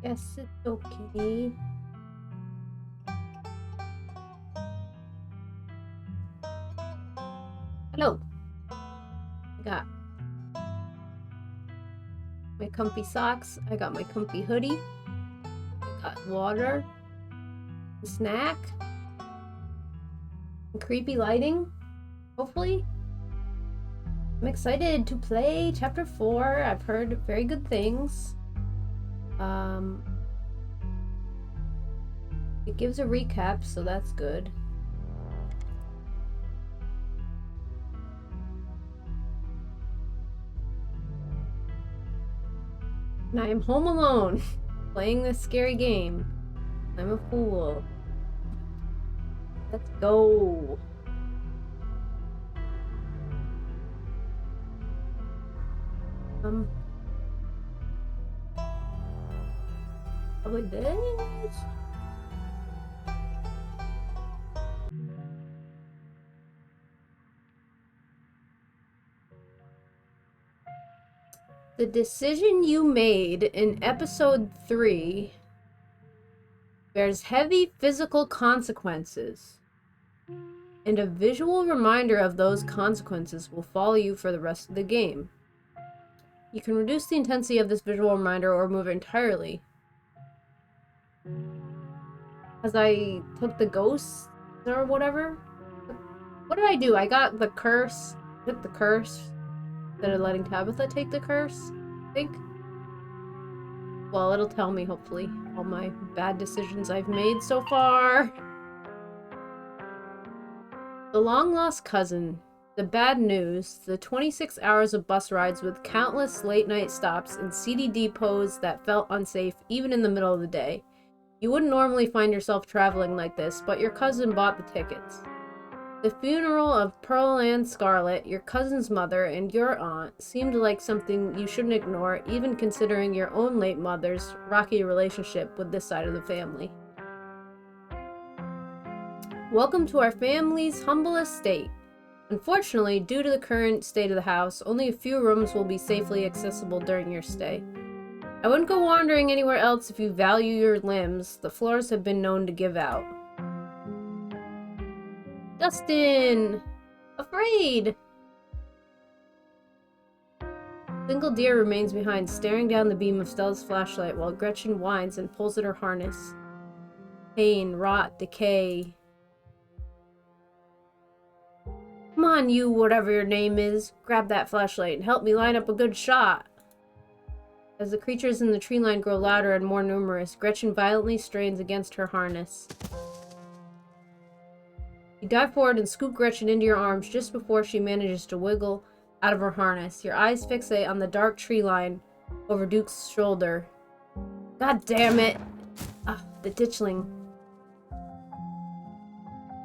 Yes, it's okay. Hello. I got my comfy socks. I got my comfy hoodie. I got water, a snack, and creepy lighting. Hopefully. I'm excited to play Chapter 4. I've heard very good things. It gives a recap, so that's good. And I am home alone, playing this scary game. I'm a fool. Let's go. Probably this. The decision you made in episode 3 bears heavy physical consequences, and a visual reminder of those consequences will follow you for the rest of the game. You can reduce the intensity of this visual reminder or remove it entirely. As I took the ghosts or whatever. What did I do? I got the curse. Took the curse instead of letting Tabitha take the curse, I think. Well, it'll tell me, hopefully, all my bad decisions I've made so far. The long-lost cousin. The bad news. The 26 hours of bus rides with countless late-night stops and seedy depots that felt unsafe even in the middle of the day. You wouldn't normally find yourself traveling like this, but your cousin bought the tickets. The funeral of Pearl and Scarlet, your cousin's mother, and your aunt seemed like something you shouldn't ignore, even considering your own late mother's rocky relationship with this side of the family. Welcome to our family's humble estate. Unfortunately, due to the current state of the house, only a few rooms will be safely accessible during your stay. I wouldn't go wandering anywhere else if you value your limbs. The floors have been known to give out. Dustin! Afraid! Single deer remains behind, staring down the beam of Stella's flashlight while Gretchen whines and pulls at her harness. Pain, rot, decay. Come on, you, whatever your name is. Grab that flashlight and help me line up a good shot. As the creatures in the tree line grow louder and more numerous, Gretchen violently strains against her harness. You dive forward and scoop Gretchen into your arms just before she manages to wiggle out of her harness. Your eyes fixate on the dark tree line over Duke's shoulder. God damn it! Ah, the ditchling.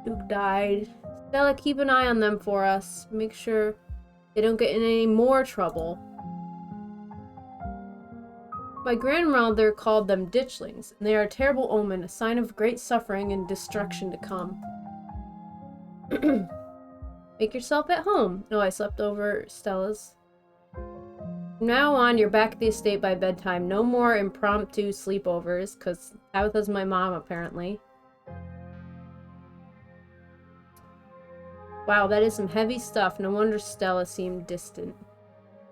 Duke died. Stella, keep an eye on them for us. Make sure they don't get in any more trouble. My grandmother called them ditchlings, and they are a terrible omen, a sign of great suffering and destruction to come. Make yourself at home. No, I slept over Stella's. From now on, you're back at the estate by bedtime. No more impromptu sleepovers, because Tabitha's my mom, apparently. Wow, that is some heavy stuff. No wonder Stella seemed distant.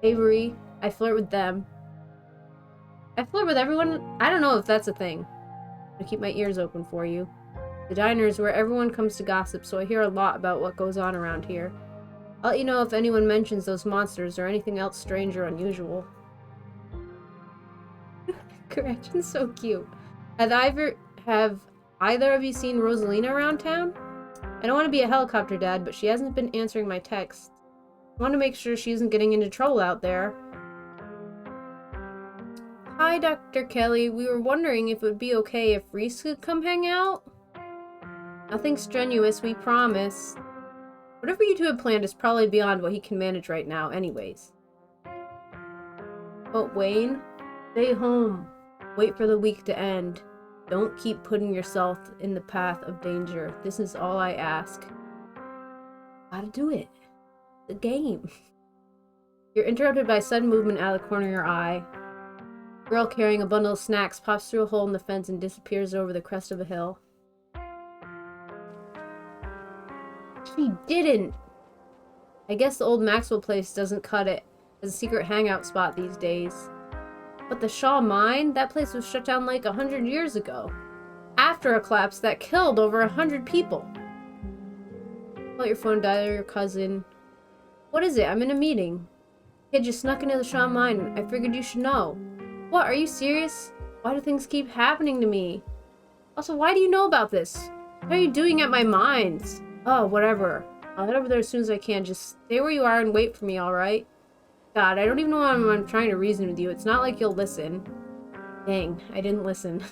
Avery, I flirt with them. I flirt with everyone? I don't know if that's a thing. I keep my ears open for you. The diner is where everyone comes to gossip, so I hear a lot about what goes on around here. I'll let you know if anyone mentions those monsters or anything else strange or unusual. Gretchen's so cute. Have either of you seen Rosalina around town? I don't want to be a helicopter dad, but she hasn't been answering my texts. I want to make sure she isn't getting into trouble out there. Hi, Dr. Kelly. We were wondering if it would be okay if Reese could come hang out? Nothing strenuous, we promise. Whatever you two have planned is probably beyond what he can manage right now, anyways. But Wayne, stay home. Wait for the week to end. Don't keep putting yourself in the path of danger. This is all I ask. Gotta do it. The game. You're interrupted by sudden movement out of the corner of your eye. Girl carrying a bundle of snacks pops through a hole in the fence and disappears over the crest of a hill. She didn't! I guess the old Maxwell place doesn't cut it as a secret hangout spot these days. But the Shaw Mine? That place was shut down like 100 years ago. After a collapse that killed over 100 people. Pull out your phone, dial your cousin. What is it? I'm in a meeting. Kid just snuck into the Shaw Mine. I figured you should know. What? Are you serious? Why do things keep happening to me? Also, why do you know about this? What are you doing at my mines? Oh, whatever. I'll head over there as soon as I can. Just stay where you are and wait for me, alright? God, I don't even know why I'm trying to reason with you. It's not like you'll listen. Dang, I didn't listen.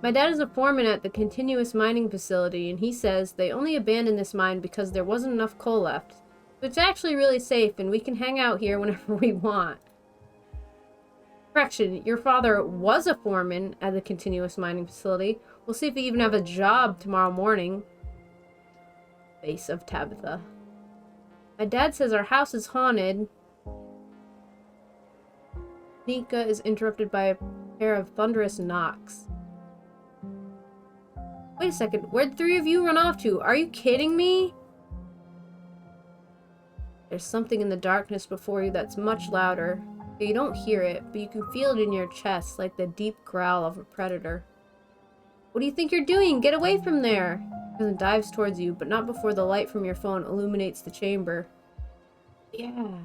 My dad is a foreman at the continuous mining facility, and he says they only abandoned this mine because there wasn't enough coal left. So it's actually really safe, and we can hang out here whenever we want. Correction, your father was a foreman at the continuous mining facility. We'll see if he even have a job tomorrow morning. Face of Tabitha. My dad says our house is haunted. Nika is interrupted by a pair of thunderous knocks. Wait a second, where'd the three of you run off to? Are you kidding me? There's something in the darkness before you that's much louder. You don't hear it, but you can feel it in your chest, like the deep growl of a predator. What do you think you're doing? Get away from there! Cousin dives towards you, but not before the light from your phone illuminates the chamber. Yeah.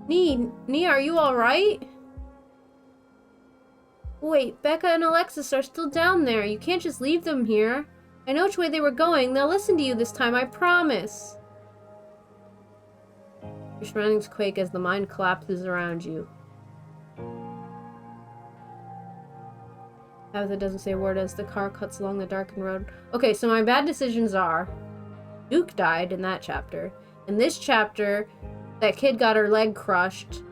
Nee, are you alright? Wait, Becca and Alexis are still down there. You can't just leave them here. I know which way they were going. They'll listen to you this time, I promise. Your surroundings quake as the mine collapses around you. Tabitha doesn't say a word as the car cuts along the darkened road. Okay, so my bad decisions are... Duke died in that chapter. In this chapter, that kid got her leg crushed.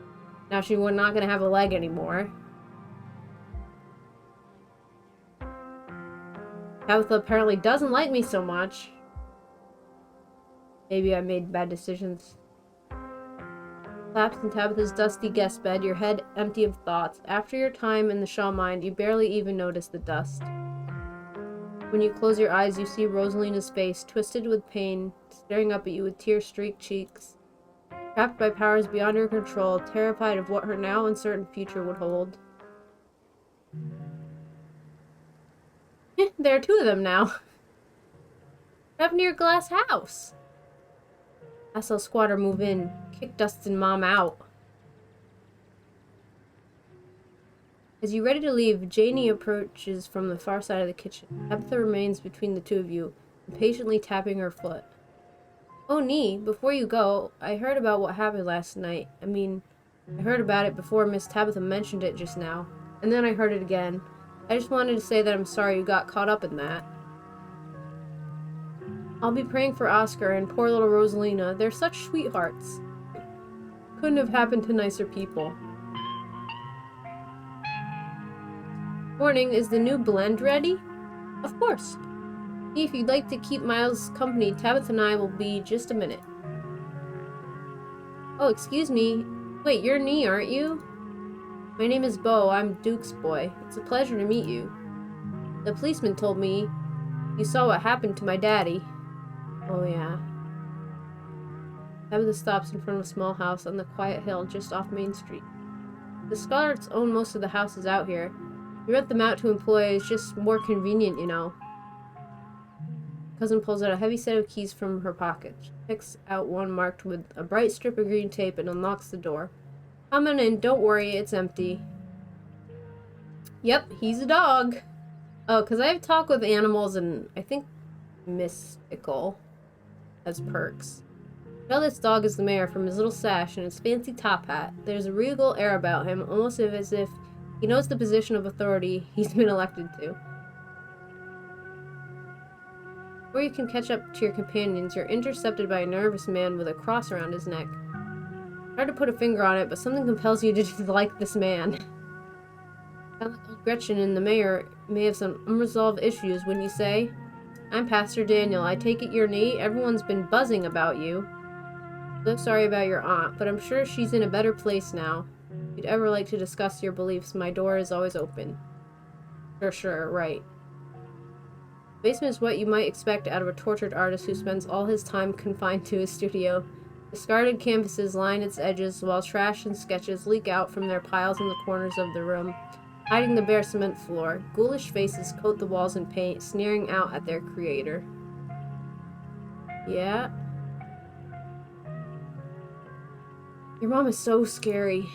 Now she was not going to have a leg anymore. Tabitha apparently doesn't like me so much. Maybe I made bad decisions. Collapsed in Tabitha's dusty guest bed, your head empty of thoughts. After your time in the Shaw Mine, you barely even notice the dust. When you close your eyes, you see Rosalina's face, twisted with pain, staring up at you with tear-streaked cheeks. Trapped by powers beyond her control, terrified of what her now uncertain future would hold. There are two of them now. What happened to your glass house? I saw Squatter move in, kick Dustin Mom out. As you're ready to leave, Janie approaches from the far side of the kitchen. Tabitha remains between the two of you, impatiently tapping her foot. Oh, Nee, before you go, I heard about what happened last night. I heard about it before Miss Tabitha mentioned it just now. And then I heard it again. I just wanted to say that I'm sorry you got caught up in that. I'll be praying for Oscar and poor little Rosalina. They're such sweethearts. Couldn't have happened to nicer people. Morning, is the new blend ready? Of course. If you'd like to keep Miles company, Tabitha and I will be just a minute. Oh, excuse me. Wait, you're Nee, aren't you? My name is Beau. I'm Duke's boy. It's a pleasure to meet you. The policeman told me you saw what happened to my daddy. Oh, yeah. Tabitha stops in front of a small house on the quiet hill just off Main Street. The Scarlets own most of the houses out here. We rent them out to employees, just more convenient, you know. Cousin pulls out a heavy set of keys from her pocket. She picks out one marked with a bright strip of green tape and unlocks the door. Come on in, don't worry, it's empty. Yep, he's a dog. Oh, because I have talk with animals and I think Mystical has perks. Now this dog is the mayor from his little sash and his fancy top hat. There's a regal air about him, almost as if he knows the position of authority he's been elected to. Before you can catch up to your companions, you're intercepted by a nervous man with a cross around his neck. Hard to put a finger on it, but something compels you to dislike this man. Sound like old Gretchen and the mayor may have some unresolved issues, wouldn't you say? I'm Pastor Daniel. I take it you're Nee. Everyone's been buzzing about you. So sorry about your aunt, but I'm sure she's in a better place now. If you'd ever like to discuss your beliefs, my door is always open. Sure, right. The basement is what you might expect out of a tortured artist who spends all his time confined to his studio. Discarded canvases line its edges, while trash and sketches leak out from their piles in the corners of the room, hiding the bare cement floor. Ghoulish faces coat the walls in paint, sneering out at their creator. Yeah? Your mom is so scary.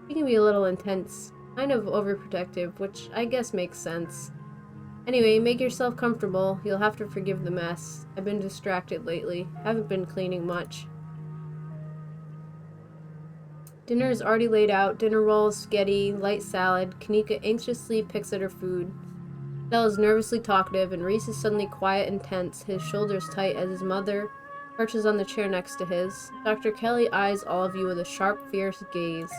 She can be a little intense, kind of overprotective, which I guess makes sense. Anyway, make yourself comfortable. You'll have to forgive the mess. I've been distracted lately. Haven't been cleaning much. Dinner is already laid out. Dinner rolls, spaghetti, light salad. Kanika anxiously picks at her food. Stella is nervously talkative, and Reese is suddenly quiet and tense, his shoulders tight as his mother perches on the chair next to his. Dr. Kelly eyes all of you with a sharp, fierce gaze.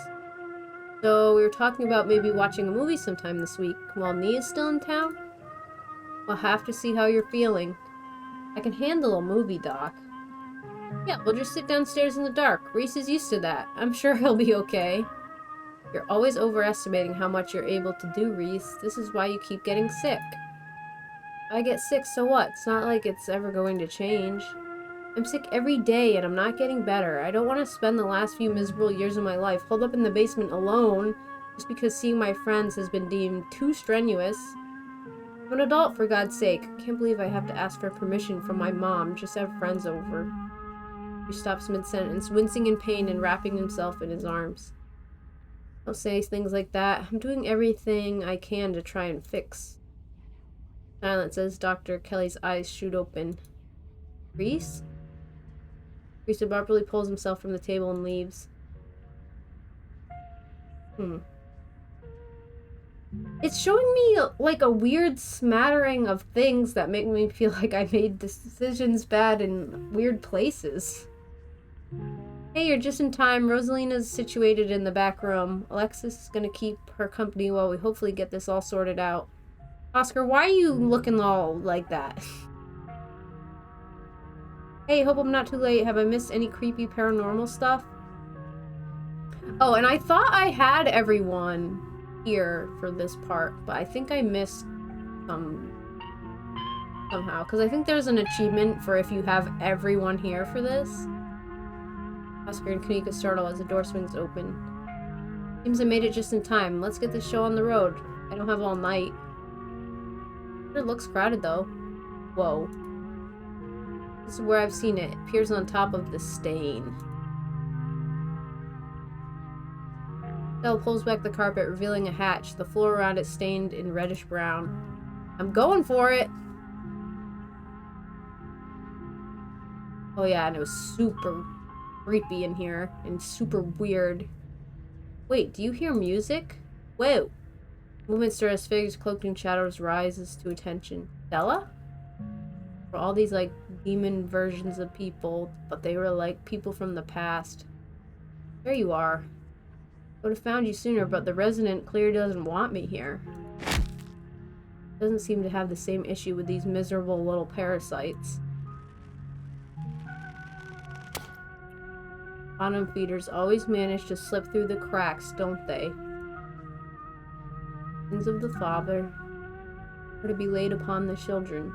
So, we were talking about maybe watching a movie sometime this week, while Nee is still in town? We'll have to see how you're feeling. I can handle a movie, Doc. Yeah, we'll just sit downstairs in the dark. Reese is used to that. I'm sure he'll be okay. You're always overestimating how much you're able to do, Reese. This is why you keep getting sick. If I get sick, so what? It's not like it's ever going to change. I'm sick every day, and I'm not getting better. I don't want to spend the last few miserable years of my life holed up in the basement alone just because seeing my friends has been deemed too strenuous. I'm an adult, for God's sake. Can't believe I have to ask for permission from my mom just to have friends over. He stops mid-sentence, wincing in pain and wrapping himself in his arms. Don't say things like that. I'm doing everything I can to try and fix. Silence as Dr. Kelly's eyes shoot open. Reese? Reese abruptly pulls himself from the table and leaves. It's showing me like a weird smattering of things that make me feel like I made decisions bad in weird places. Hey, you're just in time. Rosalina's situated in the back room. Alexis is gonna keep her company while we hopefully get this all sorted out. Oscar, why are you looking all like that? Hey, hope I'm not too late. Have I missed any creepy paranormal stuff? Oh, and I thought I had everyone here for this part, but I think I missed somehow, because I think there's an achievement for if you have everyone here for this. Oscar and Kanika startle as the door swings open. Seems I made it just in time. Let's get this show on the road. I don't have all night. It looks crowded though. Whoa. This is where I've seen it. It appears on top of the stain. Stella pulls back the carpet, revealing a hatch, the floor around it stained in reddish brown. I'm going for it! Oh yeah, and it was super creepy in here, and super weird. Wait, do you hear music? Whoa! Movement stirs as figures cloaked in shadows rises to attention. Stella? For all these, like, demon versions of people, but they were, like, people from the past. There you are. Would have found you sooner, but the resident clearly doesn't want me here. Doesn't seem to have the same issue with these miserable little parasites. Bottom feeders always manage to slip through the cracks, don't they? Sins of the father are to be laid upon the children.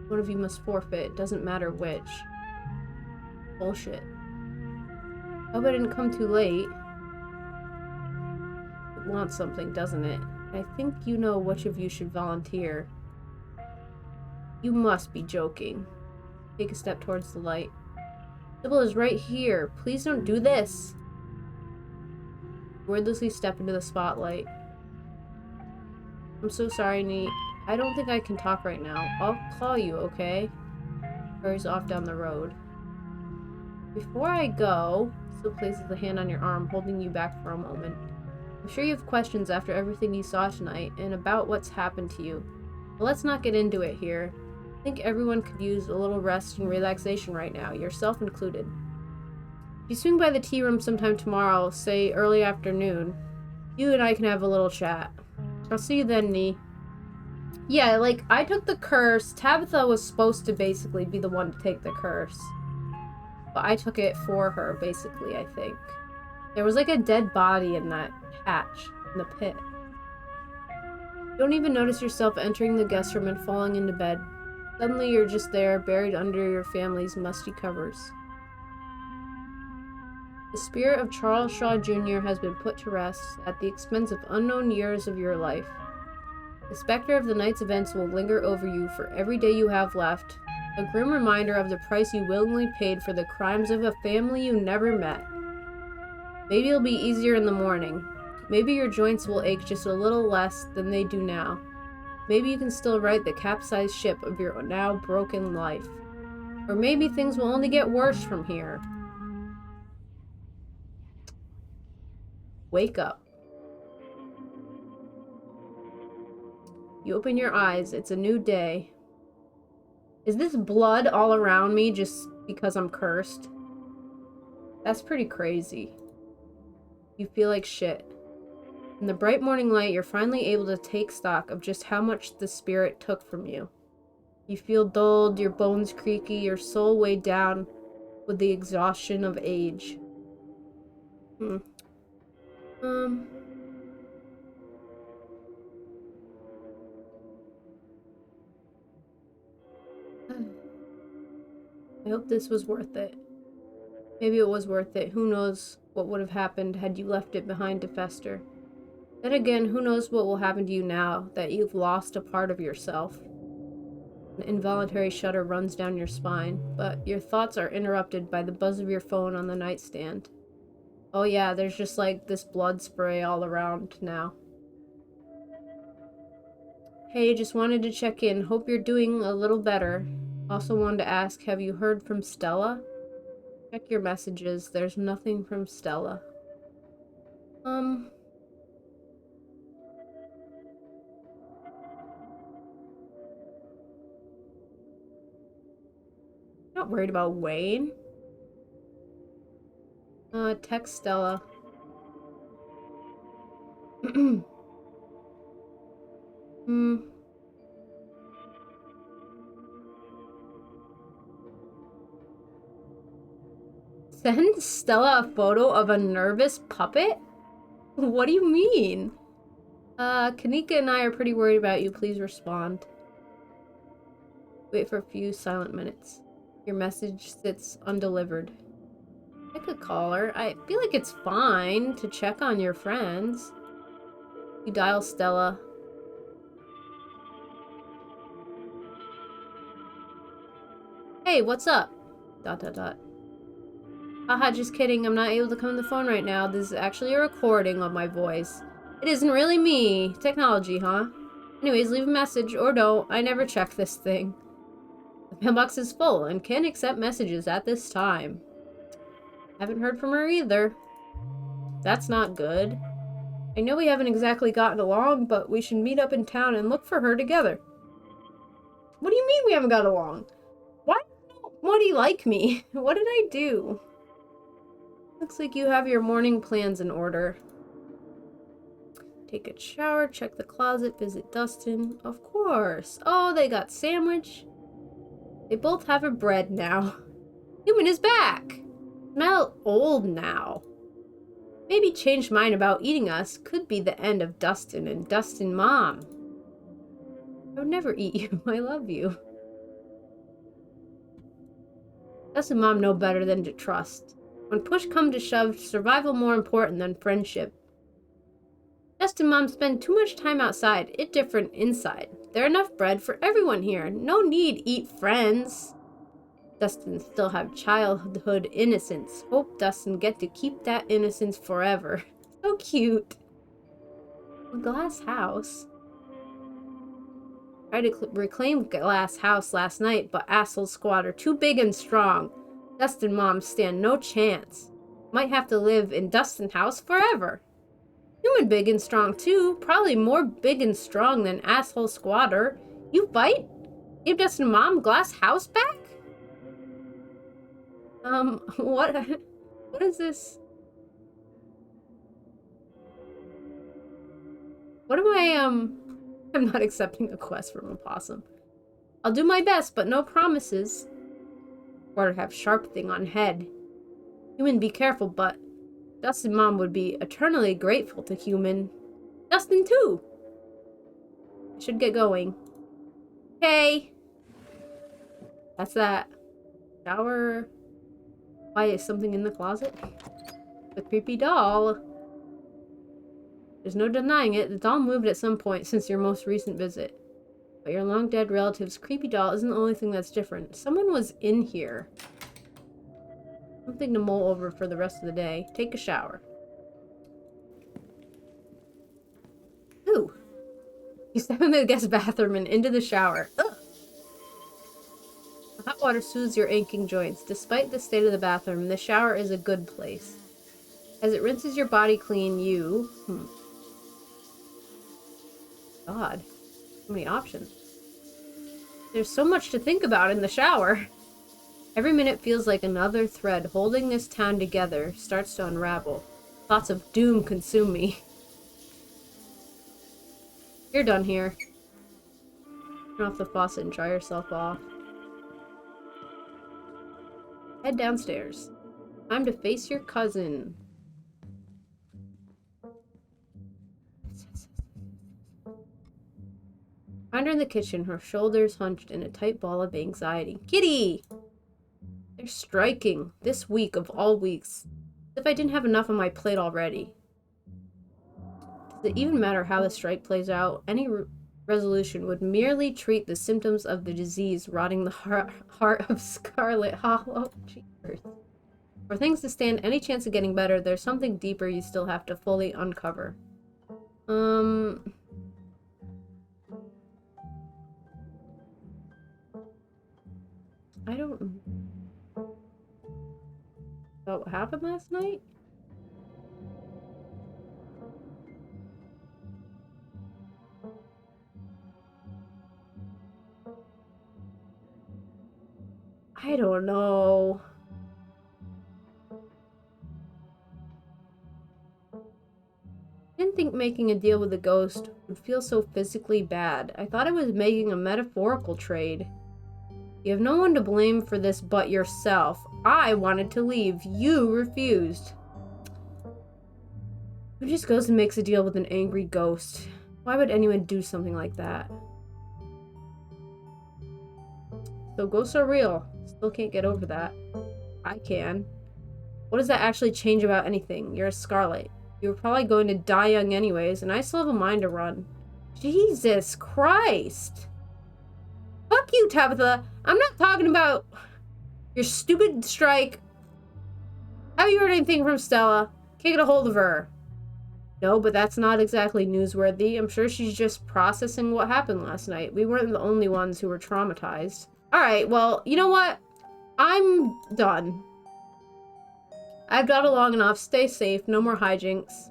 One of you must forfeit, doesn't matter which. Bullshit. Hope I didn't come too late. It wants something, doesn't it? I think you know which of you should volunteer. You must be joking. Take a step towards the light. Sybil is right here. Please don't do this. Wordlessly step into the spotlight. I'm so sorry, Nee. I don't think I can talk right now. I'll call you, okay? Hurries off down the road. Before I go, Sybil places a hand on your arm, holding you back for a moment. I'm sure you have questions after everything you saw tonight, and about what's happened to you. But let's not get into it here. I think everyone could use a little rest and relaxation right now, yourself included. If you swing by the tea room sometime tomorrow, say early afternoon, you and I can have a little chat. I'll see you then, Nee. Yeah, like, I took the curse. Tabitha was supposed to basically be the one to take the curse. But I took it for her, basically, I think. There was like a dead body in that hatch in the pit. You don't even notice yourself entering the guest room and falling into bed. Suddenly you're just there, buried under your family's musty covers. The spirit of Charles Shaw Jr. has been put to rest at the expense of unknown years of your life. The specter of the night's events will linger over you for every day you have left, a grim reminder of the price you willingly paid for the crimes of a family you never met. Maybe it'll be easier in the morning. Maybe your joints will ache just a little less than they do now. Maybe you can still right the capsized ship of your now broken life. Or maybe things will only get worse from here. Wake up. You open your eyes. It's a new day. Is this blood all around me just because I'm cursed? That's pretty crazy. You feel like shit. In the bright morning light, you're finally able to take stock of just how much the spirit took from you. You feel dulled, your bones creaky, your soul weighed down with the exhaustion of age. I hope this was worth it. Maybe it was worth it. Who knows what would have happened had you left it behind to fester. Then again, who knows what will happen to you now that you've lost a part of yourself. An involuntary shudder runs down your spine, but your thoughts are interrupted by the buzz of your phone on the nightstand. Oh yeah, there's just like this blood spray all around now. Hey, just wanted to check in. Hope you're doing a little better. Also wanted to ask, have you heard from Stella? Check your messages. There's nothing from Stella. Not worried about Wayne. Text Stella. Send Stella a photo of a nervous puppet? What do you mean? Kanika and I are pretty worried about you. Please respond. Wait for a few silent minutes. Your message sits undelivered. I could call her. I feel like it's fine to check on your friends. You dial Stella. Hey, what's up? ... Haha, just kidding. I'm not able to come on the phone right now. This is actually a recording of my voice. It isn't really me. Technology, huh? Anyways, leave a message or don't. I never check this thing. The mailbox is full and can't accept messages at this time. Haven't heard from her either. That's not good. I know we haven't exactly gotten along, but we should meet up in town and look for her together. What do you mean we haven't got along? Why don't nobody like me? What did I do? Looks like you have your morning plans in order. Take a shower, check the closet, visit Dustin. Of course. Oh, they got sandwich. They both have a bread now. Human is back. Smell old now. Maybe change mine about eating us could be the end of Dustin and Dustin Mom. I would never eat you. I love you. Dustin Mom know better than to trust. When push come to shove, survival more important than friendship. Dustin Mom spend too much time outside. It different inside. There enough bread for everyone here. No need eat friends. Dustin still have childhood innocence. Hope Dustin get to keep that innocence forever. So cute. A glass house. Tried to reclaim glass house last night, but asshole squad are too big and strong. Dustin Mom stand no chance. Might have to live in Dustin house forever. Human big and strong too. Probably more big and strong than asshole squatter. You fight? Give Dustin Mom glass house back? What is this? What am I'm not accepting a quest from a possum. I'll do my best, but no promises. Or have sharp thing on head. Human, be careful, but Dustin Mom would be eternally grateful to Human. Dustin too! I should get going. Okay! That's that. Shower. Why is something in the closet? The creepy doll. There's no denying it. The doll moved at some point since your most recent visit. But your long-dead relative's creepy doll isn't the only thing that's different. Someone was in here. Something to mull over for the rest of the day. Take a shower. Ooh. You step into the guest bathroom and into the shower. Ugh. The hot water soothes your aching joints. Despite the state of the bathroom, the shower is a good place. As it rinses your body clean, you... God. So many options. There's so much to think about in the shower. Every minute feels like another thread holding this town together starts to unravel. Thoughts of doom consume me. You're done here. Turn off the faucet and dry yourself off. Head downstairs. Time to face your cousin. Find her in the kitchen, her shoulders hunched in a tight ball of anxiety. Kitty! They're striking. This week of all weeks. As if I didn't have enough on my plate already. Does it even matter how the strike plays out? Any resolution would merely treat the symptoms of the disease rotting the heart of Scarlet Hollow. Jeepers. For things to stand any chance of getting better, there's something deeper you still have to fully uncover. I don't know what happened last night? I don't know. I didn't think making a deal with a ghost would feel so physically bad. I thought I was making a metaphorical trade. You have no one to blame for this but yourself. I wanted to leave. You refused. Who just goes and makes a deal with an angry ghost? Why would anyone do something like that? So ghosts are real. Still can't get over that. I can. What does that actually change about anything? You're a Scarlet. You were probably going to die young anyways, and I still have a mind to run. Jesus Christ! Fuck you, Tabitha! I'm not talking about your stupid strike. Have you heard anything from Stella? Can't get a hold of her. No, but that's not exactly newsworthy. I'm sure she's just processing what happened last night. We weren't the only ones who were traumatized. Alright, well, you know what? I'm done. I've dawdled long enough. Stay safe. No more hijinks.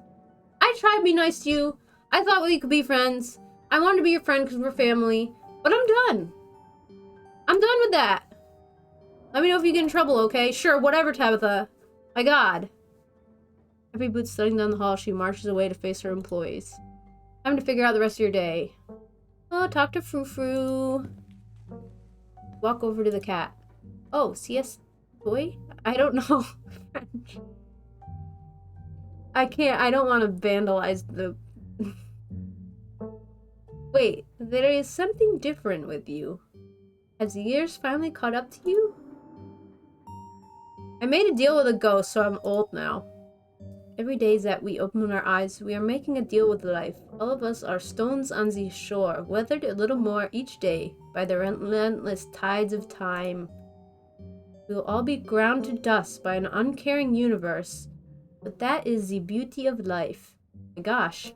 I tried to be nice to you. I thought we could be friends. I wanted to be your friend because we're family. But I'm done. I'm done with that. Let me know if you get in trouble, okay? Sure, whatever, Tabitha. My God. Heavy boots thudding down the hall, she marches away to face her employees. Time to figure out the rest of your day. Oh, talk to Frou-Frou. Walk over to the cat. Oh, CS toy? I don't know French. I don't want to vandalize the... Wait, there is something different with you. Has the years finally caught up to you? I made a deal with a ghost, so I'm old now. Every day that we open our eyes, we are making a deal with life. All of us are stones on the shore, weathered a little more each day by the relentless tides of time. We will all be ground to dust by an uncaring universe, but that is the beauty of life. My gosh.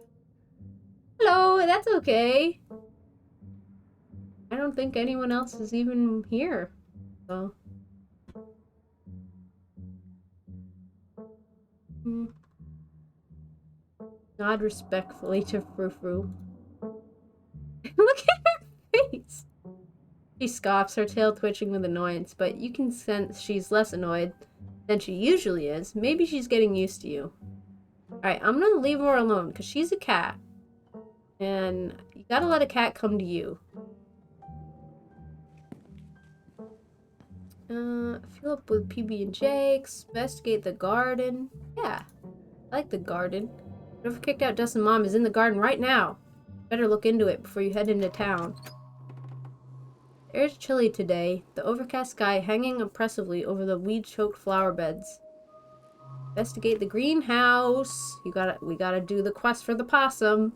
Hello, that's okay. I don't think anyone else is even here, so... Nod respectfully to Frou-Frou. Look at her face! She scoffs, her tail twitching with annoyance, but you can sense she's less annoyed than she usually is. Maybe she's getting used to you. Alright, I'm gonna leave her alone, because she's a cat. And you gotta let a cat come to you. Fill up with PB&J, investigate the garden. Yeah. I like the garden. Whoever kicked out Dustin Mom is in the garden right now. Better look into it before you head into town. The air's chilly today, the overcast sky hanging oppressively over the weed-choked flower beds. Investigate the greenhouse. We gotta do the quest for the possum.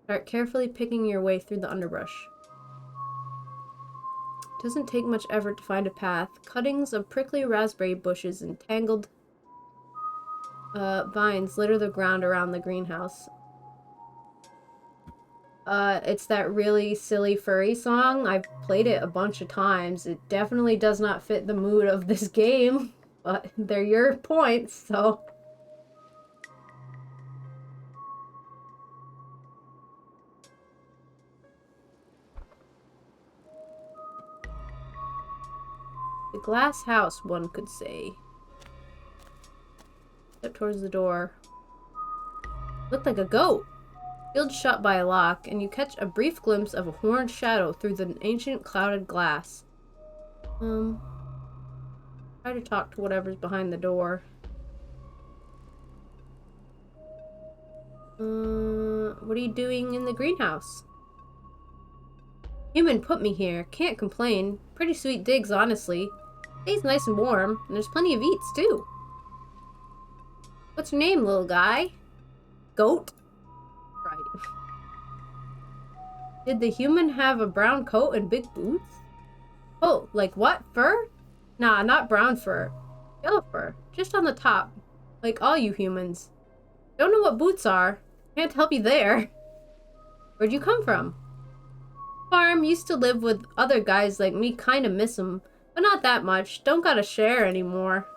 Start carefully picking your way through the underbrush. Doesn't take much effort to find a path. Cuttings of prickly raspberry bushes and tangled vines litter the ground around the greenhouse. It's that really silly furry song. I've played it a bunch of times. It definitely does not fit the mood of this game, but they're your points, so... The glass house, one could say. Step towards the door. Looked like a goat. Sealed shut by a lock, and you catch a brief glimpse of a horned shadow through the ancient clouded glass. Try to talk to whatever's behind the door. What are you doing in the greenhouse? Human put me here. Can't complain. Pretty sweet digs, honestly. Stays nice and warm, and there's plenty of eats, too. What's your name, little guy? Goat? Right. Did the human have a brown coat and big boots? Oh, like what? Fur? Nah, not brown fur. Yellow fur. Just on the top. Like all you humans. Don't know what boots are. Can't help you there. Where'd you come from? Farm. Used to live with other guys like me. Kinda miss 'em. But not that much. Don't gotta share anymore.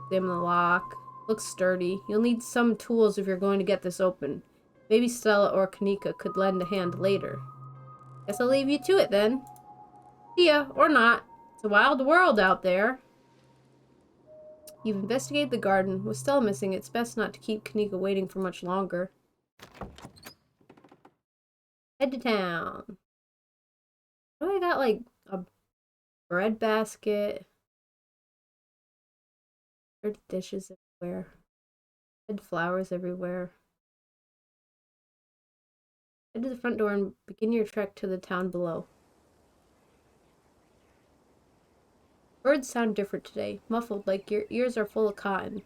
Examine the lock. Looks sturdy. You'll need some tools if you're going to get this open. Maybe Stella or Kanika could lend a hand later. Guess I'll leave you to it then. See ya, or not. It's a wild world out there. You've investigated the garden. With Stella missing, it's best not to keep Kanika waiting for much longer. Head to town. Oh, I got like a bread basket. Dirty dishes everywhere. Dead flowers everywhere. Head to the front door and begin your trek to the town below. Birds sound different today, muffled like your ears are full of cotton.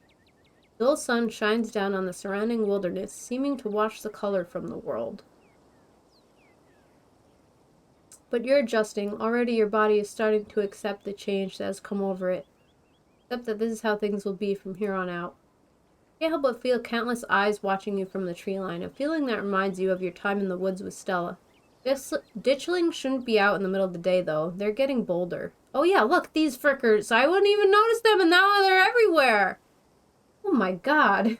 The dull sun shines down on the surrounding wilderness, seeming to wash the color from the world. But you're adjusting. Already your body is starting to accept the change that has come over it. Except that this is how things will be from here on out. Can't help but feel countless eyes watching you from the tree line, a feeling that reminds you of your time in the woods with Stella. Ditchlings shouldn't be out in the middle of the day, though. They're getting bolder. Oh yeah, look, these frickers. I wouldn't even notice them, and now they're everywhere. Oh my god.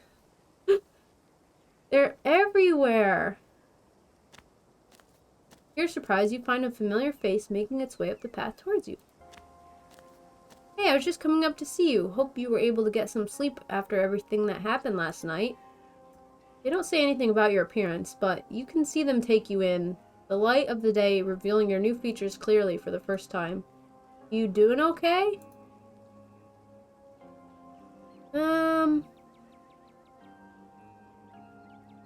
They're everywhere. To your surprise, you find a familiar face making its way up the path towards you. Hey, I was just coming up to see you. Hope you were able to get some sleep after everything that happened last night. They don't say anything about your appearance, but you can see them take you in. The light of the day revealing your new features clearly for the first time. You doing okay? The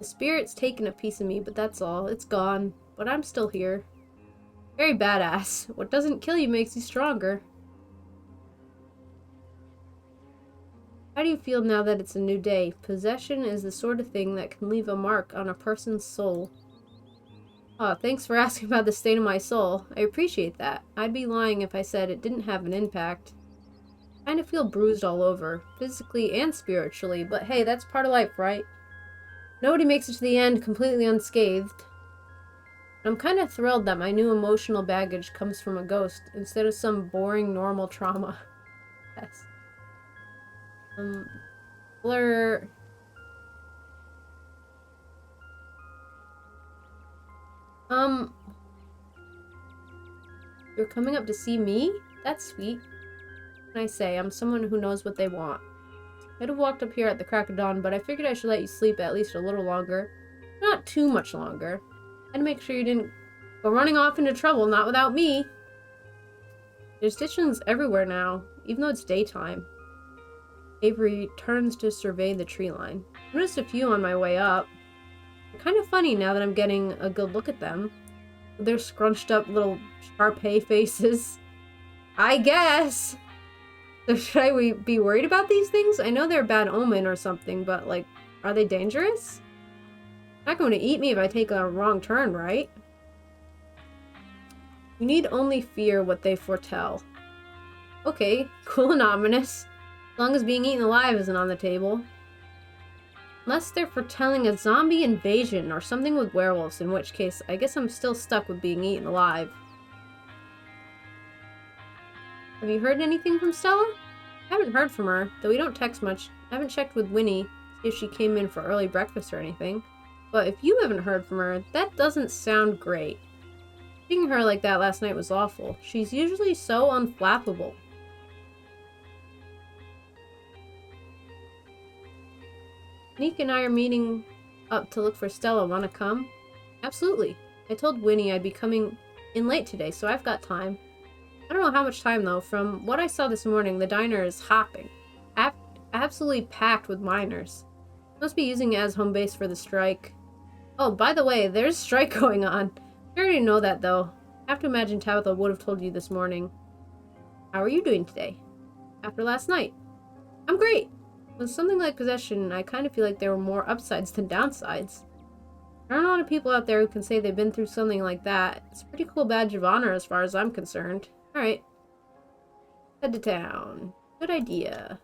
spirit's taken a piece of me, but that's all. It's gone. But I'm still here. Very badass. What doesn't kill you makes you stronger. How do you feel now that it's a new day? Possession is the sort of thing that can leave a mark on a person's soul. Oh, thanks for asking about the state of my soul. I appreciate that. I'd be lying if I said it didn't have an impact. I kind of feel bruised all over, physically and spiritually, but hey, that's part of life, right? Nobody makes it to the end completely unscathed. I'm kind of thrilled that my new emotional baggage comes from a ghost instead of some boring normal trauma. Yes. Blur. You're coming up to see me? That's sweet. What can I say? I'm someone who knows what they want. I'd have walked up here at the crack of dawn, but I figured I should let you sleep at least a little longer. Not too much longer. And make sure you didn't go running off into trouble, not without me. There's ditchlings everywhere now, even though it's daytime. Avery turns to survey the tree line. I noticed a few on my way up. They're kind of funny now that I'm getting a good look at them. They're scrunched up little Sharpay faces. I guess! So should I be worried about these things? I know they're a bad omen or something, but, like, are they dangerous? They're not going to eat me if I take a wrong turn, right? You need only fear what they foretell. Okay, cool and ominous. As long as being eaten alive isn't on the table. Unless they're foretelling a zombie invasion or something with werewolves, in which case I guess I'm still stuck with being eaten alive. Have you heard anything from Stella? I haven't heard from her, though we don't text much. I haven't checked with Winnie, see if she came in for early breakfast or anything. But if you haven't heard from her, that doesn't sound great. Seeing her like that last night was awful. She's usually so unflappable. Nick and I are meeting up to look for Stella. Wanna come? Absolutely. I told Winnie I'd be coming in late today, so I've got time. I don't know how much time, though. From what I saw this morning, the diner is hopping. Absolutely packed with miners. Must be using it as home base for the strike. Oh, by the way, there's a strike going on. I already know that, though. I have to imagine Tabitha would have told you this morning. How are you doing today? After last night? I'm great. With something like possession, I kind of feel like there were more upsides than downsides. There aren't a lot of people out there who can say they've been through something like that. It's a pretty cool badge of honor as far as I'm concerned. Alright. Head to town. Good idea.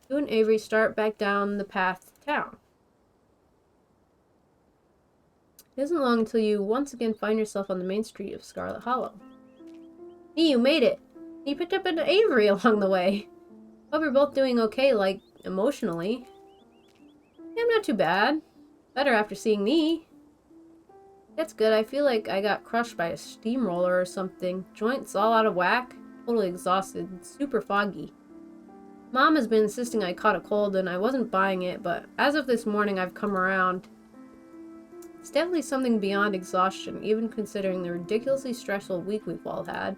You and Avery start back down the path to town. It isn't long until you once again find yourself on the main street of Scarlet Hollow. Hey, you made it! You picked up an Avery along the way. Hope you're both doing okay, like, emotionally. Yeah, I'm not too bad. Better after seeing me. That's good. I feel like I got crushed by a steamroller or something. Joints all out of whack. Totally exhausted. Super foggy. Mom has been insisting I caught a cold and I wasn't buying it, but as of this morning I've come around. It's definitely something beyond exhaustion, even considering the ridiculously stressful week we've all had.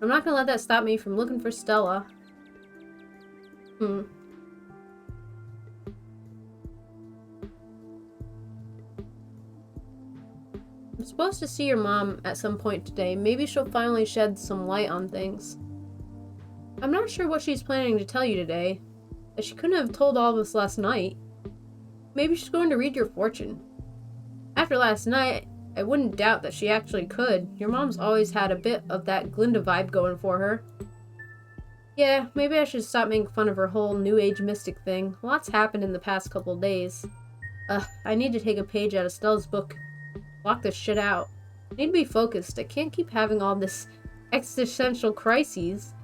I'm not gonna let that stop me from looking for Stella. I'm supposed to see your mom at some point today. Maybe she'll finally shed some light on things. I'm not sure what she's planning to tell you today. That she couldn't have told all of us last night. Maybe she's going to read your fortune. After last night, I wouldn't doubt that she actually could. Your mom's always had a bit of that Glinda vibe going for her. Yeah, maybe I should stop making fun of her whole New Age mystic thing. Lots happened in the past couple days. I need to take a page out of Stella's book. Block this shit out. I need to be focused. I can't keep having all this existential crises.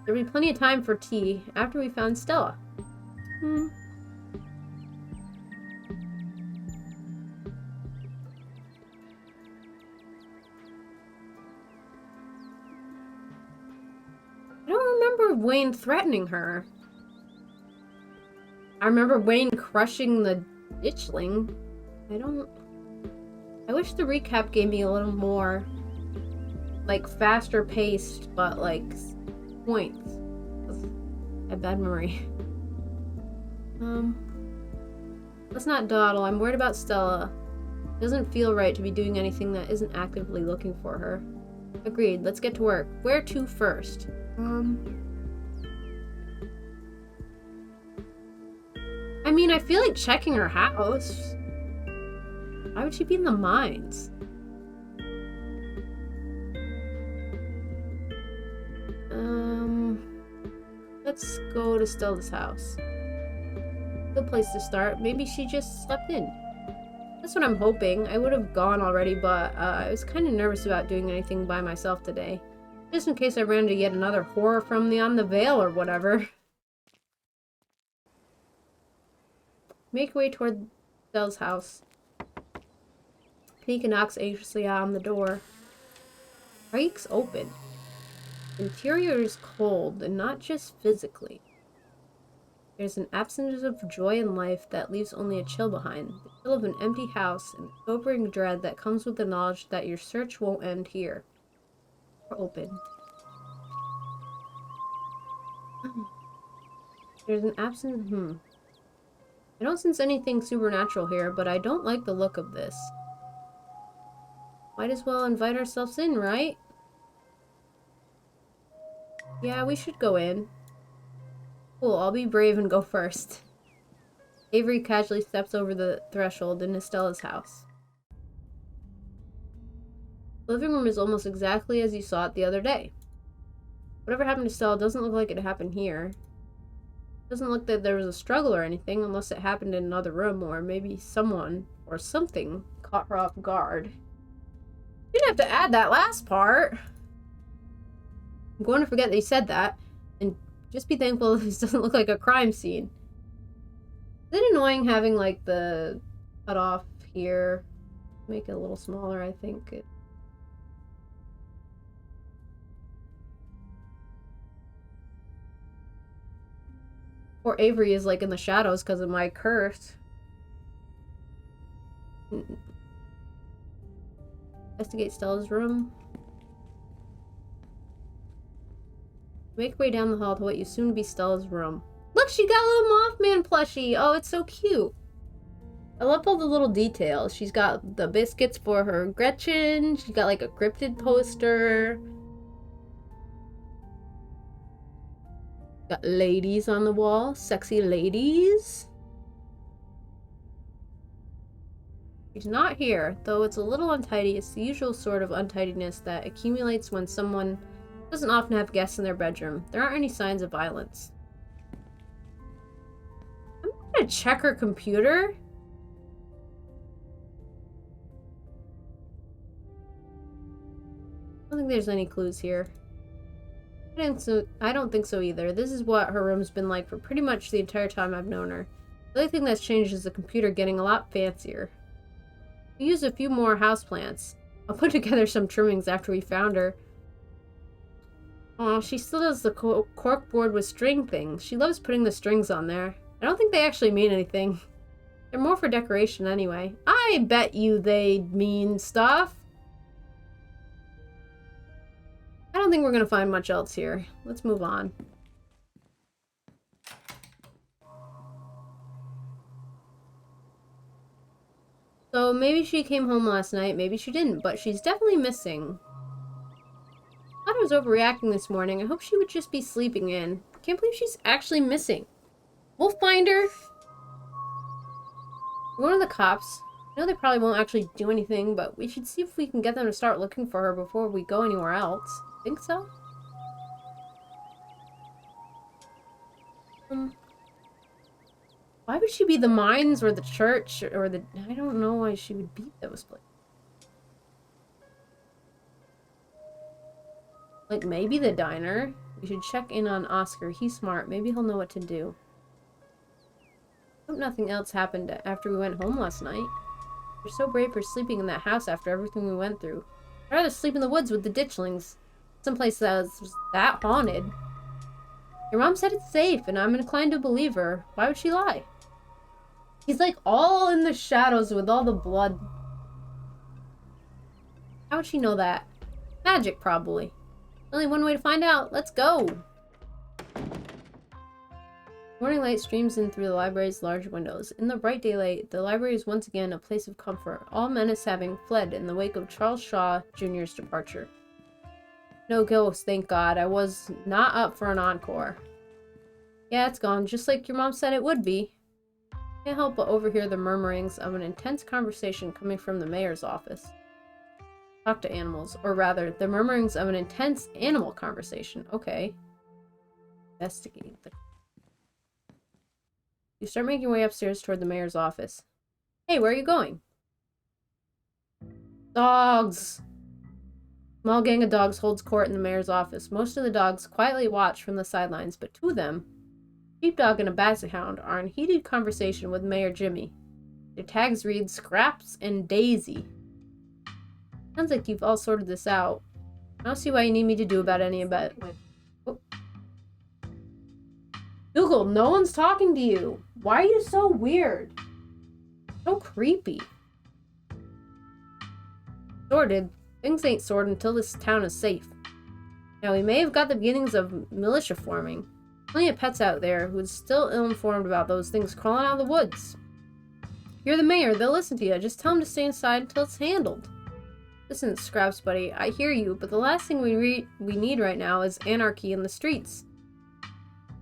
There'll be plenty of time for tea after we found Stella. I don't remember Wayne threatening her. I remember Wayne crushing the ditchling. I wish the recap gave me a little more, like, faster paced, but, like, points. I have bad memory. Let's not dawdle. I'm worried about Stella. It doesn't feel right to be doing anything that isn't actively looking for her. Agreed. Let's get to work. Where to first? I mean, I feel like checking her house. Why would she be in the mines? Let's go to Stella's house. Good place to start. Maybe she just slept in. That's what I'm hoping. I would have gone already, but I was kind of nervous about doing anything by myself today. Just in case I ran into yet another horror from beyond the veil or whatever. Make your way toward Stella's house. Kanika knocks anxiously on the door. Breaks open. Interior is cold, and not just physically. There's an absence of joy in life that leaves only a chill behind. The chill of an empty house, and a sobering dread that comes with the knowledge that your search won't end here. Door open. There's an absence. I don't sense anything supernatural here, but I don't like the look of this. Might as well invite ourselves in, right? Yeah, we should go in. Cool, I'll be brave and go first. Avery casually steps over the threshold in Estella's house. The living room is almost exactly as you saw it the other day. Whatever happened to Stella doesn't look like it happened here. Doesn't look that there was a struggle or anything, unless it happened in another room, or maybe someone or something caught her off guard. You didn't have to add that last part. I'm going to forget that you said that, and just be thankful this doesn't look like a crime scene. Is it annoying having, like, the cut off here? Make it a little smaller, I think. Poor Avery is, like, in the shadows because of my curse. Investigate Stella's room. Make your way down the hall to what you soon to be Stella's room. Look, she got a little Mothman plushie! Oh, it's so cute! I love all the little details. She's got the biscuits for her Gretchen. She's got, like, a cryptid poster. Got ladies on the wall. Sexy ladies. She's not here, though it's a little untidy. It's the usual sort of untidiness that accumulates when someone doesn't often have guests in their bedroom. There aren't any signs of violence. I'm gonna check her computer. I don't think there's any clues here. I don't think so either. This is what her room's been like for pretty much the entire time I've known her. The only thing that's changed is the computer getting a lot fancier. We used a few more houseplants. I'll put together some trimmings after we found her. Oh, she still does the corkboard with string thing. She loves putting the strings on there. I don't think they actually mean anything. They're more for decoration anyway. I bet you they mean stuff. I don't think we're gonna find much else here. Let's move on. So maybe she came home last night, maybe she didn't, but she's definitely missing. I thought I was overreacting this morning. I hope she would just be sleeping in. I can't believe she's actually missing. We'll find her. One of the cops. I know they probably won't actually do anything, but we should see if we can get them to start looking for her before we go anywhere else. Think so? Why would she be the mines or the church or the... I don't know why she would be those places. Like, maybe the diner. We should check in on Oscar. He's smart. Maybe he'll know what to do. I hope nothing else happened after we went home last night. You're so brave for sleeping in that house after everything we went through. I'd rather sleep in the woods with the ditchlings. Someplace that was that haunted. Your mom said it's safe, and I'm inclined to believe her. Why would she lie? He's like all in the shadows with all the blood. How would she know that? Magic, probably. Only one way to find out. Let's go! Morning light streams in through the library's large windows. In the bright daylight, the library is once again a place of comfort, all menace having fled in the wake of Charles Shaw Jr.'s departure. No ghost, thank God. I was not up for an encore. Yeah, it's gone, just like your mom said it would be. Can't help but overhear the murmurings of an intense conversation coming from the mayor's office. Talk to animals, or rather, the murmurings of an intense animal conversation. Okay. Investigate. You start making your way upstairs toward the mayor's office. Hey, where are you going? Dogs! Small gang of dogs holds court in the mayor's office. Most of the dogs quietly watch from the sidelines, but two of them, Sheepdog and a Basset Hound, are in heated conversation with Mayor Jimmy. Their tags read Scraps and Daisy. Sounds like you've all sorted this out. I don't see why you need me to do about any of it. Oh. Dougal, no one's talking to you. Why are you so weird? So creepy. Sorted. Things ain't sorted until this town is safe. Now, we may have got the beginnings of militia forming. Plenty of pets out there who's still ill-informed about those things crawling out of the woods. You're the mayor, they'll listen to you. Just tell them to stay inside until it's handled. Listen, Scraps buddy, I hear you, but the last thing we need right now is anarchy in the streets.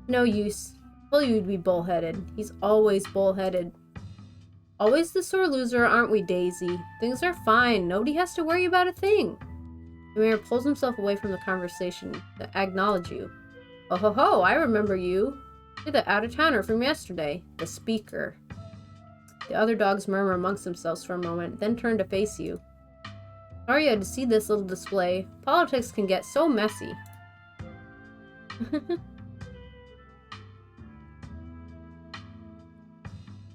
No use. I told you he'd be bullheaded. He's always bullheaded. Always the sore loser, aren't we, Daisy? Things are fine. Nobody has to worry about a thing. The mayor pulls himself away from the conversation to acknowledge you. Oh ho ho, I remember you. You're the out-of-towner from yesterday. The speaker. The other dogs murmur amongst themselves for a moment, then turn to face you. Sorry you had to see this little display. Politics can get so messy.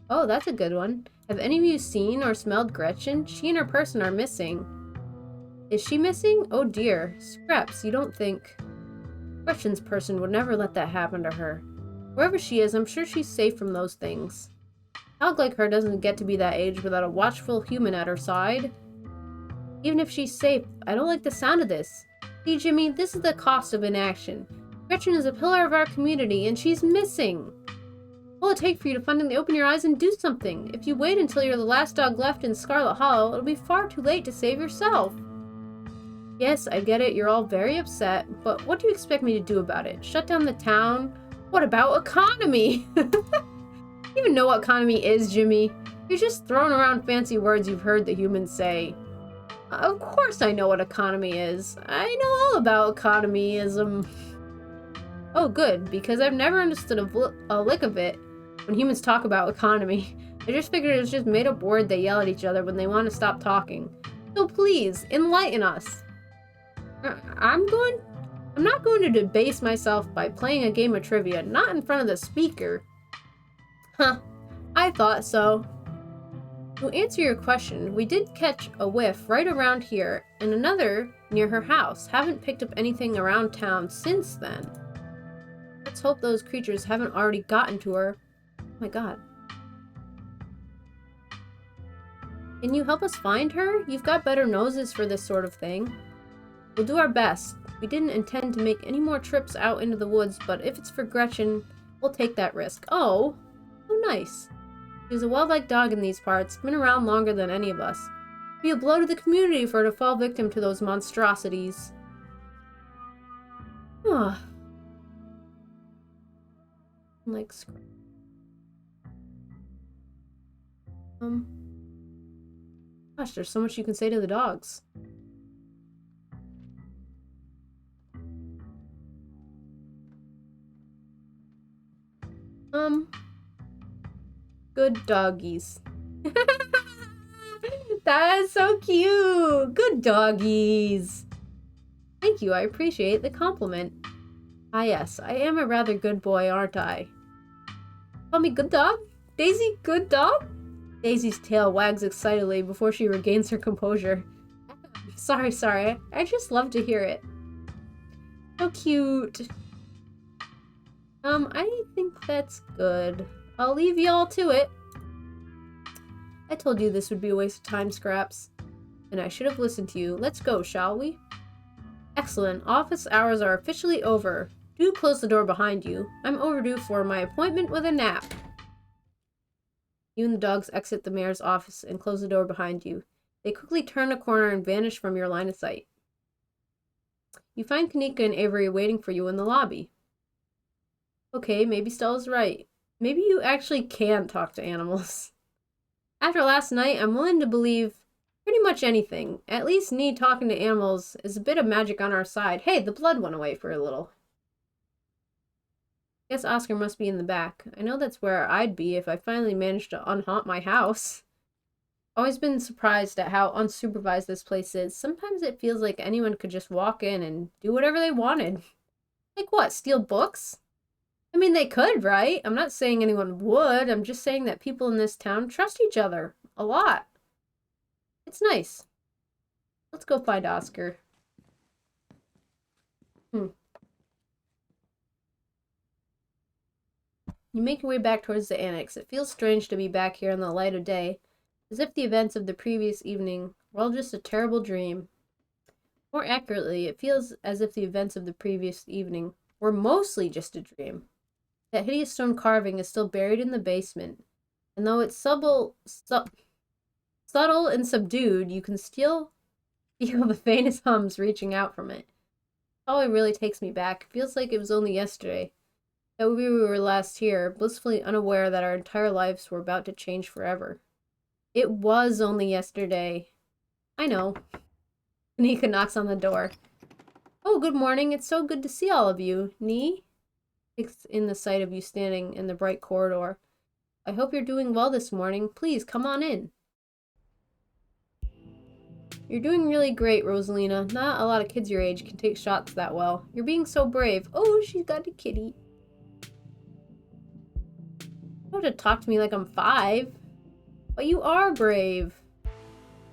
Oh, that's a good one. Have any of you seen or smelled Gretchen? She and her person are missing. Is she missing? Oh dear. Scraps, you don't think... Gretchen's person would never let that happen to her. Wherever she is, I'm sure she's safe from those things. A dog like her doesn't get to be that age without a watchful human at her side. Even if she's safe, I don't like the sound of this. See, Jimmy, this is the cost of inaction. Gretchen is a pillar of our community, and she's missing. What will it take for you to finally open your eyes and do something? If you wait until you're the last dog left in Scarlet Hollow, it'll be far too late to save yourself. Yes, I get it, you're all very upset, but what do you expect me to do about it? Shut down the town? What about economy? You even know what economy is, Jimmy? You're just throwing around fancy words you've heard the humans say. Of course I know what economy is. I know all about economyism. Oh, good, because I've never understood a lick of it when humans talk about economy. I just figured it was just made-up word they yell at each other when they want to stop talking. So please, enlighten us. I'm not going to debase myself by playing a game of trivia, not in front of the speaker. Huh, I thought so. To answer your question, we did catch a whiff right around here, and another near her house. Haven't picked up anything around town since then. Let's hope those creatures haven't already gotten to her. Oh my god. Can you help us find her? You've got better noses for this sort of thing. We'll do our best. We didn't intend to make any more trips out into the woods, but if it's for Gretchen, we'll take that risk. Oh, how nice. She's a well-liked dog in these parts, been around longer than any of us. It'd be a blow to the community for her to fall victim to those monstrosities. Ah. Like, gosh, there's so much you can say to the dogs. Good doggies. That is so cute! Good doggies! Thank you, I appreciate the compliment. Ah yes, I am a rather good boy, aren't I? Call me good dog? Daisy, good dog? Daisy's tail wags excitedly before she regains her composure. Sorry. I just love to hear it. So cute. I think that's good. I'll leave y'all to it. I told you this would be a waste of time, Scraps. And I should have listened to you. Let's go, shall we? Excellent. Office hours are officially over. Do close the door behind you. I'm overdue for my appointment with a nap. You and the dogs exit the mayor's office and close the door behind you. They quickly turn a corner and vanish from your line of sight. You find Kanika and Avery waiting for you in the lobby. Okay, maybe Stella's right. Maybe you actually can talk to animals. After last night, I'm willing to believe pretty much anything. At least me talking to animals is a bit of magic on our side. Hey, the blood went away for a little. Guess Oscar must be in the back. I know that's where I'd be if I finally managed to unhaunt my house. Always been surprised at how unsupervised this place is. Sometimes it feels like anyone could just walk in and do whatever they wanted. Like what, steal books? I mean, they could, right? I'm not saying anyone would. I'm just saying that people in this town trust each other a lot. It's nice. Let's go find Oscar. You make your way back towards the annex. It feels strange to be back here in the light of day, as if the events of the previous evening were all just a terrible dream. More accurately, it feels as if the events of the previous evening were mostly just a dream. That hideous stone carving is still buried in the basement. And though it's subtle and subdued, you can still feel the faintest hums reaching out from it. Oh, it really takes me back. It feels like it was only yesterday that we were last here, blissfully unaware that our entire lives were about to change forever. It was only yesterday. I know. Nika knocks on the door. Oh, good morning. It's so good to see all of you. Nee? Takes in the sight of you standing in the bright corridor. I hope you're doing well this morning. Please, come on in. You're doing really great, Rosalina. Not a lot of kids your age can take shots that well. You're being so brave. Oh, she's got a kitty. You don't have to talk to me like I'm 5. But you are brave.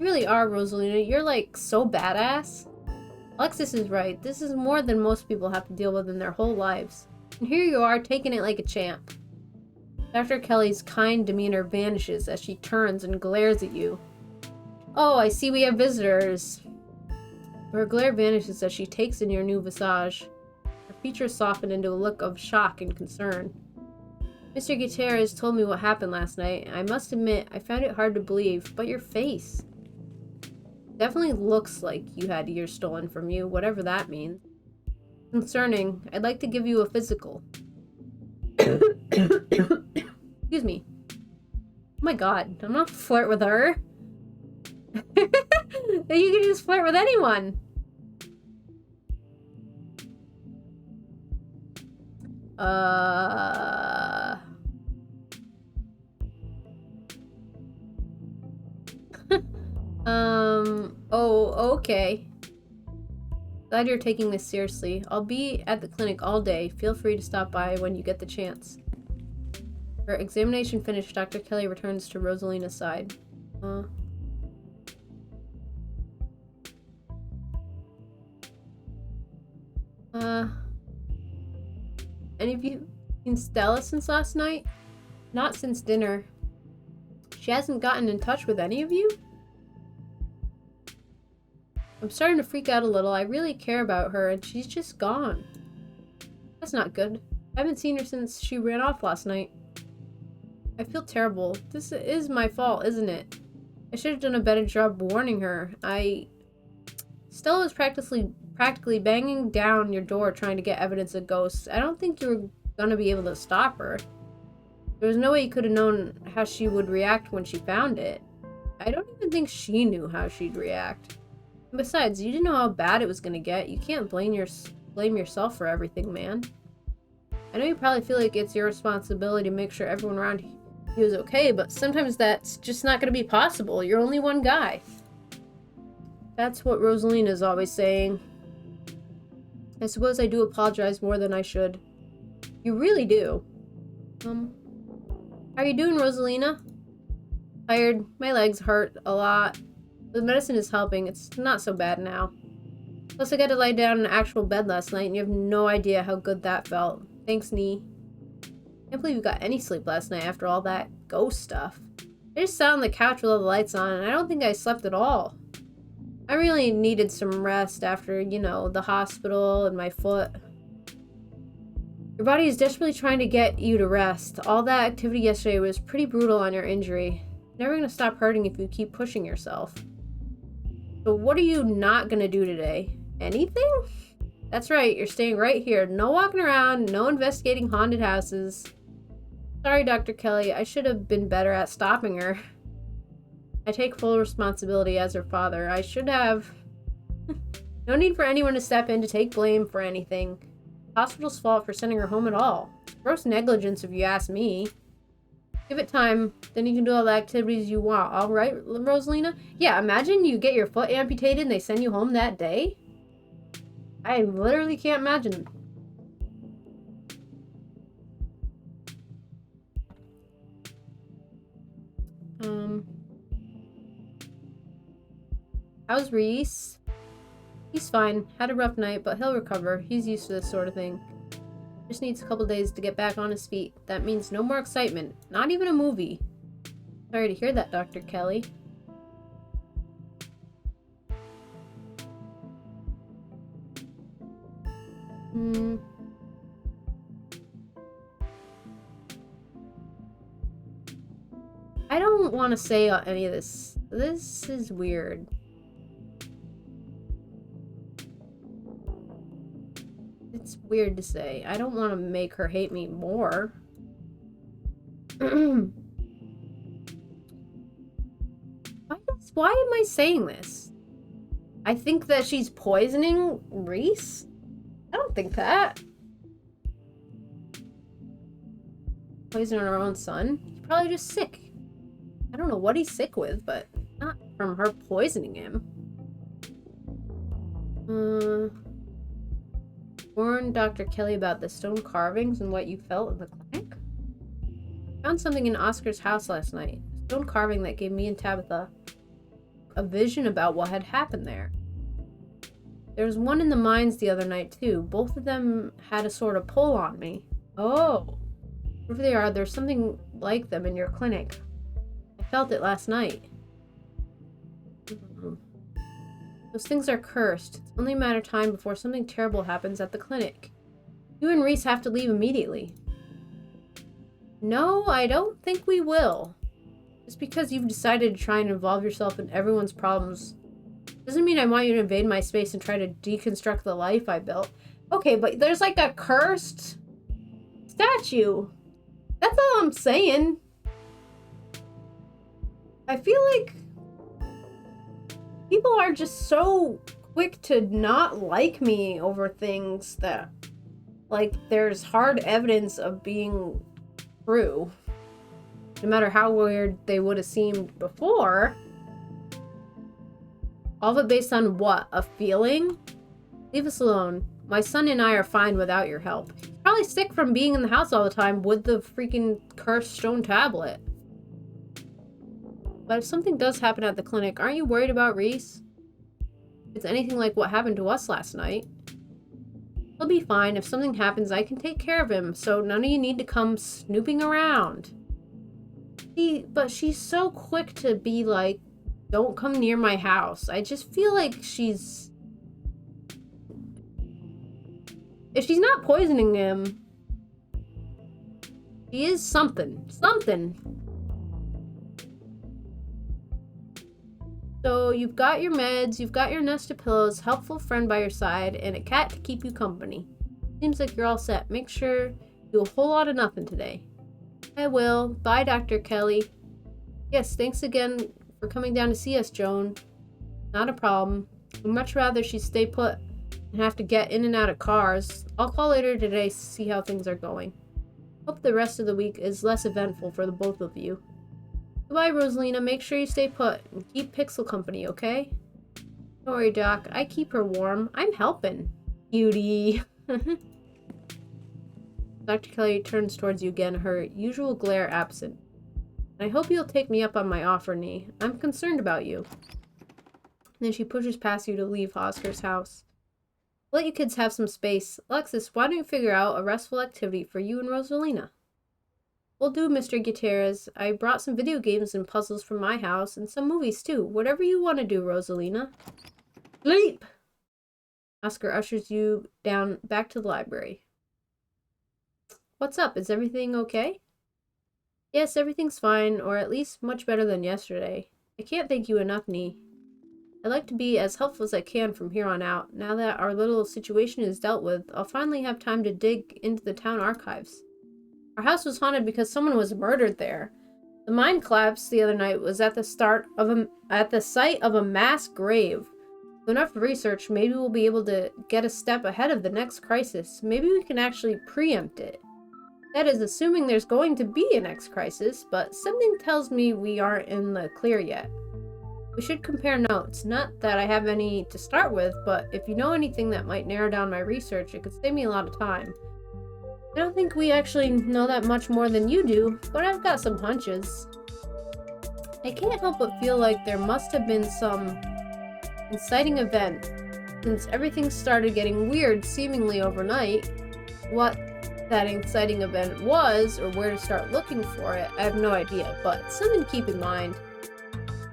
You really are, Rosalina. You're like so badass. Alexis is right. This is more than most people have to deal with in their whole lives. And here you are, taking it like a champ. Dr. Kelly's kind demeanor vanishes as she turns and glares at you. Oh, I see we have visitors. Her glare vanishes as she takes in your new visage. Her features soften into a look of shock and concern. Mr. Gutierrez told me what happened last night. I must admit, I found it hard to believe, but your face definitely looks like you had ears stolen from you, whatever that means. Concerning, I'd like to give you a physical. Excuse me. Oh my god, I'm not flirt with her. You can just flirt with anyone. Oh, okay. Glad you're taking this seriously. I'll be at the clinic all day. Feel free to stop by when you get the chance. Her examination finished, Dr. Kelly returns to Rosalina's side. Any of you seen Stella since last night? Not since dinner. She hasn't gotten in touch with any of you? I'm starting to freak out a little. I really care about her, and she's just gone. That's not good. I haven't seen her since she ran off last night. I feel terrible. This is my fault, isn't it? I should have done a better job warning her. Stella was practically banging down your door trying to get evidence of ghosts. I don't think you were gonna be able to stop her. There was no way you could have known how she would react when she found it. I don't even think she knew how she'd react. And besides, you didn't know how bad it was gonna get. You can't blame yourself for everything, man. I know you probably feel like it's your responsibility to make sure everyone around you is okay, but sometimes that's just not gonna be possible. You're only one guy. That's what Rosalina's always saying. I suppose I do apologize more than I should. You really do. How are you doing, Rosalina? Tired. My legs hurt a lot. The medicine is helping. It's not so bad now. Plus, I got to lie down in an actual bed last night, and you have no idea how good that felt. Thanks, Nee. Can't believe you got any sleep last night after all that ghost stuff. I just sat on the couch with all the lights on, and I don't think I slept at all. I really needed some rest after, the hospital and my foot. Your body is desperately trying to get you to rest. All that activity yesterday was pretty brutal on your injury. Never gonna stop hurting if you keep pushing yourself. So what are you not gonna do today? Anything? That's right, you're staying right here. No walking around, no investigating haunted houses. Sorry, Dr. Kelly, I should have been better at stopping her. I take full responsibility as her father. I should have. No need for anyone to step in to take blame for anything. The hospital's fault for sending her home at all. Gross negligence if you ask me. Give it time, then you can do all the activities you want. All right, Rosalina? Yeah, imagine you get your foot amputated and they send you home that day. I literally can't imagine. How's Reese? He's fine. Had a rough night, but he'll recover. He's used to this sort of thing. Just needs a couple days to get back on his feet. That means no more excitement. Not even a movie. Sorry to hear that, Dr. Kelly. I don't want to say any of this. This is weird. It's weird to say. I don't want to make her hate me more. Why am I saying this? I think that she's poisoning Reese? I don't think that. Poisoning her own son? He's probably just sick. I don't know what he's sick with, but not from her poisoning him. Warn Dr. Kelly about the stone carvings and what you felt in the clinic? Found something in Oscar's house last night. A stone carving that gave me and Tabitha a vision about what had happened there. There was one in the mines the other night too. Both of them had a sort of pull on me. Oh. Wherever they are, there's something like them in your clinic. I felt it last night. Those things are cursed. It's only a matter of time before something terrible happens at the clinic. You and Reese have to leave immediately. No, I don't think we will. Just because you've decided to try and involve yourself in everyone's problems doesn't mean I want you to invade my space and try to deconstruct the life I built. Okay, but there's like a cursed statue. That's all I'm saying. I feel like people are just so quick to not like me over things that, like, there's hard evidence of being true. No matter how weird they would have seemed before. All of it based on what? A feeling? Leave us alone. My son and I are fine without your help. He's probably sick from being in the house all the time with the freaking cursed stone tablet. But if something does happen at the clinic, aren't you worried about Reese? If it's anything like what happened to us last night. He'll be fine. If something happens, I can take care of him, so none of you need to come snooping around. See, but she's so quick to be like, don't come near my house. I just feel like she's... If she's not poisoning him, she is something. Something. So you've got your meds, you've got your nest of pillows, helpful friend by your side, and a cat to keep you company. Seems like you're all set. Make sure you do a whole lot of nothing today. I will. Bye, Dr. Kelly. Yes, thanks again for coming down to see us, Joan. Not a problem. I'd much rather she stay put and have to get in and out of cars. I'll call later today to see how things are going. Hope the rest of the week is less eventful for the both of you. Goodbye, Rosalina. Make sure you stay put and keep Pixel company, okay? Don't worry, Doc. I keep her warm. I'm helping. Cutie. Dr. Kelly turns towards you again, her usual glare absent. I hope you'll take me up on my offer, Nee. I'm concerned about you. And then she pushes past you to leave Oscar's house. Let you kids have some space. Alexis, why don't you figure out a restful activity for you and Rosalina? Will do, Mr. Gutierrez. I brought some video games and puzzles from my house, and some movies too. Whatever you want to do, Rosalina. Sleep! Oscar ushers you down back to the library. What's up? Is everything okay? Yes, everything's fine, or at least much better than yesterday. I can't thank you enough, Nee. I'd like to be as helpful as I can from here on out. Now that our little situation is dealt with, I'll finally have time to dig into the town archives. Our house was haunted because someone was murdered there. The mine collapse the other night was at the site of a mass grave. With enough research, maybe we'll be able to get a step ahead of the next crisis. Maybe we can actually preempt it. That is, assuming there's going to be a next crisis, but something tells me we aren't in the clear yet. We should compare notes. Not that I have any to start with, but if you know anything that might narrow down my research, it could save me a lot of time. I don't think we actually know that much more than you do, but I've got some hunches. I can't help but feel like there must have been some inciting event, since everything started getting weird seemingly overnight. What that inciting event was, or where to start looking for it, I have no idea, but something to keep in mind.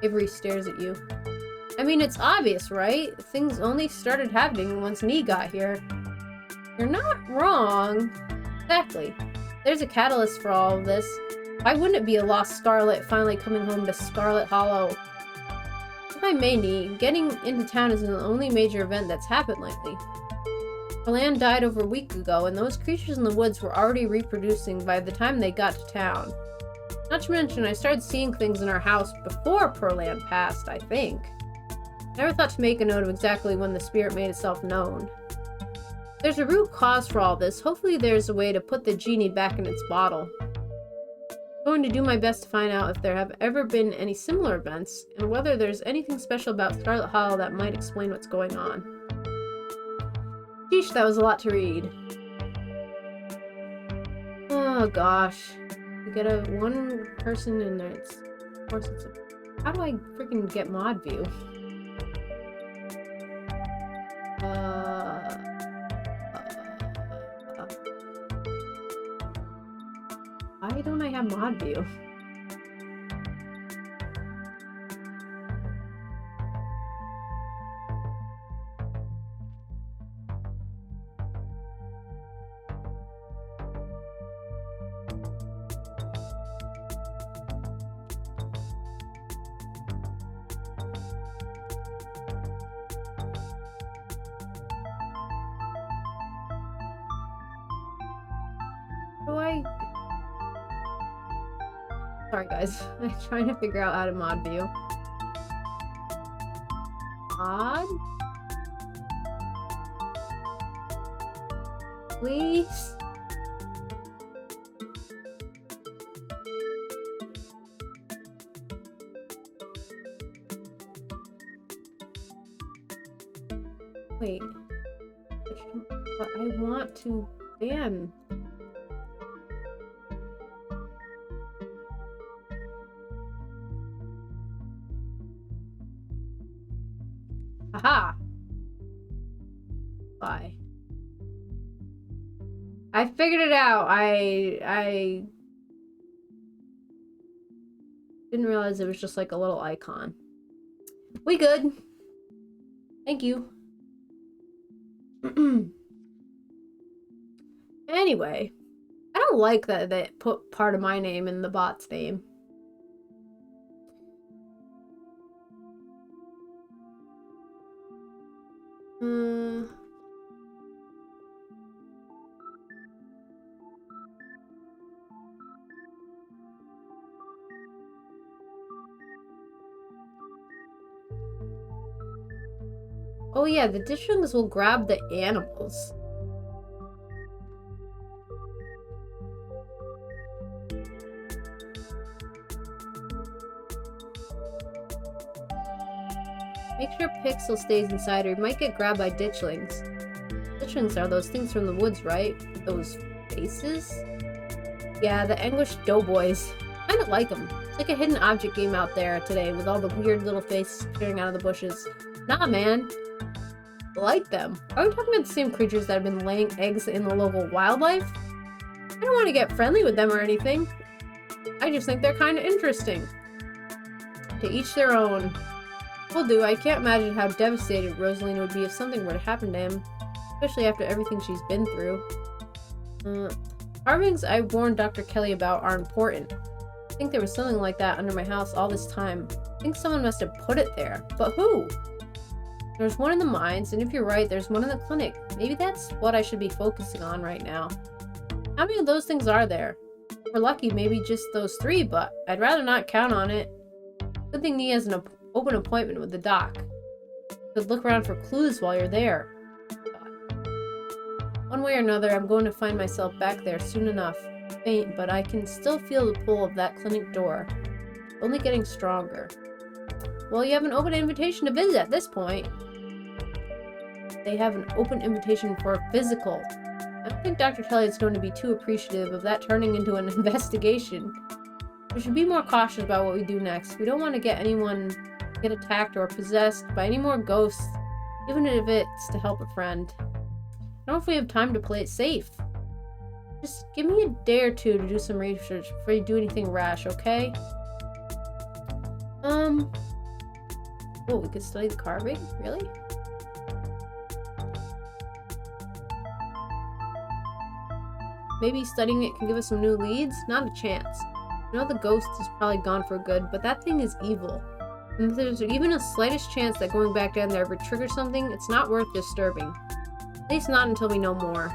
Avery stares at you. I mean, it's obvious, right? Things only started happening once Nee got here. You're not wrong. Exactly. There's a catalyst for all of this. Why wouldn't it be a lost Scarlet finally coming home to Scarlet Hollow? If I may, Nee, getting into town isn't the only major event that's happened lately. Our land died over a week ago, and those creatures in the woods were already reproducing by the time they got to town. Not to mention, I started seeing things in our house before Pearland passed, I think. Never thought to make a note of exactly when the spirit made itself known. If there's a root cause for all this, hopefully there's a way to put the genie back in its bottle. I'm going to do my best to find out if there have ever been any similar events, and whether there's anything special about Scarlet Hollow that might explain what's going on. Sheesh, that was a lot to read. Oh gosh. You get a one person in there, of course it's a... How do I freaking get mod view? Why don't I have mod view? Sorry guys, I'm trying to figure out how to mod view. Mod? Please? Wait. But I want to ban. Aha! Why? I figured it out. I didn't realize it was just like a little icon. We good. Thank you. Anyway, I don't like that they put part of my name in the bot's name. Oh yeah, the ditchlings will grab the animals. Make sure Pixel stays inside or he might get grabbed by ditchlings. Ditchlings are those things from the woods, right? Those faces? Yeah, the anguished doughboys. I kinda like them. It's like a hidden object game out there today with all the weird little faces peering out of the bushes. Nah, man. I like them. Are we talking about the same creatures that have been laying eggs in the local wildlife? I don't want to get friendly with them or anything. I just think they're kind of interesting. To each their own. Will do. I can't imagine how devastated Rosaline would be if something were to happen to him. Especially after everything she's been through. Carvings I warned Dr. Kelly about are important. I think there was something like that under my house all this time. I think someone must have put it there. But who? There's one in the mines, and if you're right, there's one in the clinic. Maybe that's what I should be focusing on right now. How many of those things are there? If we're lucky, maybe just those 3, but I'd rather not count on it. Good thing Nia has an open appointment with the doc. Could look around for clues while you're there. One way or another, I'm going to find myself back there soon enough. Faint, but I can still feel the pull of that clinic door. Only getting stronger. Well, you have an open invitation to visit at this point. They have an open invitation for a physical. I don't think Dr. Kelly is going to be too appreciative of that turning into an investigation. We should be more cautious about what we do next. We don't want to get anyone get attacked or possessed by any more ghosts, even if it's to help a friend. I don't know if we have time to play it safe. Just give me a day or two to do some research before you do anything rash, okay? Oh, we could study the carving? Really? Maybe studying it can give us some new leads? Not a chance. I know the ghost is probably gone for good, but that thing is evil. And if there's even a slightest chance that going back down there would trigger something, it's not worth disturbing. At least not until we know more.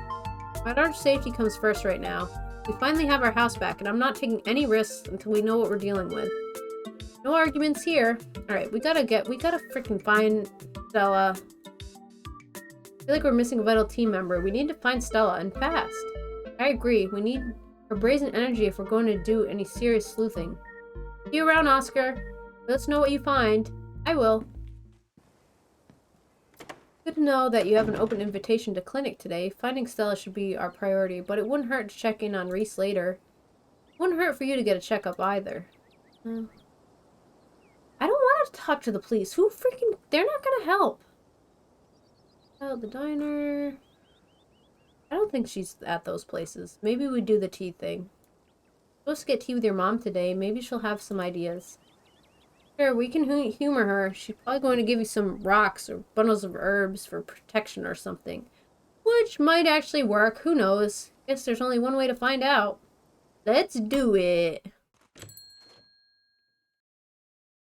But our safety comes first right now. We finally have our house back, and I'm not taking any risks until we know what we're dealing with. No arguments here. Alright, we gotta freaking find Stella. I feel like we're missing a vital team member. We need to find Stella, and fast. I agree. We need her brazen energy if we're going to do any serious sleuthing. See you around, Oscar. Let us know what you find. I will. Good to know that you have an open invitation to clinic today. Finding Stella should be our priority, but it wouldn't hurt to check in on Reese later. It wouldn't hurt for you to get a checkup either. I don't want to talk to the police. They're not gonna help. Oh, the diner. I don't think she's at those places. Maybe we do the tea thing. Supposed to get tea with your mom today. Maybe she'll have some ideas. Sure, we can humor her. She's probably going to give you some rocks or bundles of herbs for protection or something. Which might actually work. Who knows? Guess there's only one way to find out. Let's do it.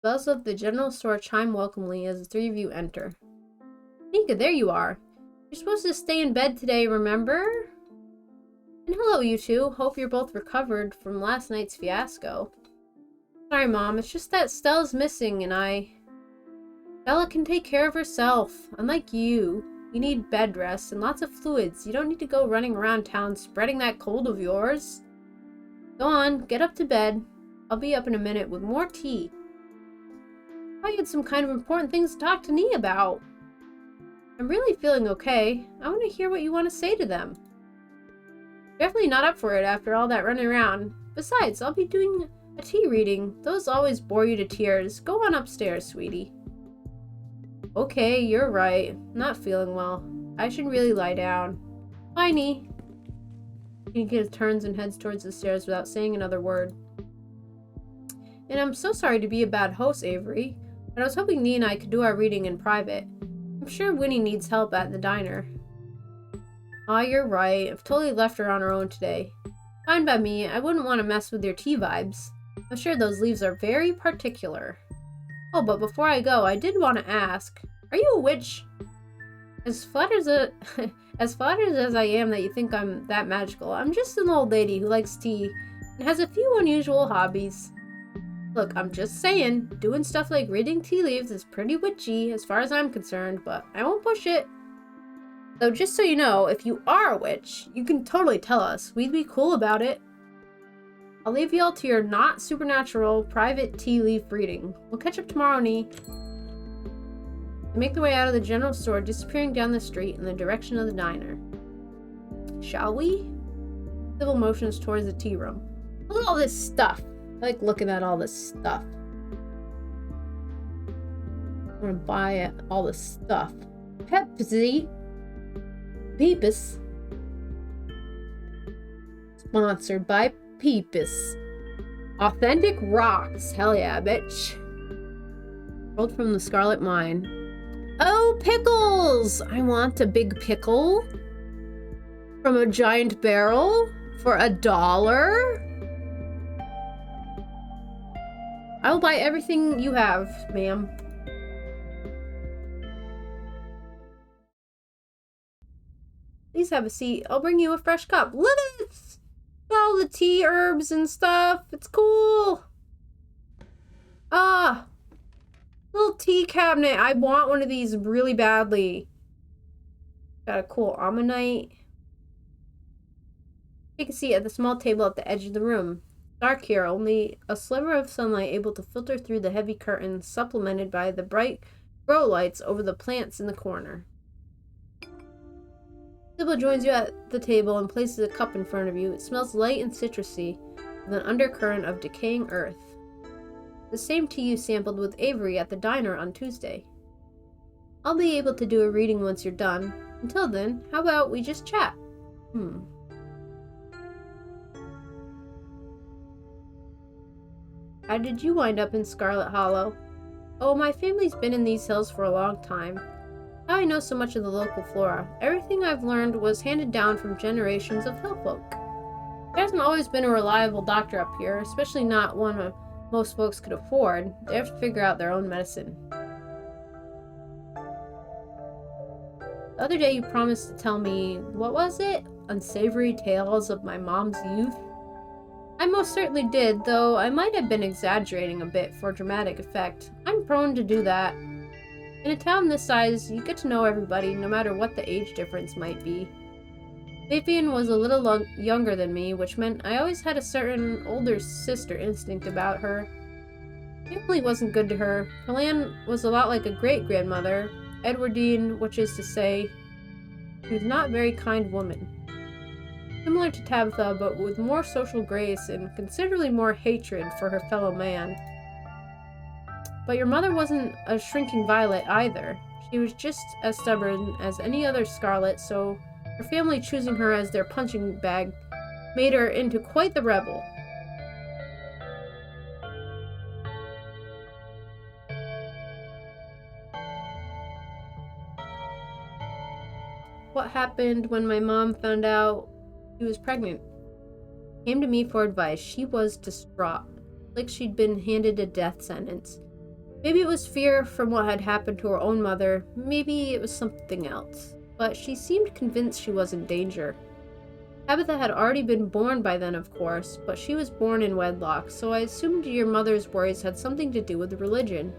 Bells of the general store chime welcomely as the three of you enter. Nika, there you are. You're supposed to stay in bed today, remember? And hello, you two. Hope you're both recovered from last night's fiasco. Sorry, Mom. It's just that Stella's missing and Stella can take care of herself. Unlike you. You need bed rest and lots of fluids. You don't need to go running around town spreading that cold of yours. Go on, get up to bed. I'll be up in a minute with more tea. I had some kind of important things to talk to Nee about. I'm really feeling okay. I want to hear what you want to say to them. Definitely not up for it after all that running around. Besides, I'll be doing a tea reading. Those always bore you to tears. Go on upstairs, sweetie. Okay, you're right. Not feeling well. I should really lie down. Bye, Nee. Nika turns and heads towards the stairs without saying another word. And I'm so sorry to be a bad host, Avery, but I was hoping Nee and I could do our reading in private. I'm sure Winnie needs help at the diner. Aw, you're right. I've totally left her on her own today. Fine by me. I wouldn't want to mess with your tea vibes. I'm sure those leaves are very particular. Oh, but before I go, I did want to ask, are you a witch? As flattered as I am that you think I'm that magical, I'm just an old lady who likes tea and has a few unusual hobbies. Look, I'm just saying, doing stuff like reading tea leaves is pretty witchy as far as I'm concerned, but I won't push it. So just so you know, if you are a witch, you can totally tell us. We'd be cool about it. I'll leave you all to your not supernatural private tea leaf reading. We'll catch up tomorrow, Nee. They make their way out of the general store, disappearing down the street in the direction of the diner. Shall we? Sybil motions towards the tea room. Look at all this stuff. I like looking at all this stuff. I'm gonna buy all this stuff. Pepsi. Peepus. Sponsored by Peepus. Authentic rocks. Hell yeah, bitch. Rolled from the Scarlet mine. Oh, pickles! I want a big pickle. From a giant barrel? For $1? I will buy everything you have, ma'am. Please have a seat. I'll bring you a fresh cup. Look at this! All the tea herbs and stuff. It's cool. Ah! Little tea cabinet. I want one of these really badly. Got a cool ammonite. Take a seat at the small table at the edge of the room. Dark here, only a sliver of sunlight able to filter through the heavy curtains, supplemented by the bright grow lights over the plants in the corner. Sybil joins you at the table and places a cup in front of you. It smells light and citrusy, with an undercurrent of decaying earth. The same tea you sampled with Avery at the diner on Tuesday. I'll be able to do a reading once you're done. Until then, how about we just chat? How did you wind up in Scarlet Hollow? Oh, my family's been in these hills for a long time. How I know so much of the local flora. Everything I've learned was handed down from generations of hill folk. There hasn't always been a reliable doctor up here, especially not one most folks could afford. They have to figure out their own medicine. The other day you promised to tell me, what was it? Unsavory tales of my mom's youth? I most certainly did, though I might have been exaggerating a bit for dramatic effect. I'm prone to do that. In a town this size, you get to know everybody, no matter what the age difference might be. Vivian was a little younger than me, which meant I always had a certain older sister instinct about her. Family wasn't good to her. Pauline was a lot like a great-grandmother, Edwardine, which is to say, she was not a very kind woman. Similar to Tabitha, but with more social grace and considerably more hatred for her fellow man. But your mother wasn't a shrinking violet either. She was just as stubborn as any other Scarlet, so her family choosing her as their punching bag made her into quite the rebel. What happened when my mom found out she was pregnant? Came to me for advice. She was distraught, like she'd been handed a death sentence. Maybe it was fear from what had happened to her own mother, maybe it was something else. But she seemed convinced she was in danger. Tabitha had already been born by then, of course, but she was born in wedlock, so I assumed your mother's worries had something to do with religion.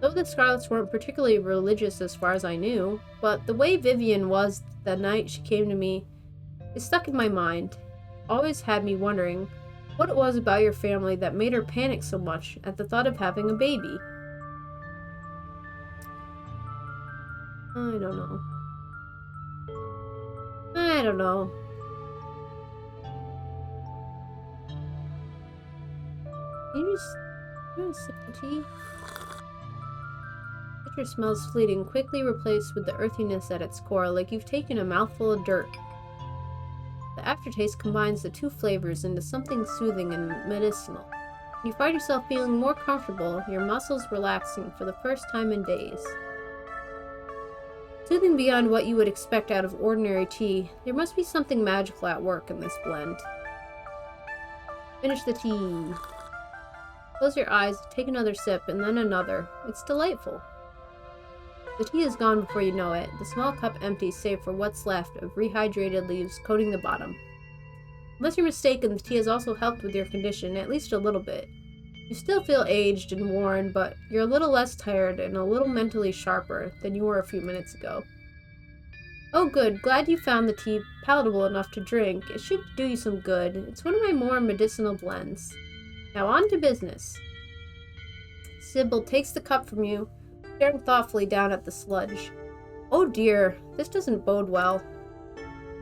Though the Scarlets weren't particularly religious as far as I knew, but the way Vivian was the night she came to me is stuck in my mind. Always had me wondering what it was about your family that made her panic so much at the thought of having a baby. I don't know. You just sip the tea? Citrus smells fleeting, quickly replaced with the earthiness at its core, like you've taken a mouthful of dirt. The aftertaste combines the two flavors into something soothing and medicinal. You find yourself feeling more comfortable, your muscles relaxing for the first time in days. Soothing beyond what you would expect out of ordinary tea, there must be something magical at work in this blend. Finish the tea. Close your eyes, take another sip, and then another. It's delightful. The tea is gone before you know it, the small cup empties save for what's left of rehydrated leaves coating the bottom. Unless you're mistaken, the tea has also helped with your condition, at least a little bit. You still feel aged and worn, but you're a little less tired and a little mentally sharper than you were a few minutes ago. Oh good, glad you found the tea palatable enough to drink. It should do you some good. It's one of my more medicinal blends. Now on to business. Sybil takes the cup from you, staring thoughtfully down at the sludge. Oh dear, this doesn't bode well.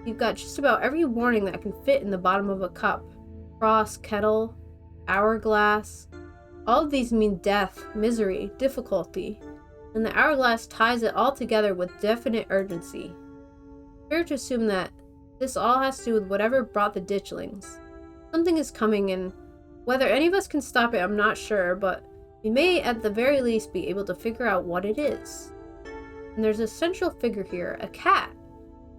You've got just about every warning that can fit in the bottom of a cup. Cross, kettle, hourglass. All of these mean death, misery, difficulty, and the hourglass ties it all together with definite urgency. Fair to assume that this all has to do with whatever brought the ditchlings. Something is coming, and whether any of us can stop it, I'm not sure, but we may at the very least be able to figure out what it is. And there's a central figure here, a cat.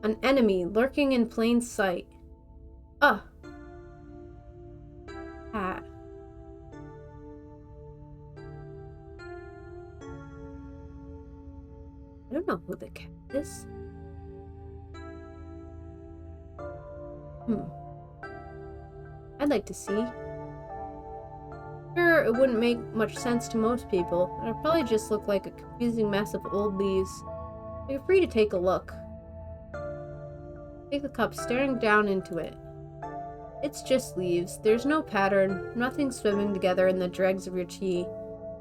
An enemy lurking in plain sight. Cat. I don't know who the cat is. I'd like to see. Sure, it wouldn't make much sense to most people. It'd probably just look like a confusing mess of old leaves. But you're free to take a look. Take the cup, staring down into it. It's just leaves. There's no pattern, nothing swimming together in the dregs of your tea.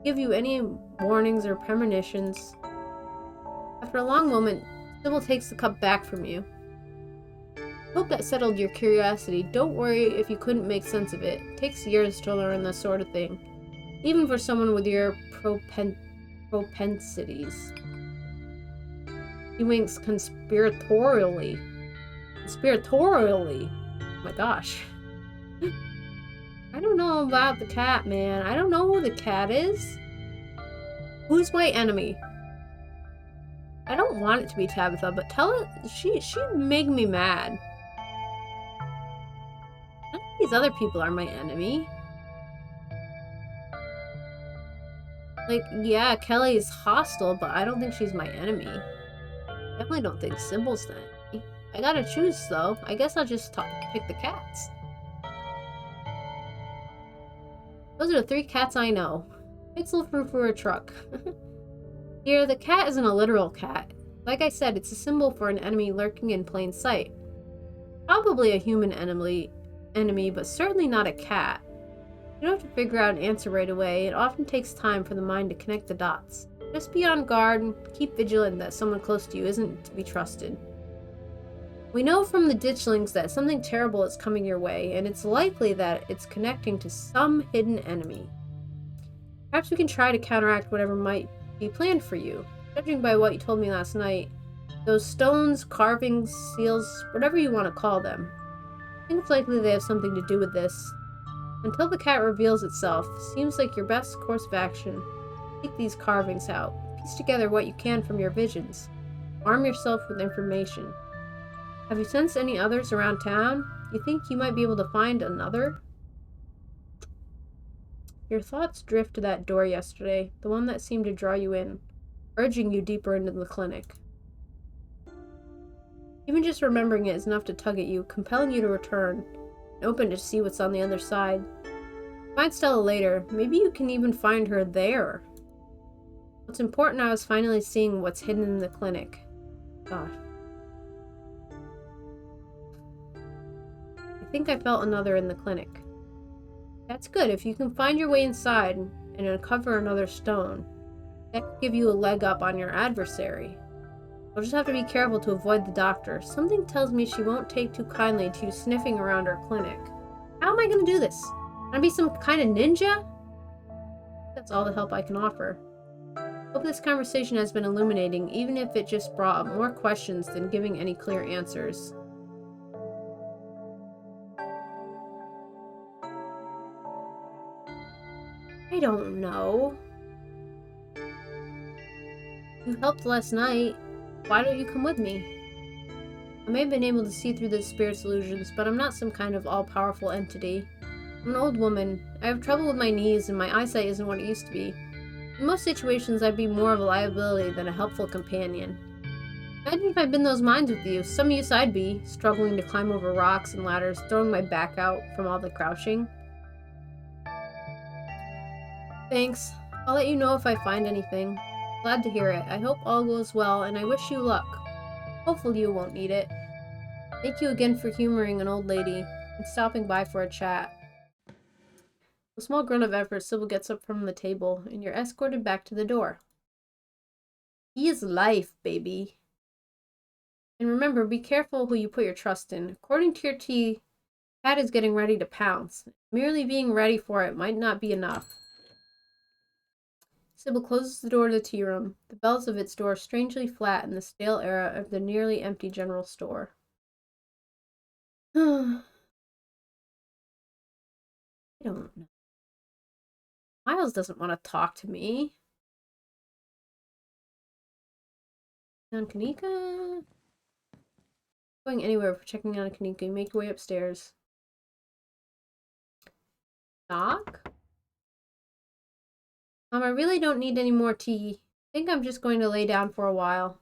Give you any warnings or premonitions. After a long moment, Sybil takes the cup back from you. Hope that settled your curiosity. Don't worry if you couldn't make sense of it. It takes years to learn this sort of thing. Even for someone with your propensities. He winks conspiratorially. Conspiratorially. Oh my gosh. I don't know about the cat, man. I don't know who the cat is. Who's my enemy? I don't want it to be Tabitha, but tell it she'd make me mad. these other people are my enemy. Like, yeah, Kelly's hostile, but I don't think she's my enemy. Definitely don't think Sybil's the enemy. I gotta choose, though. I guess I'll just pick the cats. Those are the 3 cats I know. Pixel fruit for a truck. Here, the cat isn't a literal cat. Like I said, it's a symbol for an enemy lurking in plain sight. Probably a human enemy, but certainly not a cat. You don't have to figure out an answer right away. It often takes time for the mind to connect the dots. Just be on guard and keep vigilant that someone close to you isn't to be trusted. We know from the ditchlings that something terrible is coming your way, and it's likely that it's connecting to some hidden enemy. Perhaps we can try to counteract whatever might be planned for you. Judging by what you told me last night, those stones, carvings, seals, whatever you want to call them, I think it's likely they have something to do with this. Until the cat reveals itself, seems like your best course of action. Take these carvings out. Piece together what you can from your visions. Arm yourself with information. Have you sensed any others around town? You think you might be able to find another? Your thoughts drift to that door yesterday, the one that seemed to draw you in, urging you deeper into the clinic. Even just remembering it is enough to tug at you, compelling you to return, and open to see what's on the other side. Find Stella later. Maybe you can even find her there. What's important now is finally seeing what's hidden in the clinic. Gosh. I think I felt another in the clinic. That's good. If you can find your way inside and uncover another stone, that could give you a leg up on your adversary. You'll just have to be careful to avoid the doctor. Something tells me she won't take too kindly to you sniffing around our clinic. How am I going to do this? Can I be some kind of ninja? That's all the help I can offer. Hope this conversation has been illuminating, even if it just brought up more questions than giving any clear answers. I don't know. You helped last night. Why don't you come with me? I may have been able to see through the spirit's illusions, but I'm not some kind of all-powerful entity. I'm an old woman. I have trouble with my knees, and my eyesight isn't what it used to be. In most situations, I'd be more of a liability than a helpful companion. Imagine if I'd been those mines with you. Some use I'd be, struggling to climb over rocks and ladders, throwing my back out from all the crouching. Thanks. I'll let you know if I find anything. Glad to hear it. I hope all goes well, and I wish you luck. Hopefully you won't need it. Thank you again for humoring an old lady and stopping by for a chat. With a small grunt of effort, Sybil gets up from the table, and you're escorted back to the door. He is life, baby. And remember, be careful who you put your trust in. According to your tea, Cat is getting ready to pounce. Merely being ready for it might not be enough. Sybil closes the door to the tea room, the bells of its door strangely flat in the stale era of the nearly empty general store. I don't know. Miles doesn't want to talk to me. On Kanika? Going anywhere for checking on Kanika. You make your way upstairs. Knock? I really don't need any more tea. I think I'm just going to lay down for a while.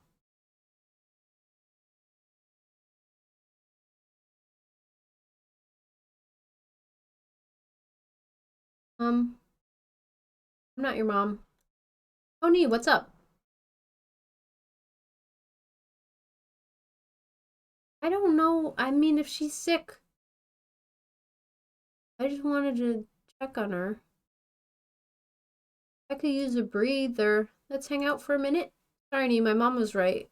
I'm not your mom. Oh, Nee, what's up? I don't know. I mean, if she's sick. I just wanted to check on her. I could use a breather. Let's hang out for a minute. Sorry, Nee, my mom was right.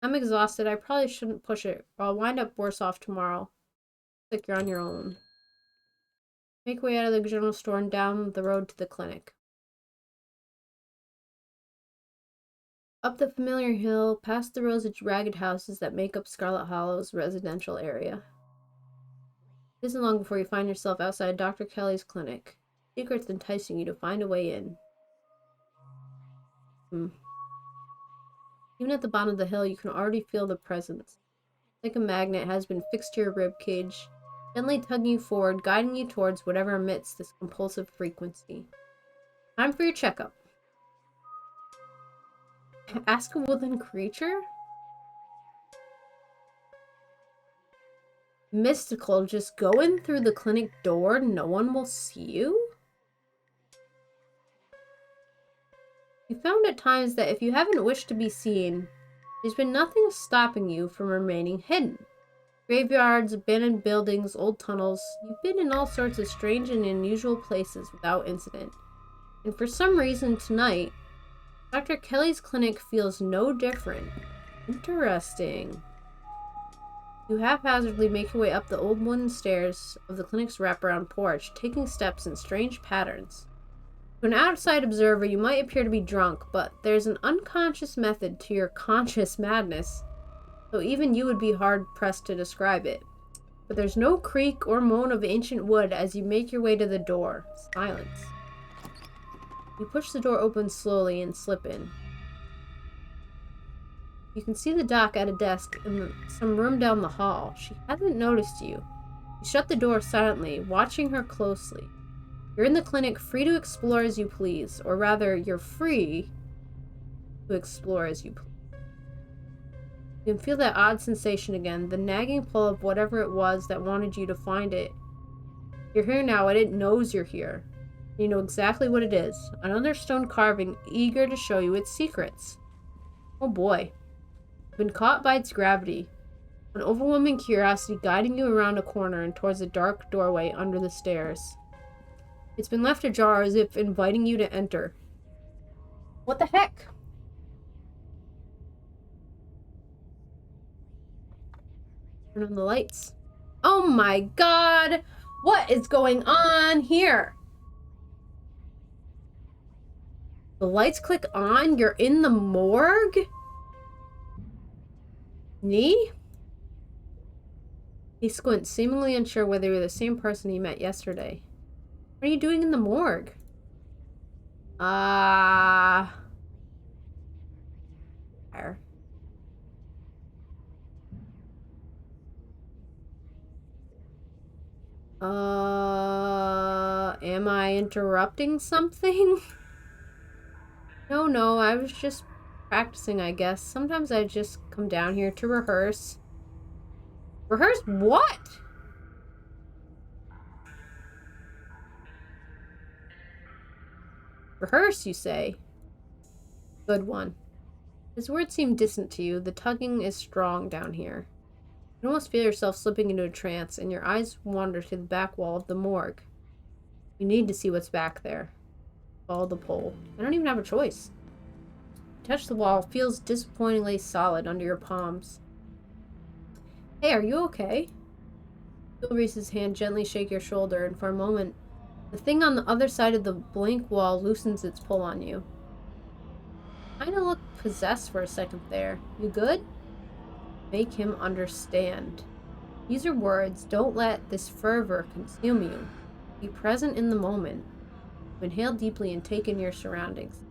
I'm exhausted. I probably shouldn't push it, or I'll wind up worse off tomorrow. Like you're on your own. Make your way out of the general store and down the road to the clinic. Up the familiar hill, past the rows of ragged houses that make up Scarlet Hollow's residential area. It isn't long before you find yourself outside Dr. Kelly's clinic. Secrets enticing you to find a way in. Even at the bottom of the hill, you can already feel the presence. Like a magnet has been fixed to your rib cage. gently tugging you forward, guiding you towards whatever emits this compulsive frequency. Time for your checkup. Ask a woodland creature? Mystical, just go in through the clinic door, no one will see you? You found at times that if you haven't wished to be seen, there's been nothing stopping you from remaining hidden. Graveyards, abandoned buildings, old tunnels, you've been in all sorts of strange and unusual places without incident. And for some reason tonight, Dr. Kelly's clinic feels no different. Interesting. You haphazardly make your way up the old wooden stairs of the clinic's wraparound porch, taking steps in strange patterns. To an outside observer, you might appear to be drunk, but there's an unconscious method to your conscious madness, so even you would be hard-pressed to describe it. But there's no creak or moan of ancient wood as you make your way to the door. Silence. You push the door open slowly and slip in. You can see the doc at a desk in some room down the hall. She hasn't noticed you. You shut the door silently, watching her closely. You're in the clinic, free to explore as you please. Or rather, you're free to explore as you please. You can feel that odd sensation again, the nagging pull of whatever it was that wanted you to find it. You're here now, and it knows you're here. You know exactly what it is. Another stone carving, eager to show you its secrets. Oh boy. Been caught by its gravity, an overwhelming curiosity guiding you around a corner and towards a dark doorway under the stairs. It's been left ajar as if inviting you to enter. What the heck? Turn on the lights. Oh my god! What is going on here? The lights click on? You're in the morgue? Knee? He squints, seemingly unsure whether you're the same person he met yesterday. What are you doing in the morgue? Fire. Am I interrupting something? No, I was just practicing, I guess. Sometimes I just come down here to rehearse. Rehearse what? Rehearse, you say? Good one. His words seem distant to you. The tugging is strong down here. You almost feel yourself slipping into a trance, and your eyes wander to the back wall of the morgue. You need to see what's back there. Follow the pole. I don't even have a choice. You touch the wall. It feels disappointingly solid under your palms. Hey, are you okay? Feel Reese's hand gently shake your shoulder, and for a moment, the thing on the other side of the blank wall loosens its pull on you. Kinda look possessed for a second there. You good? Make him understand. These are words. Don't let this fervor consume you. Be present in the moment. Inhale deeply and take in your surroundings.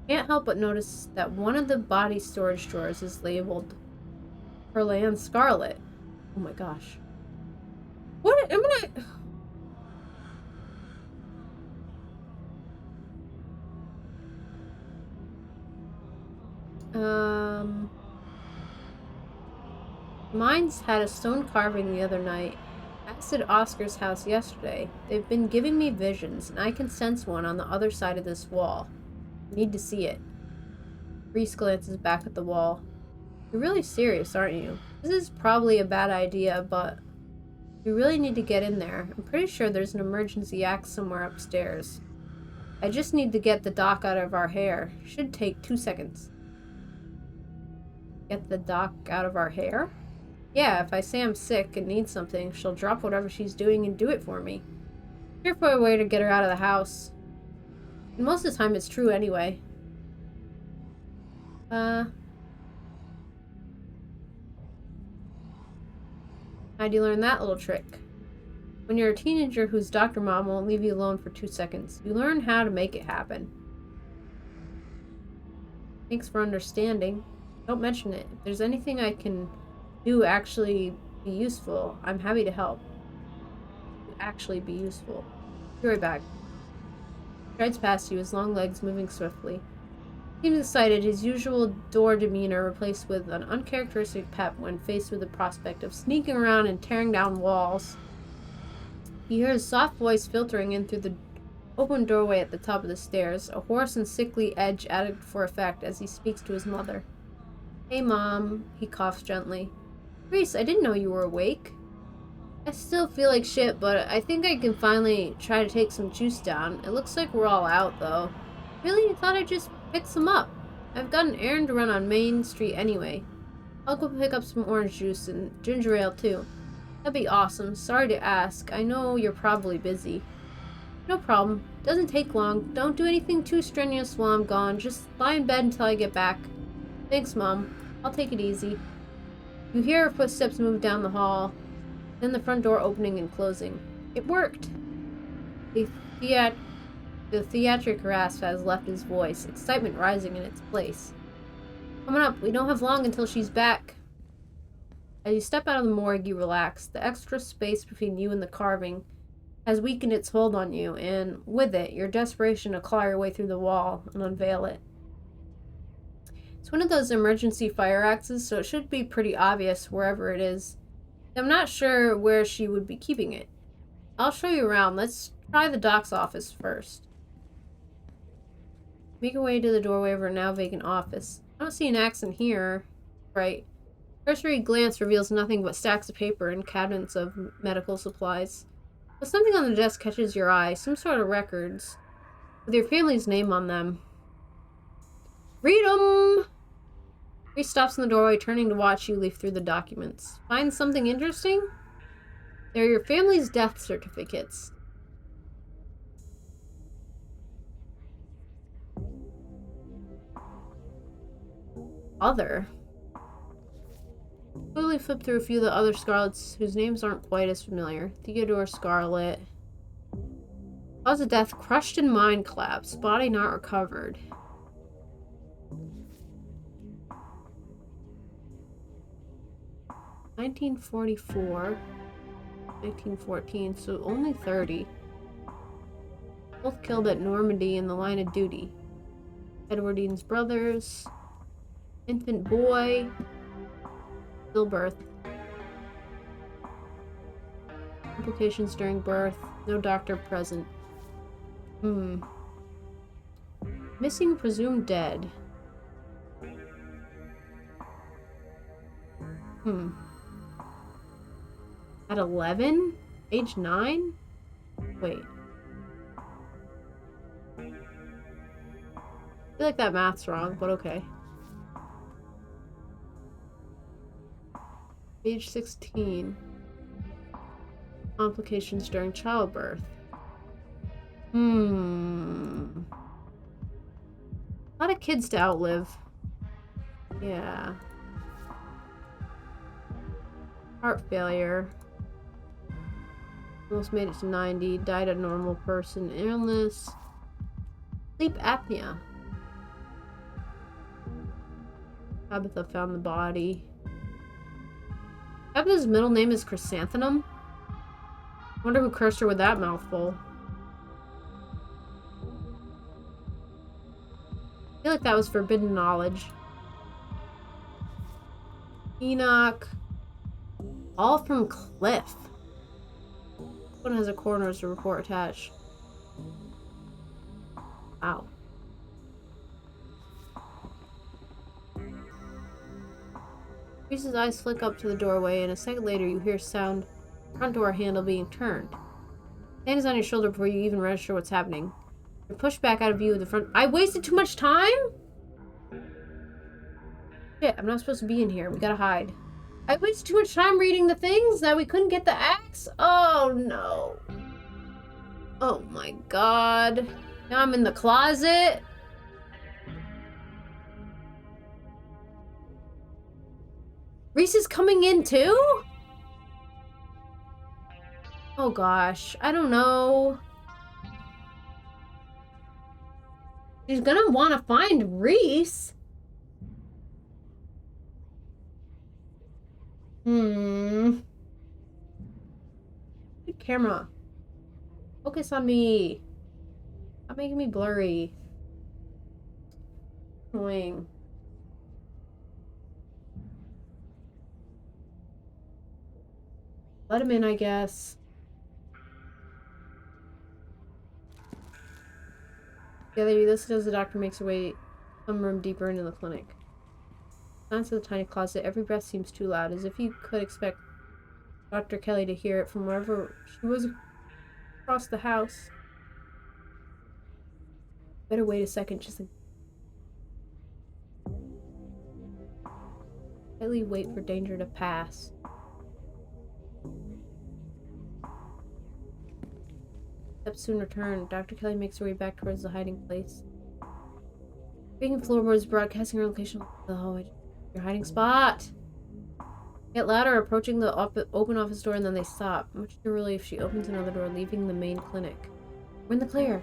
Can't help but notice that one of the body storage drawers is labeled Perlan Scarlet. Oh my gosh. What am I... Mine's had a stone carving the other night. I asked at Oscar's house yesterday. They've been giving me visions, and I can sense one on the other side of this wall. I need to see it. Reese glances back at the wall. You're really serious, aren't you? This is probably a bad idea, but we really need to get in there. I'm pretty sure there's an emergency axe somewhere upstairs. I just need to get the doc out of our hair. Should take 2 seconds. Get the doc out of our hair? Yeah, if I say I'm sick and need something, she'll drop whatever she's doing and do it for me. Here for a way to get her out of the house. And most of the time it's true anyway. How'd you learn that little trick? When you're a teenager whose doctor mom won't leave you alone for 2 seconds, you learn how to make it happen. Thanks for understanding. Don't mention it. If there's anything I can do actually be useful, I'm happy to help. actually be useful. Be right back. Strides past you, his long legs moving swiftly. He seems excited, his usual door demeanor replaced with an uncharacteristic pep when faced with the prospect of sneaking around and tearing down walls. You hear his soft voice filtering in through the open doorway at the top of the stairs, a hoarse and sickly edge added for effect as he speaks to his mother. Hey, Mom, he coughs gently. Reese, I didn't know you were awake. I still feel like shit, but I think I can finally try to take some juice down. It looks like we're all out, though. Really? You thought I'd just pick some up? I've got an errand to run on Main Street anyway. I'll go pick up some orange juice and ginger ale, too. That'd be awesome. Sorry to ask. I know you're probably busy. No problem. Doesn't take long. Don't do anything too strenuous while I'm gone. Just lie in bed until I get back. Thanks, Mom. I'll take it easy. You hear her footsteps move down the hall, then the front door opening and closing. It worked! The theatric rasp has left his voice, excitement rising in its place. Coming up, we don't have long until she's back. As you step out of the morgue, you relax. The extra space between you and the carving has weakened its hold on you, and with it, your desperation to claw your way through the wall and unveil it. It's one of those emergency fire axes, so it should be pretty obvious wherever it is. I'm not sure where she would be keeping it. I'll show you around. Let's try the doc's office first. Make your way to the doorway of her now vacant office. I don't see an axe in here. Right. Cursory glance reveals nothing but stacks of paper and cabinets of medical supplies. But something on the desk catches your eye. Some sort of records with your family's name on them. Read 'em! Reese stops in the doorway, turning to watch you leaf through the documents. Find something interesting? They're your family's death certificates. Other? Slowly flip through a few of the other Scarlets whose names aren't quite as familiar. Theodore Scarlet. Cause of death, crushed in mine collapse. Body not recovered. (1944), 1914, so only 30. Both killed at Normandy in the line of duty. Edwardines brothers. Infant boy. Stillbirth. Complications during birth. No doctor present. Missing, presumed dead. At 11? Age 9? Wait. I feel like that math's wrong, but okay. Age 16. Complications during childbirth. A lot of kids to outlive. Yeah. Heart failure. Almost made it to 90. Died a normal person. Illness. Sleep apnea. Tabitha found the body. Tabitha's middle name is Chrysanthemum? Wonder who cursed her with that mouthful. I feel like that was forbidden knowledge. Enoch. All from Cliff. This one has a coroner's report attached. Wow. Reese's eyes flick up to the doorway, and a second later you hear sound front door handle being turned. Hand is on your shoulder before you even register what's happening. You're pushed back out of view of the front. I wasted too much time? Shit, I'm not supposed to be in here. We gotta hide. I wasted too much time reading the things that we couldn't get the axe? Oh no. Oh my god. Now I'm in the closet. Reese is coming in too? Oh gosh, I don't know. She's gonna want to find Reese. Good camera. Focus on me. Stop making me blurry. Annoying. Let him in, I guess. Together, you listen as the doctor makes her way some room deeper into the clinic. Silence of the tiny closet. Every breath seems too loud, as if you could expect Dr. Kelly to hear it from wherever she was across the house. Better wait a second, just slightly wait for danger to pass. Steps soon return. Dr. Kelly makes her way back towards the hiding place. Banging floorboards broadcasting her location. The hallway. Your hiding spot! Get louder, approaching the open office door, and then they stop. Much to her relief, she opens another door, leaving the main clinic. We're in the clear.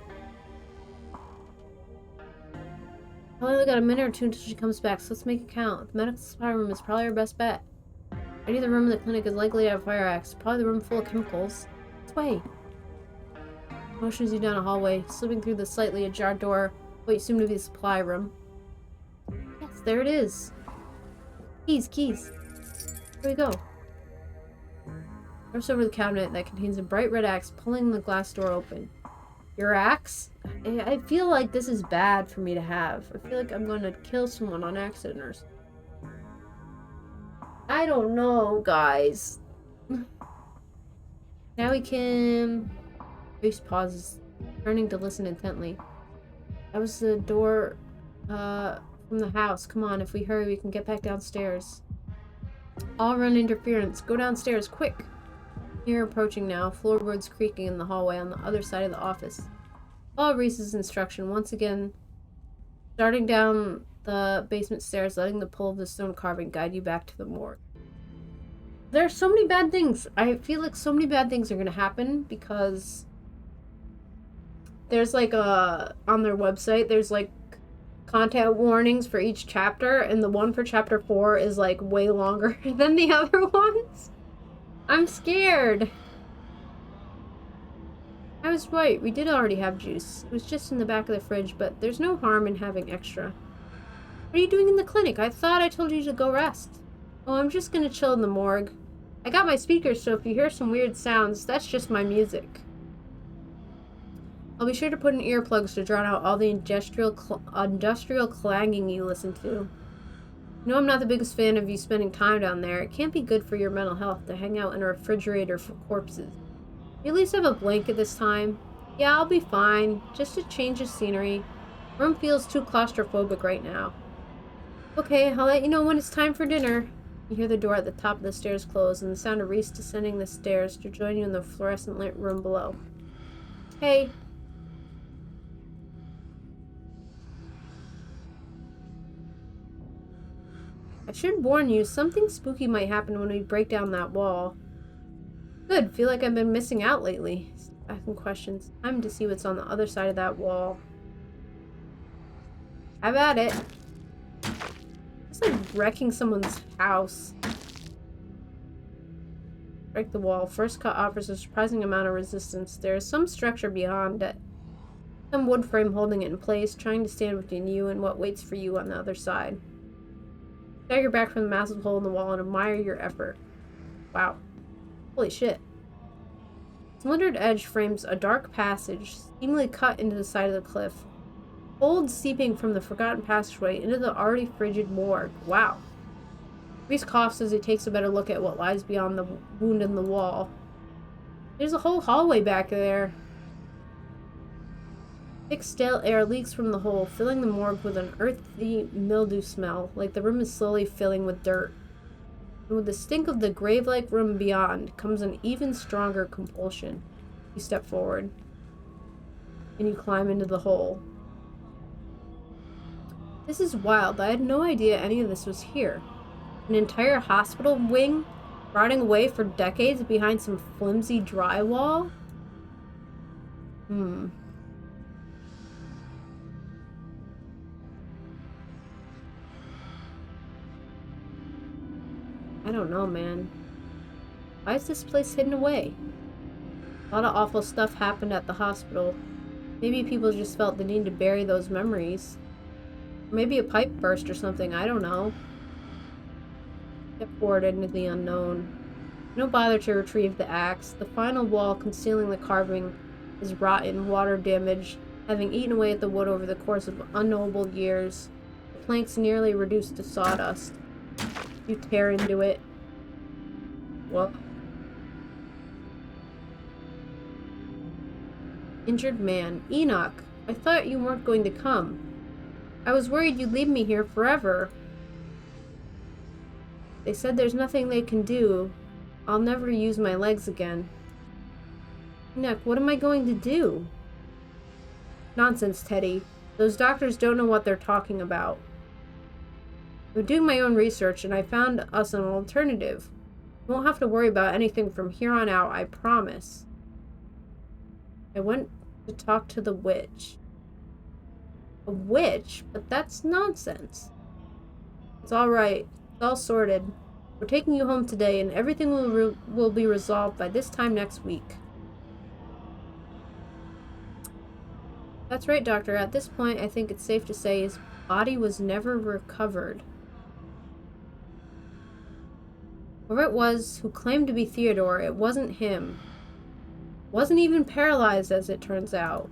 Probably only got a minute or two until she comes back, so let's make it count. The medical supply room is probably our best bet. Any other room in the clinic is likely to have fire acts. Probably the room full of chemicals. This way. Motions you down a hallway, slipping through the slightly ajar door, what you assume to be the supply room. Yes, there it is. Keys. Here we go. Rush over the cabinet that contains a bright red axe, pulling the glass door open. Your axe? I feel like this is bad for me to have. I feel like I'm going to kill someone on accident or something. I don't know, guys. Now we can... Grace pauses, turning to listen intently. That was the door from the house. Come on, if we hurry, we can get back downstairs. All run interference. Go downstairs, quick! You're approaching now, floorboards creaking in the hallway on the other side of the office. Follow Reese's instruction, once again, starting down the basement stairs, letting the pull of the stone carving guide you back to the morgue. There are so many bad things. I feel like so many bad things are going to happen because there's like on their website, there's like content warnings for each chapter, and the one for chapter 4 is like way longer than the other ones. I'm scared. I was right. We did already have juice. It was just in the back of the fridge, but there's no harm in having extra. What are you doing in the clinic? I thought I told you to go rest. Oh, I'm just gonna chill in the morgue. I got my speakers, so if you hear some weird sounds, that's just my music. I'll be sure to put in earplugs to drown out all the industrial clanging you listen to. You know I'm not the biggest fan of you spending time down there. It can't be good for your mental health to hang out in a refrigerator for corpses. You at least have a blanket this time. Yeah, I'll be fine. Just a change of scenery. Room feels too claustrophobic right now. Okay, I'll let you know when it's time for dinner. You hear the door at the top of the stairs close and the sound of Reese descending the stairs to join you in the fluorescent lit room below. Hey. I should warn you, something spooky might happen when we break down that wall. Good, feel like I've been missing out lately. Asking questions. Time to see what's on the other side of that wall. Have at it. It's like wrecking someone's house. Break the wall. First cut offers a surprising amount of resistance. There is some structure beyond it. Some wood frame holding it in place, trying to stand between you and what waits for you on the other side. Stagger back from the massive hole in the wall and admire your effort. Wow. Holy shit. The splintered edge frames a dark passage, seemingly cut into the side of the cliff. Cold seeping from the forgotten passageway into the already frigid morgue. Wow. Reese coughs as he takes a better look at what lies beyond the wound in the wall. There's a whole hallway back there. Thick, stale air leaks from the hole, filling the morgue with an earthy mildew smell, like the room is slowly filling with dirt. And with the stink of the grave-like room beyond comes an even stronger compulsion. You step forward, and you climb into the hole. This is wild. I had no idea any of this was here. An entire hospital wing, rotting away for decades behind some flimsy drywall? I don't know, man. Why is this place hidden away? A lot of awful stuff happened at the hospital. Maybe people just felt the need to bury those memories. Or maybe a pipe burst or something, I don't know. Step forward into the unknown. No bother to retrieve the axe. The final wall concealing the carving is rotten, water damaged, having eaten away at the wood over the course of unknowable years. The planks nearly reduced to sawdust. You tear into it. What? Injured man. Enoch, I thought you weren't going to come. I was worried you'd leave me here forever. They said there's nothing they can do. I'll never use my legs again. Enoch, what am I going to do? Nonsense, Teddy. Those doctors don't know what they're talking about. I'm doing my own research and I found us an alternative. You won't have to worry about anything from here on out, I promise. I went to talk to the witch. A witch? But that's nonsense. It's alright. It's all sorted. We're taking you home today and everything will be resolved by this time next week. That's right, Doctor. At this point, I think it's safe to say his body was never recovered. Whoever it was who claimed to be Theodore, it wasn't him. Wasn't even paralyzed, as it turns out.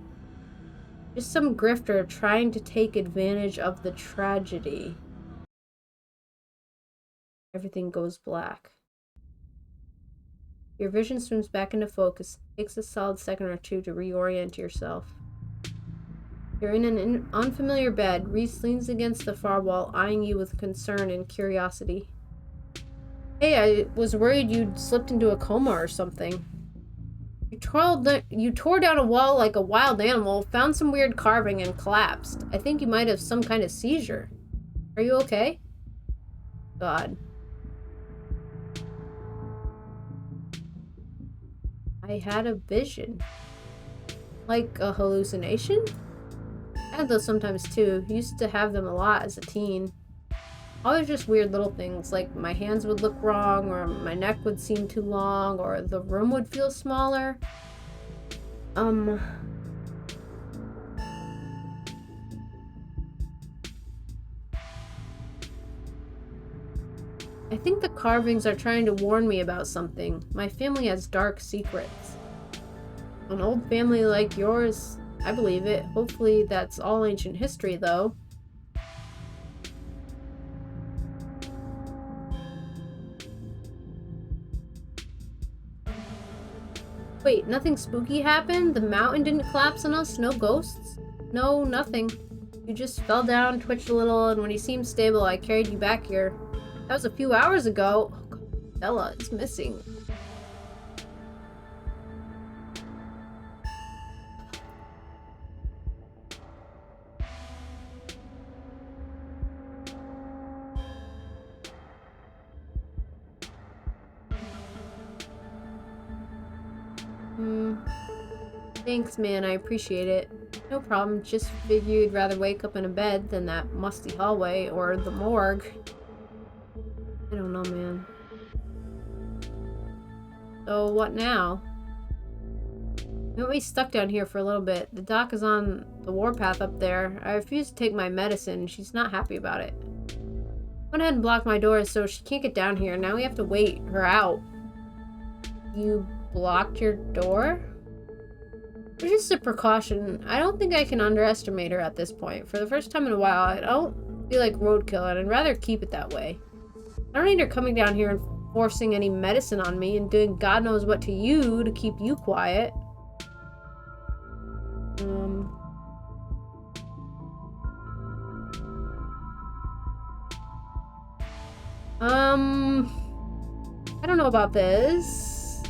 Just some grifter trying to take advantage of the tragedy. Everything goes black. Your vision swims back into focus. It takes a solid second or two to reorient yourself. You're in an unfamiliar bed. Reese leans against the far wall, eyeing you with concern and curiosity. Hey, I was worried you'd slipped into a coma or something. You tore down a wall like a wild animal, found some weird carving, and collapsed. I think you might have some kind of seizure. Are you okay? God. I had a vision. Like a hallucination? I had those sometimes too. Used to have them a lot as a teen. Always just weird little things, like my hands would look wrong, or my neck would seem too long, or the room would feel smaller. I think the carvings are trying to warn me about something. My family has dark secrets. An old family like yours, I believe it. Hopefully that's all ancient history, though. Wait, nothing spooky happened? The mountain didn't collapse on us? No ghosts? No, nothing. You just fell down, twitched a little, and when you seemed stable, I carried you back here. That was a few hours ago. Oh, God, Bella is missing. Thanks, man. I appreciate it. No problem. Just figured you'd rather wake up in a bed than that musty hallway or the morgue. I don't know, man. So, what now? We won't be stuck down here for a little bit. The doc is on the warpath up there. I refuse to take my medicine. She's not happy about it. Went ahead and blocked my doors so she can't get down here. Now we have to wait her out. You blocked your door? It's just a precaution. I don't think I can underestimate her at this point. For the first time in a while, I don't feel like roadkill, and I'd rather keep it that way. I don't need her coming down here and forcing any medicine on me and doing God knows what to you to keep you quiet. I don't know about this.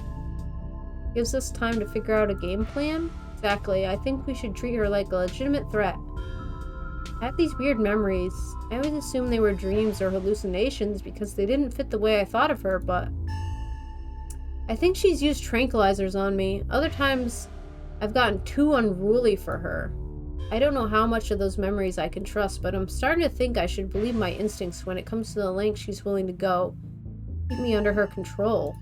Gives us time to figure out a game plan? Exactly. I think we should treat her like a legitimate threat. I have these weird memories. I always assumed they were dreams or hallucinations because they didn't fit the way I thought of her, but I think she's used tranquilizers on me. Other times, I've gotten too unruly for her. I don't know how much of those memories I can trust, but I'm starting to think I should believe my instincts when it comes to the lengths she's willing to go. Keep me under her control.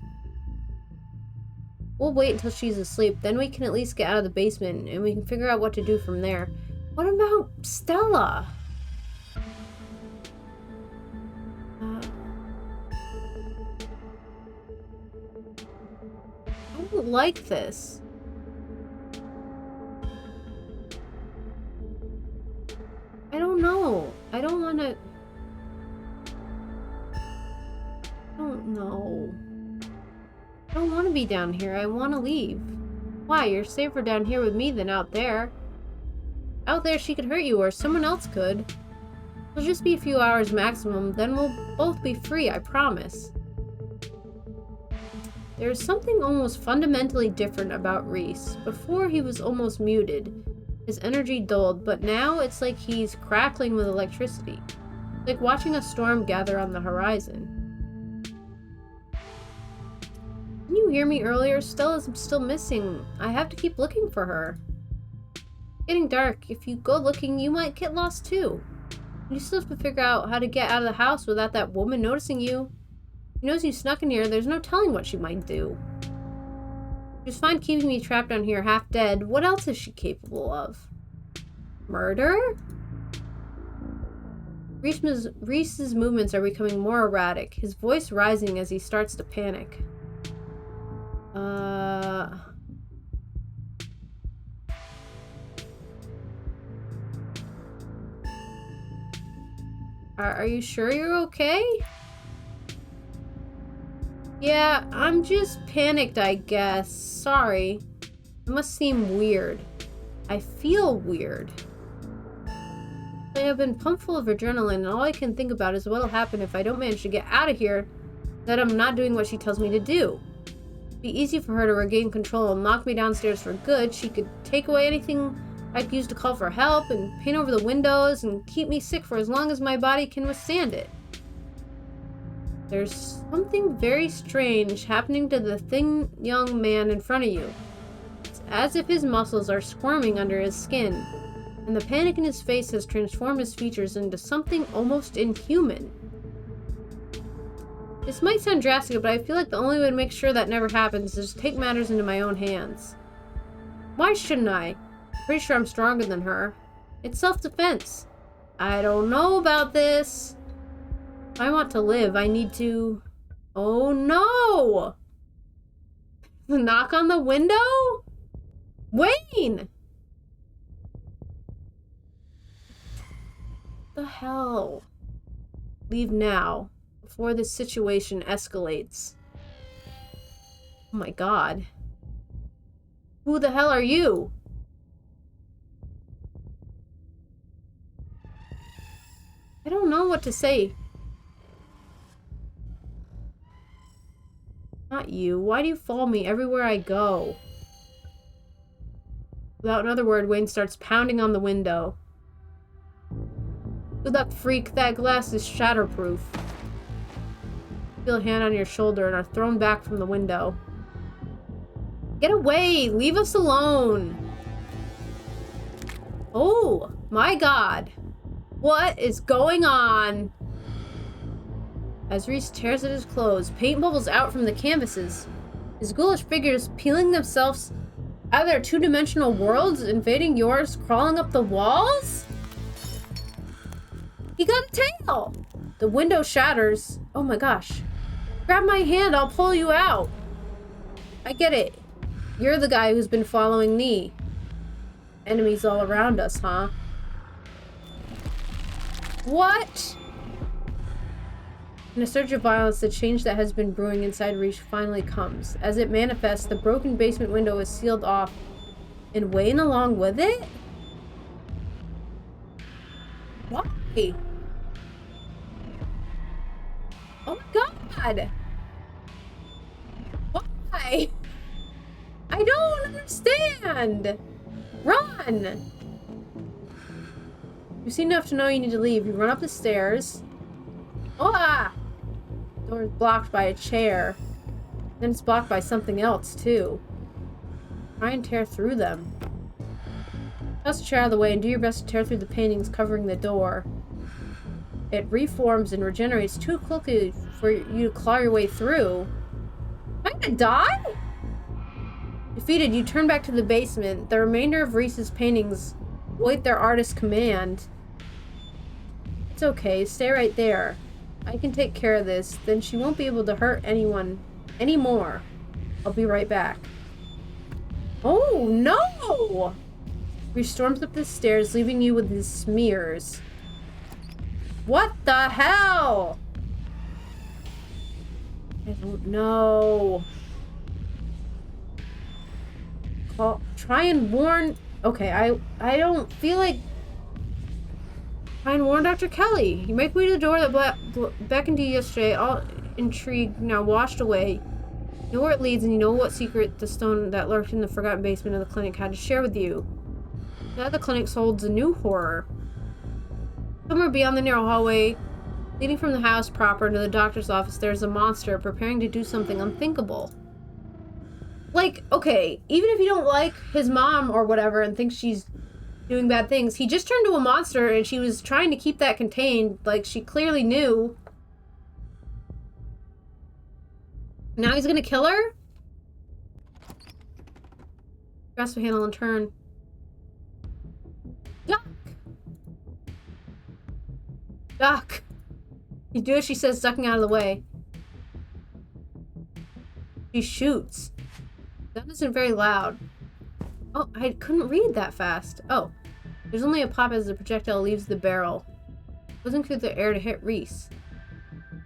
We'll wait until she's asleep, then we can at least get out of the basement, and we can figure out what to do from there. What about Stella? I don't like this. I don't know. I don't want to... I don't know. I don't want to be down here. I want to leave. Why? You're safer down here with me than out there. Out there she could hurt you, or someone else could. It'll just be a few hours maximum, then we'll both be free, I promise. There's something almost fundamentally different about Reese. Before he was almost muted. His energy dulled, but now it's like he's crackling with electricity. It's like watching a storm gather on the horizon. Can you hear me earlier? Stella's still missing. I have to keep looking for her. It's getting dark. If you go looking, you might get lost too. You still have to figure out how to get out of the house without that woman noticing you. She knows you snuck in here. There's no telling what she might do. She's fine keeping me trapped down here half dead. What else is she capable of? Murder? Reese's movements are becoming more erratic, his voice rising as he starts to panic. Are you sure you're okay? Yeah, I'm just panicked, I guess. Sorry. It must seem weird. I feel weird. I have been pumped full of adrenaline, and all I can think about is what'll happen if I don't manage to get out of here, that I'm not doing what she tells me to do. It'd be easy for her to regain control and lock me downstairs for good. She could take away anything I'd use to call for help, and paint over the windows, and keep me sick for as long as my body can withstand it. There's something very strange happening to the thin young man in front of you. It's as if his muscles are squirming under his skin, and the panic in his face has transformed his features into something almost inhuman. This might sound drastic, but I feel like the only way to make sure that never happens is to take matters into my own hands. Why shouldn't I? I'm pretty sure I'm stronger than her. It's self-defense. I don't know about this. If I want to live, I need to... Oh no! The knock on the window? Wayne! What the hell? Leave now, before this situation escalates. Oh my god. Who the hell are you? I don't know what to say. Not you. Why do you follow me everywhere I go? Without another word, Wayne starts pounding on the window. Good luck, freak. That glass is shatterproof. You feel a hand on your shoulder and are thrown back from the window. Get away! Leave us alone! Oh, my god. What is going on? As Reese tears at his clothes, paint bubbles out from the canvases. His ghoulish figures peeling themselves out of their two-dimensional worlds, invading yours, crawling up the walls? He got a tail! The window shatters. Oh my gosh. Grab my hand, I'll pull you out. I get it. You're the guy who's been following me. Enemies all around us, huh? What? In a surge of violence, the change that has been brewing inside Reese finally comes. As it manifests, the broken basement window is sealed off, and Wayne along with it? Why? Oh my god! Why? I don't understand! Run! You've seen enough to know you need to leave. You run up the stairs. Oh, ah! The door is blocked by a chair. Then it's blocked by something else, too. Try and tear through them. Toss the chair out of the way and do your best to tear through the paintings covering the door. It reforms and regenerates too quickly for you to claw your way through. Am I gonna die? Defeated, you turn back to the basement. The remainder of Reese's paintings await their artist's command. It's okay, stay right there. I can take care of this. Then she won't be able to hurt anyone anymore. I'll be right back. Oh, no! Reese storms up the stairs, leaving you with his smears. What the hell? I don't know. Try and warn... Okay, I don't feel like... Try and warn Dr. Kelly. You make way to the door that beckoned to you yesterday. All intrigue now washed away. You know where it leads, and you know what secret the stone that lurked in the forgotten basement of the clinic had to share with you. Now the clinic holds a new horror. Somewhere beyond the narrow hallway leading from the house proper to the doctor's office, there's a monster preparing to do something unthinkable. Like, okay, even if you don't like his mom or whatever and think she's doing bad things, he just turned to a monster and she was trying to keep that contained. Like, she clearly knew. Now he's gonna kill her? Grasp the handle and turn. Duck! Duck! You do as she says, ducking out of the way. She shoots. The gun isn't very loud. Oh, I couldn't read that fast. Oh. There's only a pop as the projectile leaves the barrel. Goes through the air to hit Reese.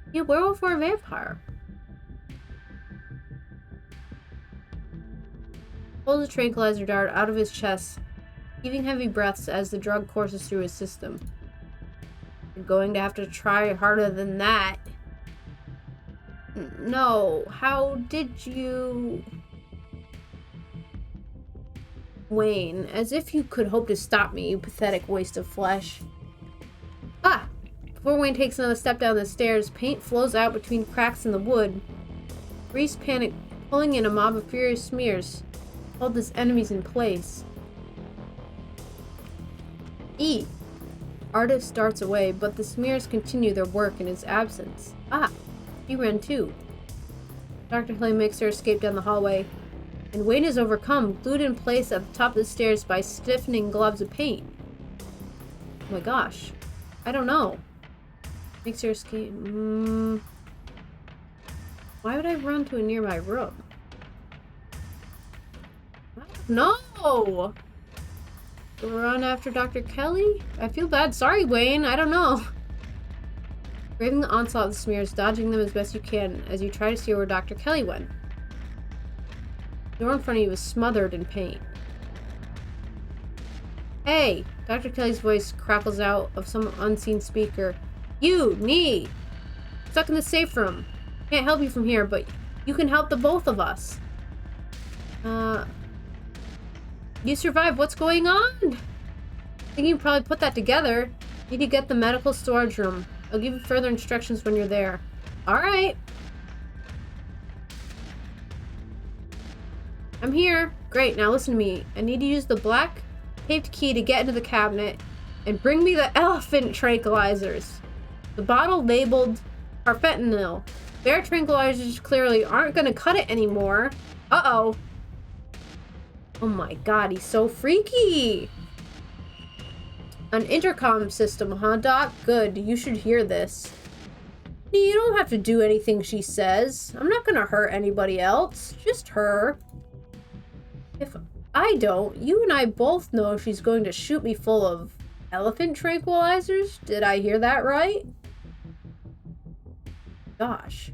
Is he a werewolf or a vampire? Pulls a tranquilizer dart out of his chest, heaving heavy breaths as the drug courses through his system. You're going to have to try harder than that. No, how did you... Wayne, as if you could hope to stop me, you pathetic waste of flesh. Ah! Before Wayne takes another step down the stairs, paint flows out between cracks in the wood. Reese panicked, pulling in a mob of furious smears. Hold his enemies in place. E. Artist darts away, but the smears continue their work in his absence. Ah! He ran too. Dr. Clay makes her escape down the hallway. And Wayne is overcome, glued in place at the top of the stairs by stiffening globs of paint. Oh my gosh. I don't know. Makes her escape. Why would I run to a nearby room? No! Run after Dr. Kelly? I feel bad. Sorry, Wayne. I don't know. Braving the onslaught of the smears, dodging them as best you can as you try to see where Dr. Kelly went. The door in front of you is smothered in paint. Hey! Dr. Kelly's voice crackles out of some unseen speaker. You! Me! Stuck in the safe room. Can't help you from here, but you can help the both of us. You survived. What's going on? I think you can probably put that together. Need to get the medical storage room. I'll give you further instructions when you're there. Alright. I'm here. Great, now listen to me. I need to use the black taped key to get into the cabinet and bring me the elephant tranquilizers. The bottle labeled carfentanil. Bear tranquilizers clearly aren't going to cut it anymore. Uh-oh. Oh my god, he's so freaky. An intercom system, huh, Doc? Good, you should hear this. You don't have to do anything she says. I'm not gonna hurt anybody else. Just her. If I don't, you and I both know she's going to shoot me full of elephant tranquilizers. Did I hear that right? Gosh.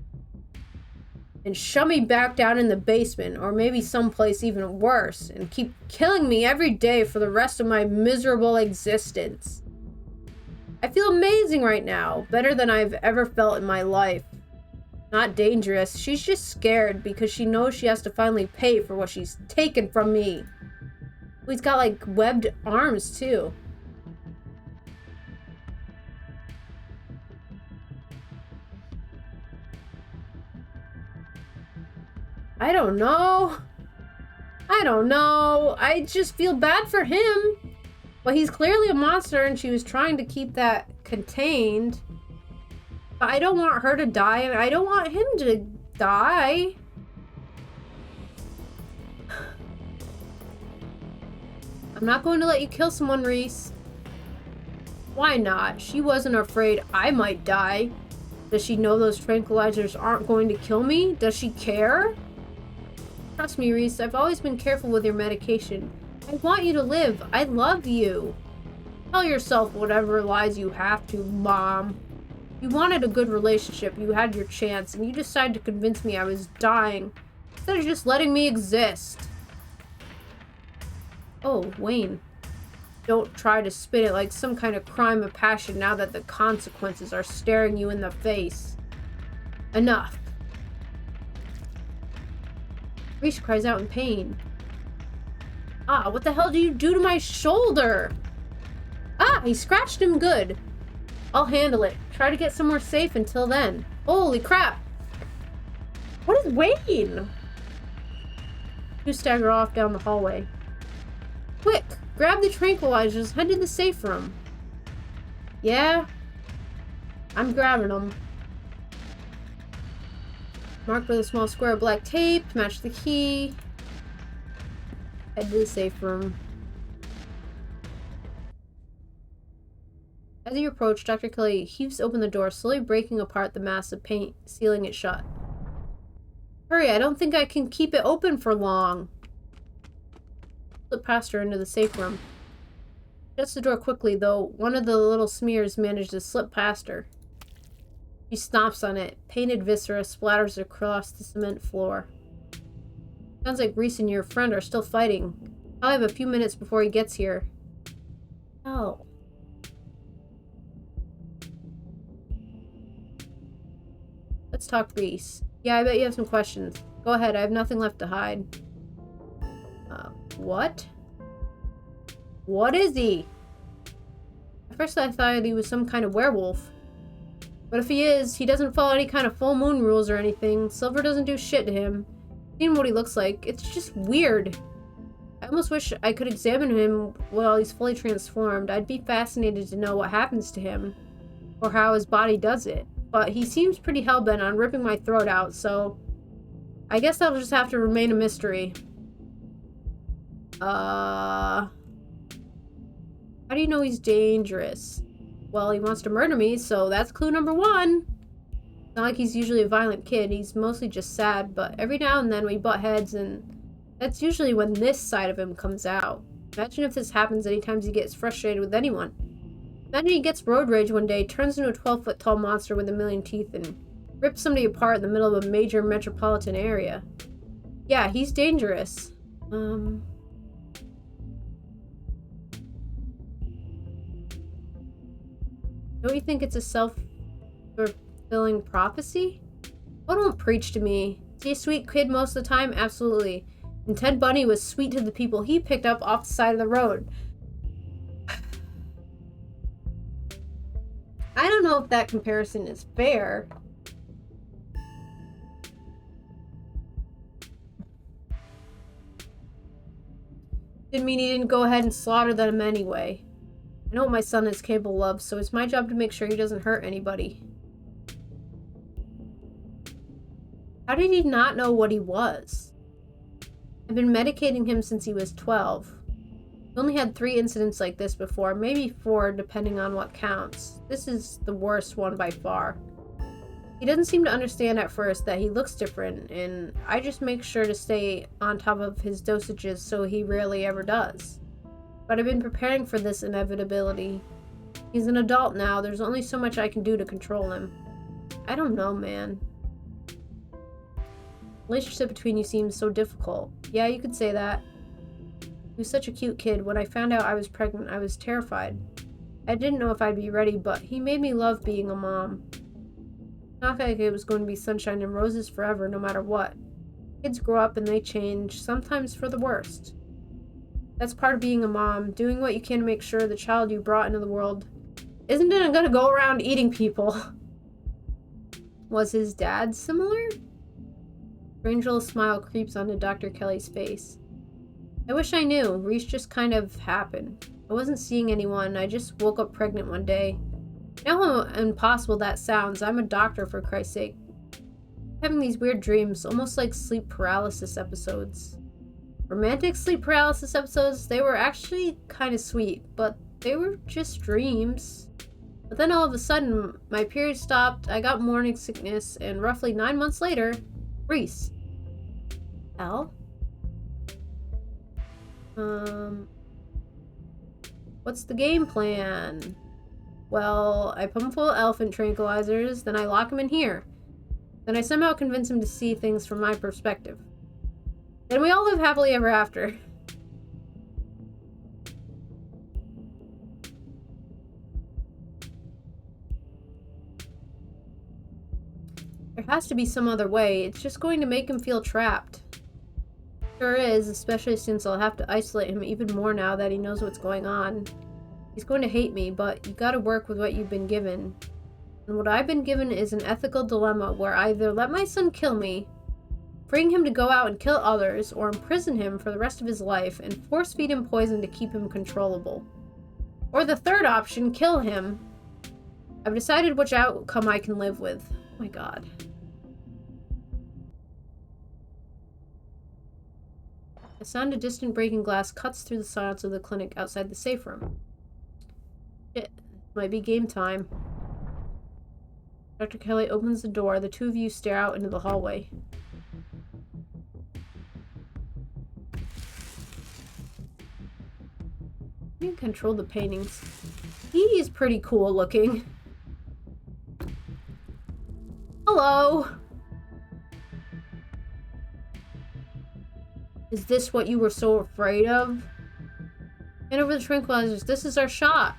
And shove me back down in the basement, or maybe someplace even worse, and keep killing me every day for the rest of my miserable existence. I feel amazing right now, better than I've ever felt in my life. Not dangerous, she's just scared because she knows she has to finally pay for what she's taken from me. He's got like webbed arms too. I don't know. I just feel bad for him. Well, he's clearly a monster and she was trying to keep that contained. But I don't want her to die and I don't want him to die. I'm not going to let you kill someone, Reese. Why not? She wasn't afraid I might die. Does she know those tranquilizers aren't going to kill me? Does she care? Trust me, Reese, I've always been careful with your medication. I want you to live. I love you. Tell yourself whatever lies you have to, Mom. You wanted a good relationship, you had your chance, and you decided to convince me I was dying, instead of just letting me exist. Oh, Wayne. Don't try to spin it like some kind of crime of passion now that the consequences are staring you in the face. Enough. Reese cries out in pain. Ah, what the hell did you do to my shoulder? Ah, he scratched him good. I'll handle it. Try to get somewhere safe until then. Holy crap! What is Wayne? You stagger off down the hallway. Quick! Grab the tranquilizers, head to the safe room. Yeah? I'm grabbing them. Marked with a small square of black tape to match the key. Head to the safe room. As you approach, Dr. Kelly heaves open the door, slowly breaking apart the mass of paint, sealing it shut. Hurry, I don't think I can keep it open for long. Slip past her into the safe room. Shuts the door quickly, though one of the little smears managed to slip past her. She stomps on it. Painted viscera splatters across the cement floor. Sounds like Reese and your friend are still fighting. I'll have a few minutes before he gets here. Oh. Let's talk Reese. Yeah, I bet you have some questions. Go ahead, I have nothing left to hide. What? What is he? At first I thought he was some kind of werewolf. But if he is, he doesn't follow any kind of full moon rules or anything. Silver doesn't do shit to him. Seeing what he looks like, it's just weird. I almost wish I could examine him while he's fully transformed. I'd be fascinated to know what happens to him. Or how his body does it. But he seems pretty hellbent on ripping my throat out, so I guess that'll just have to remain a mystery. How do you know he's dangerous? Well, he wants to murder me, so that's clue number one. Not like he's usually a violent kid, he's mostly just sad, but every now and then we butt heads, and that's usually when this side of him comes out. Imagine if this happens anytime he gets frustrated with anyone. Imagine he gets road rage one day, turns into a 12-foot tall monster with a million teeth, and rips somebody apart in the middle of a major metropolitan area. Yeah, he's dangerous. Don't you think it's a self-fulfilling prophecy? Oh, don't preach to me. Is he a sweet kid most of the time? Absolutely. And Ted Bundy was sweet to the people he picked up off the side of the road. I don't know if that comparison is fair. Didn't mean he didn't go ahead and slaughter them anyway. I know what my son is capable of, so it's my job to make sure he doesn't hurt anybody. How did he not know what he was? I've been medicating him since he was 12. He only had 3 incidents like this before, maybe 4 depending on what counts. This is the worst one by far. He doesn't seem to understand at first that he looks different, and I just make sure to stay on top of his dosages so he rarely ever does. But I've been preparing for this inevitability. He's an adult now, there's only so much I can do to control him. I don't know, man. The relationship between you seems so difficult. Yeah, you could say that. He was such a cute kid. When I found out I was pregnant, I was terrified. I didn't know if I'd be ready, but he made me love being a mom. Not like it was going to be sunshine and roses forever, no matter what. Kids grow up and they change, sometimes for the worst. That's part of being a mom, doing what you can to make sure the child you brought into the world isn't gonna go around eating people. Was his dad similar? Strange little smile creeps onto Dr. Kelly's face. I wish I knew. Reese just kind of happened. I wasn't seeing anyone. I just woke up pregnant one day. You know how impossible that sounds. I'm a doctor, for Christ's sake. I'm having these weird dreams, almost like sleep paralysis episodes. Romantic sleep paralysis episodes, they were actually kind of sweet, but they were just dreams. But then all of a sudden, my period stopped, I got morning sickness, and roughly 9 months later, Reese. Al? What's the game plan? Well, I pump him full of elephant tranquilizers, then I lock him in here. Then I somehow convince him to see things from my perspective. Then we all live happily ever after. There has to be some other way. It's just going to make him feel trapped. Sure is, especially since I'll have to isolate him even more now that he knows what's going on. He's going to hate me, but you gotta work with what you've been given. And what I've been given is an ethical dilemma where I either let my son kill me, freeing him to go out and kill others, or imprison him for the rest of his life and force feed him poison to keep him controllable. Or the third option, kill him. I've decided which outcome I can live with. Oh my god. The sound of distant breaking glass cuts through the silence of the clinic outside the safe room. Shit. Might be game time. Dr. Kelly opens the door. The two of you stare out into the hallway. You can control the paintings. He's pretty cool looking. Hello! Is this what you were so afraid of? Hand over the tranquilizers. This is our shot.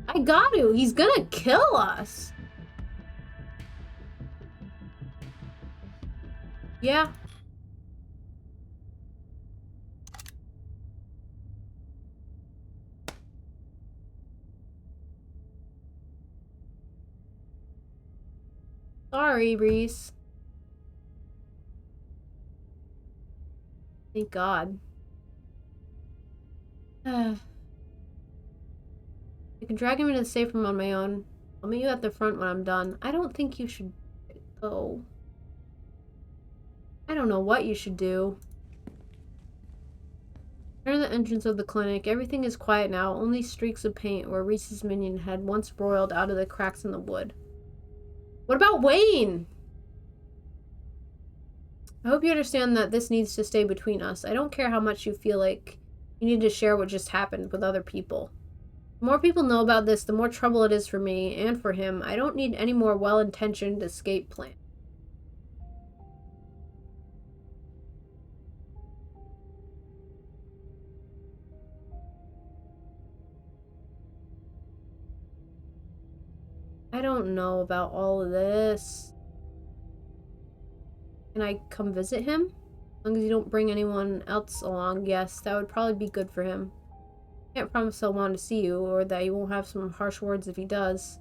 I got to. He's gonna kill us. Yeah. Sorry, Reese. Thank God. I can drag him into the safe room on my own. I'll meet you at the front when I'm done. I don't think you should go. I don't know what you should do. Near the entrance of the clinic, everything is quiet now, only streaks of paint where Reese's minion had once broiled out of the cracks in the wood. What about Wayne? I hope you understand that this needs to stay between us. I don't care how much you feel like you need to share what just happened with other people. The more people know about this, the more trouble it is for me and for him. I don't need any more well-intentioned escape plan. I don't know about all of this. Can I come visit him? As long as you don't bring anyone else along, yes, that would probably be good for him. Can't promise he'll want to see you, or that he won't have some harsh words if he does.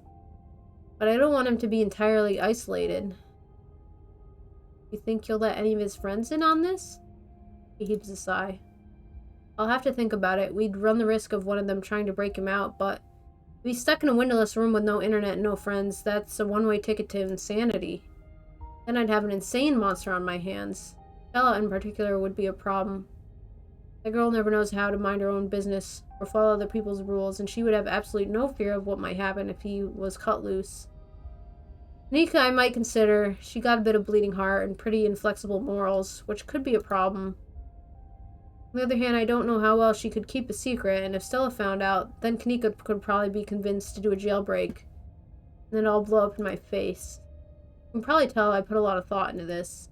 But I don't want him to be entirely isolated. You think he'll let any of his friends in on this? He heaves a sigh. I'll have to think about it. We'd run the risk of one of them trying to break him out, but to be stuck in a windowless room with no internet and no friends, that's a one-way ticket to insanity. Then I'd have an insane monster on my hands. Bella in particular would be a problem. That girl never knows how to mind her own business or follow other people's rules, and she would have absolutely no fear of what might happen if he was cut loose. Nika I might consider. She got a bit of bleeding heart and pretty inflexible morals, which could be a problem. On the other hand, I don't know how well she could keep a secret, and if Stella found out, then Kanika could probably be convinced to do a jailbreak. And then it'll all blow up in my face. You can probably tell I put a lot of thought into this.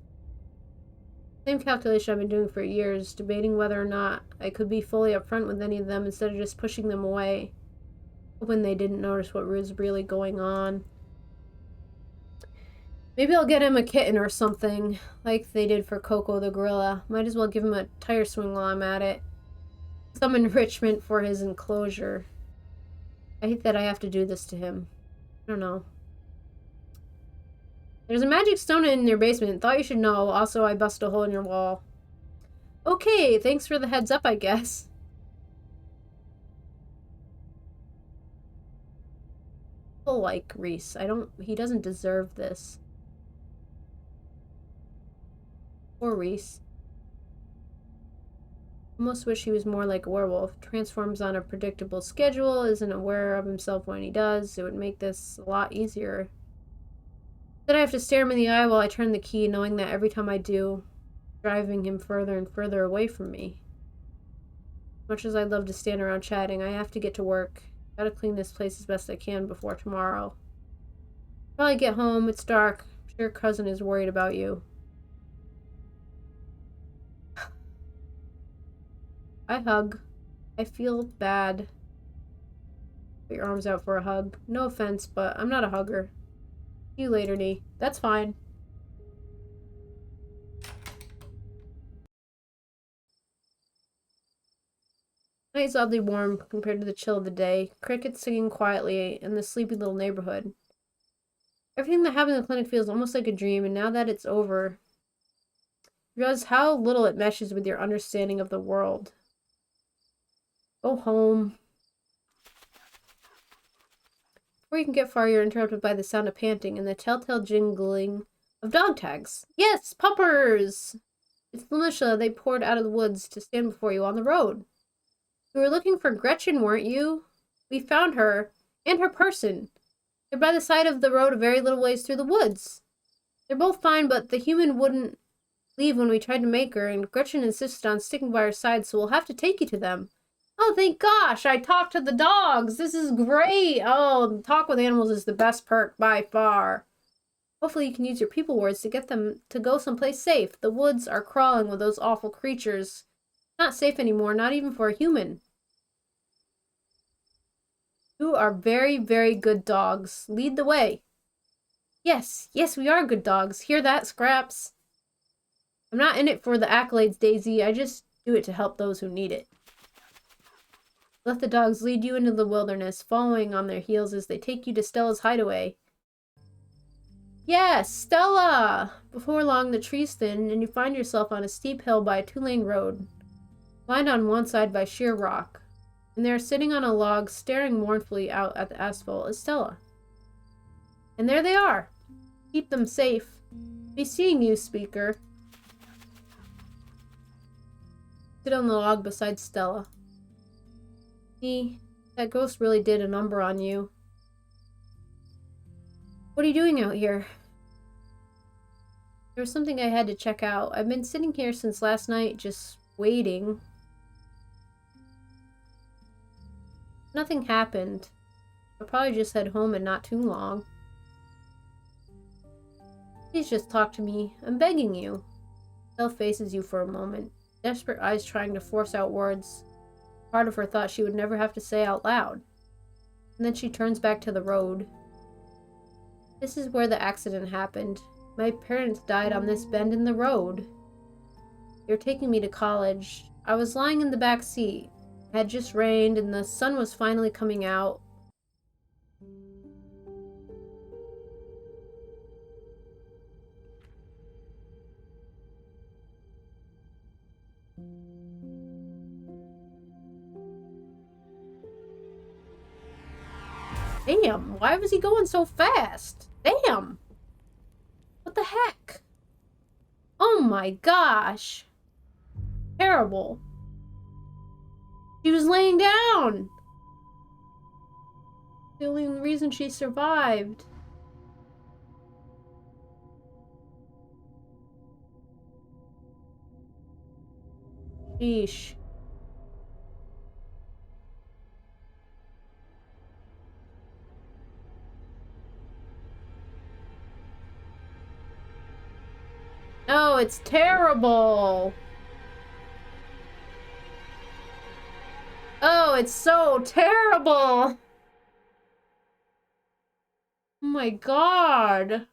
Same calculation I've been doing for years, debating whether or not I could be fully upfront with any of them instead of just pushing them away. Hoping they didn't notice what was really going on. Maybe I'll get him a kitten or something, like they did for Coco the gorilla. Might as well give him a tire swing while I'm at it. Some enrichment for his enclosure. I hate that I have to do this to him. I don't know. There's a magic stone in your basement. Thought you should know. Also, I busted a hole in your wall. Okay, thanks for the heads up, I guess. People like Reese. He doesn't deserve this. Poor Reese. Almost wish he was more like a werewolf. Transforms on a predictable schedule, isn't aware of himself when he does. It would make this a lot easier. Then I have to stare him in the eye while I turn the key, knowing that every time I do, driving him further and further away from me. Much as I'd love to stand around chatting, I have to get to work. Gotta clean this place as best I can before tomorrow. Probably get home, it's dark. I'm sure cousin is worried about you. I hug. I feel bad. Put your arms out for a hug. No offense, but I'm not a hugger. See you later, Nee. That's fine. Night's oddly warm compared to the chill of the day. Crickets singing quietly in the sleepy little neighborhood. Everything that happened in the clinic feels almost like a dream, and now that it's over, you realize how little it meshes with your understanding of the world. Go home. Before you can get far, you're interrupted by the sound of panting and the telltale jingling of dog tags. Yes, puppers! It's the militia. They poured out of the woods to stand before you on the road. You were looking for Gretchen, weren't you? We found her, and her person. They're by the side of the road a very little ways through the woods. They're both fine, but the human wouldn't leave when we tried to make her, and Gretchen insisted on sticking by her side, so we'll have to take you to them. Oh, thank gosh, I talked to the dogs. This is great. Oh, talk with animals is the best perk by far. Hopefully you can use your people words to get them to go someplace safe. The woods are crawling with those awful creatures. Not safe anymore, not even for a human. You are very, very good dogs. Lead the way. Yes, we are good dogs. Hear that, Scraps? I'm not in it for the accolades, Daisy. I just do it to help those who need it. Let the dogs lead you into the wilderness, following on their heels as they take you to Stella's hideaway. Yes, Stella! Before long, the trees thin, and you find yourself on a steep hill by a two-lane road, lined on one side by sheer rock. And there, sitting on a log, staring mournfully out at the asphalt, is Stella. And there they are. Keep them safe. Be seeing you, speaker. Sit on the log beside Stella. That ghost really did a number on you. What are you doing out here? There was something I had to check out. I've been sitting here since last night, just waiting. Nothing happened. I'll probably just head home and not too long. Please just talk to me. I'm begging you. Stella faces you for a moment, desperate eyes trying to force out words. Part of her thought she would never have to say out loud. And then she turns back to the road. This is where the accident happened. My parents died on this bend in the road. They were taking me to college. I was lying in the back seat. It had just rained and the sun was finally coming out. Damn, why was he going so fast? Damn! What the heck? Oh my gosh! Terrible. She was laying down! The only reason she survived. Sheesh. No, it's terrible. Oh, it's so terrible. Oh my god.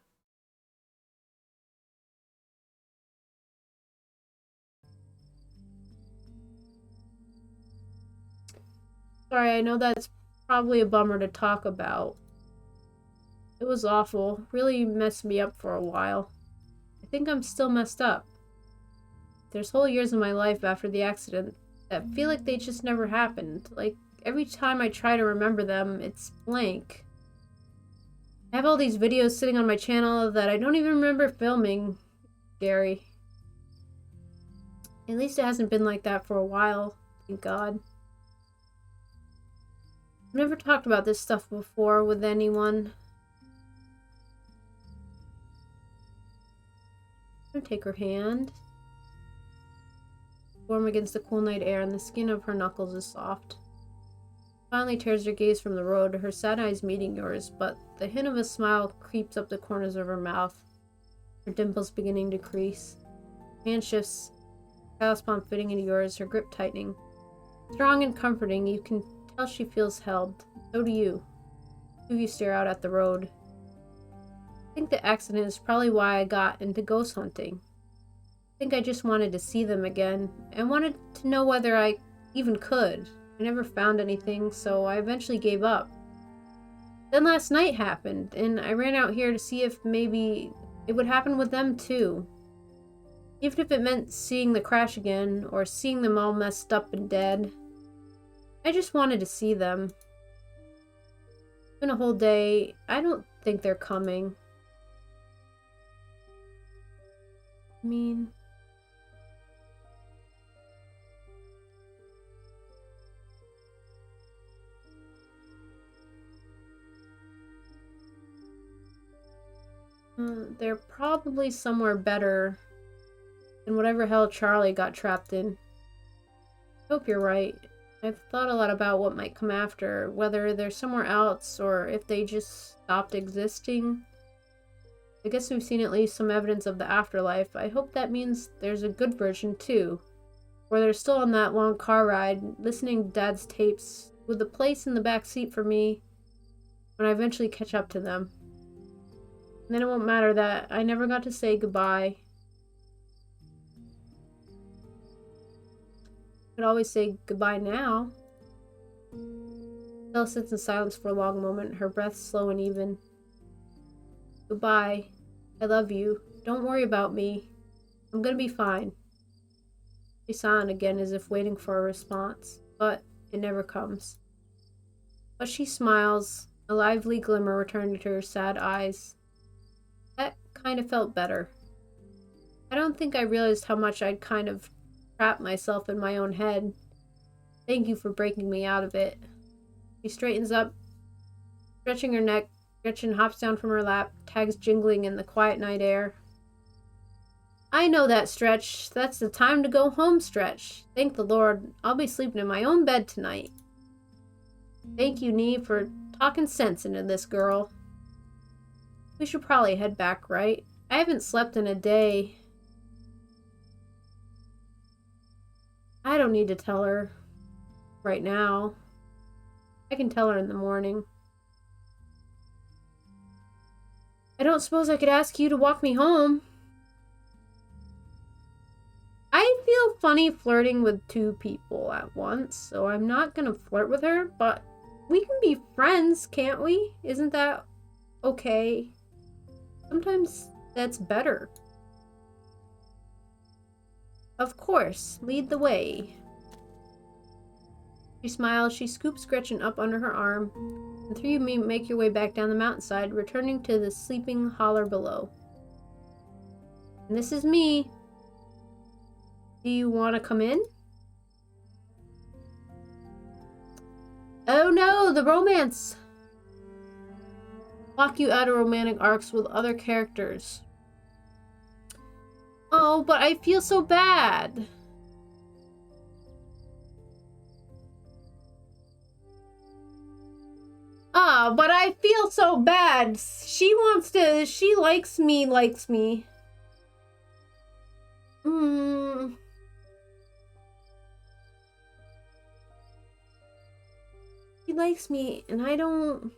Sorry, I know that's probably a bummer to talk about. It was awful. Really messed me up for a while. I think I'm still messed up. There's whole years of my life after the accident that feel like they just never happened. Like, every time I try to remember them, it's blank. I have all these videos sitting on my channel that I don't even remember filming. Scary. At least it hasn't been like that for a while. Thank God. I've never talked about this stuff before with anyone. I'm gonna take her hand. Warm against the cool night air, and the skin of her knuckles is soft. Finally tears her gaze from the road, her sad eyes meeting yours, but the hint of a smile creeps up the corners of her mouth, her dimples beginning to crease. Hand shifts, callous palm fitting into yours, her grip tightening. Strong and comforting, you can tell she feels held. So do you. Two of you stare out at the road. I think the accident is probably why I got into ghost hunting. I think I just wanted to see them again, and wanted to know whether I even could. I never found anything, so I eventually gave up. Then last night happened, and I ran out here to see if maybe it would happen with them too. Even if it meant seeing the crash again, or seeing them all messed up and dead. I just wanted to see them. It's been a whole day. I don't think they're coming. I mean... they're probably somewhere better than whatever hell Charlie got trapped in. I hope you're right. I've thought a lot about what might come after, whether they're somewhere else or if they just stopped existing. I guess we've seen at least some evidence of the afterlife. I hope that means there's a good version too, where they're still on that long car ride, listening to Dad's tapes, with a place in the back seat for me when I eventually catch up to them. And then it won't matter that I never got to say goodbye. I could always say goodbye now. Stella sits in silence for a long moment, her breath slow and even. Goodbye. I love you. Don't worry about me. I'm gonna be fine. She's silent again as if waiting for a response, but it never comes. But she smiles, a lively glimmer returning to her sad eyes. That kind of felt better. I don't think I realized how much I'd kind of trapped myself in my own head. Thank you for breaking me out of it. She straightens up, stretching her neck. Gretchen hops down from her lap, tags jingling in the quiet night air. I know that stretch. That's the time to go home stretch. Thank the Lord, I'll be sleeping in my own bed tonight. Thank you, Nee, for talking sense into this girl. We should probably head back, right? I haven't slept in a day. I don't need to tell her right now. I can tell her in the morning. I don't suppose I could ask you to walk me home. I feel funny flirting with two people at once, so I'm not gonna flirt with her, but we can be friends, can't we? Isn't that okay? Sometimes that's better. Of course, lead the way. She smiles, she scoops Gretchen up under her arm, and three of you make your way back down the mountainside, returning to the sleeping holler below. And this is me. Do you want to come in? Oh no, the romance! Lock you out of romantic arcs with other characters. Oh, but I feel so bad. Ah, but I feel so bad. She likes me. She likes me, and I don't...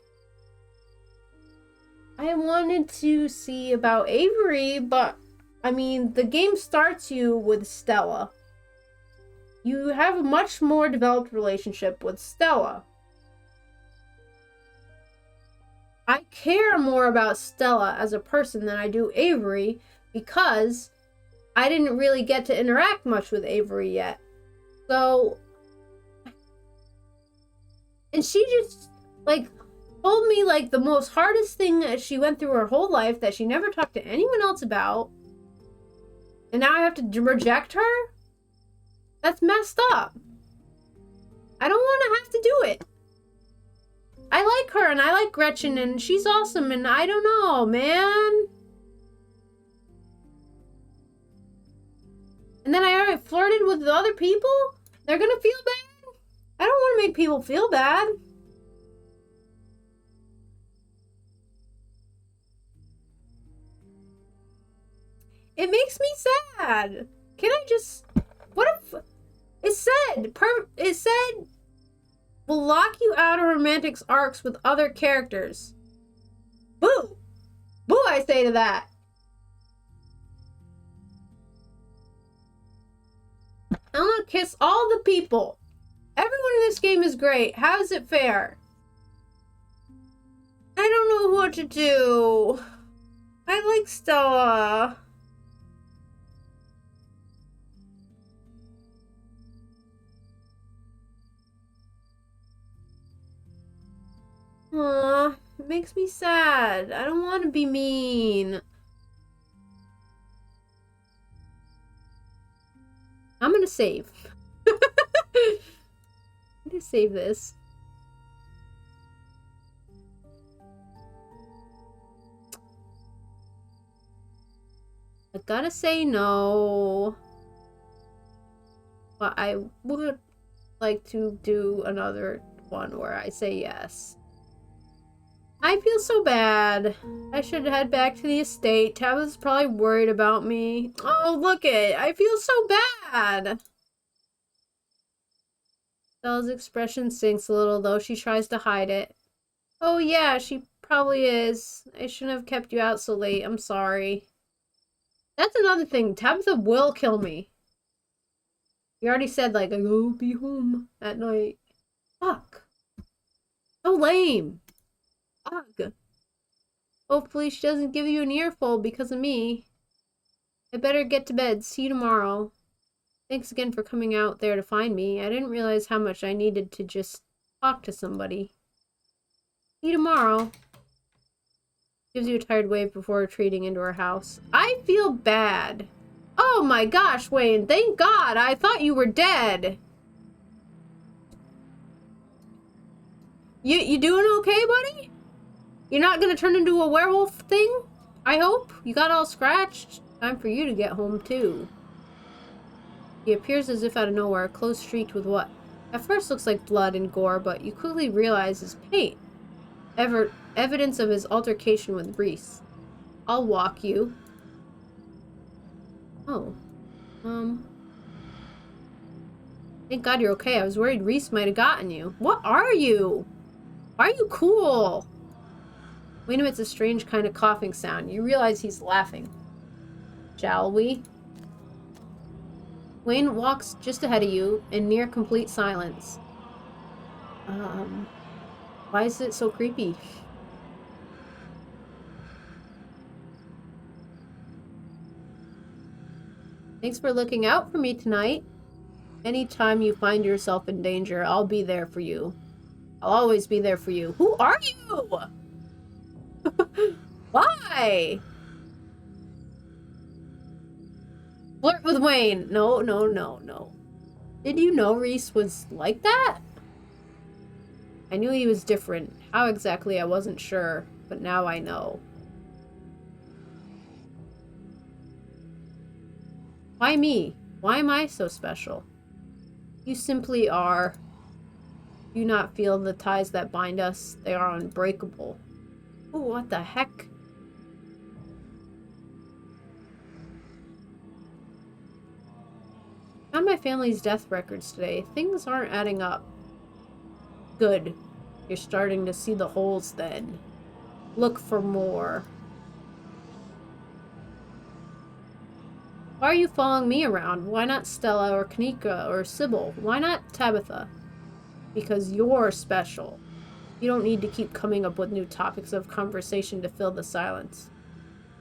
I wanted to see about Avery, but, I mean, the game starts you with Stella. You have a much more developed relationship with Stella. I care more about Stella as a person than I do Avery, because I didn't really get to interact much with Avery yet. So... And she just, like, told me, like, the most hardest thing that she went through her whole life that she never talked to anyone else about. And now I have to reject her? That's messed up. I don't want to have to do it. I like her and I like Gretchen and she's awesome and I don't know, man. And then I already flirted with the other people? They're gonna feel bad? I don't want to make people feel bad. It makes me sad. Can I just... What if... It said... Will lock you out of romantic arcs with other characters. Boo! Boo, I say to that. I want to kiss all the people. Everyone in this game is great. How is it fair? I don't know what to do. I like Stella. Aw, it makes me sad. I don't want to be mean. I'm gonna save. I'm gonna save this. I gotta say no. But I would like to do another one where I say yes. I feel so bad. I should head back to the estate. Tabitha's probably worried about me. Oh, look it. I feel so bad. Stella's expression sinks a little, though she tries to hide it. Oh, yeah, she probably is. I shouldn't have kept you out so late. I'm sorry. That's another thing. Tabitha will kill me. You already said, like, I will be home at night. Fuck. So lame. Ugh. Hopefully she doesn't give you an earful because of me. I better get to bed. See you tomorrow. Thanks again for coming out there to find me. I didn't realize how much I needed to just talk to somebody. See you tomorrow. Gives you a tired wave before retreating into her house. I feel bad. Oh my gosh, Wayne. Thank God. I thought you were dead. You doing okay, buddy? You're not gonna turn into a werewolf thing? I hope. You got all scratched. Time for you to get home, too. He appears as if out of nowhere, clothes streaked with what? At first looks like blood and gore, but you quickly realize is paint. Evidence of his altercation with Reese. I'll walk you. Oh. Thank God you're okay. I was worried Reese might have gotten you. What are you? Why are you cool? Wayne emits a strange kind of coughing sound. You realize he's laughing. Shall we? Wayne walks just ahead of you in near complete silence. Why is it so creepy? Thanks for looking out for me tonight. Anytime you find yourself in danger, I'll be there for you. I'll always be there for you. Who are you? Why? Flirt with Wayne. No, no, no, no. Did you know Reese was like that? I knew he was different. How exactly, I wasn't sure. But now I know. Why me? Why am I so special? You simply are. Do you not feel the ties that bind us? They are unbreakable. Ooh, what the heck? Found my family's death records today. Things aren't adding up. Good. You're starting to see the holes then. Look for more. Why are you following me around? Why not Stella or Kanika or Sybil? Why not Tabitha? Because you're special. You don't need to keep coming up with new topics of conversation to fill the silence.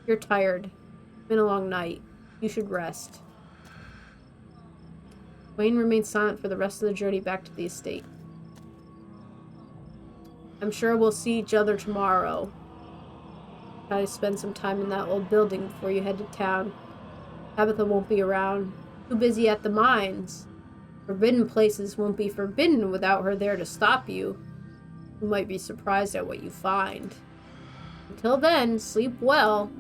You're tired. It's been a long night. You should rest. Wayne remained silent for the rest of the journey back to the estate. I'm sure we'll see each other tomorrow. Try to spend some time in that old building before you head to town. Tabitha won't be around. Too busy at the mines. Forbidden places won't be forbidden without her there to stop you. You might be surprised at what you find. Until then, sleep well.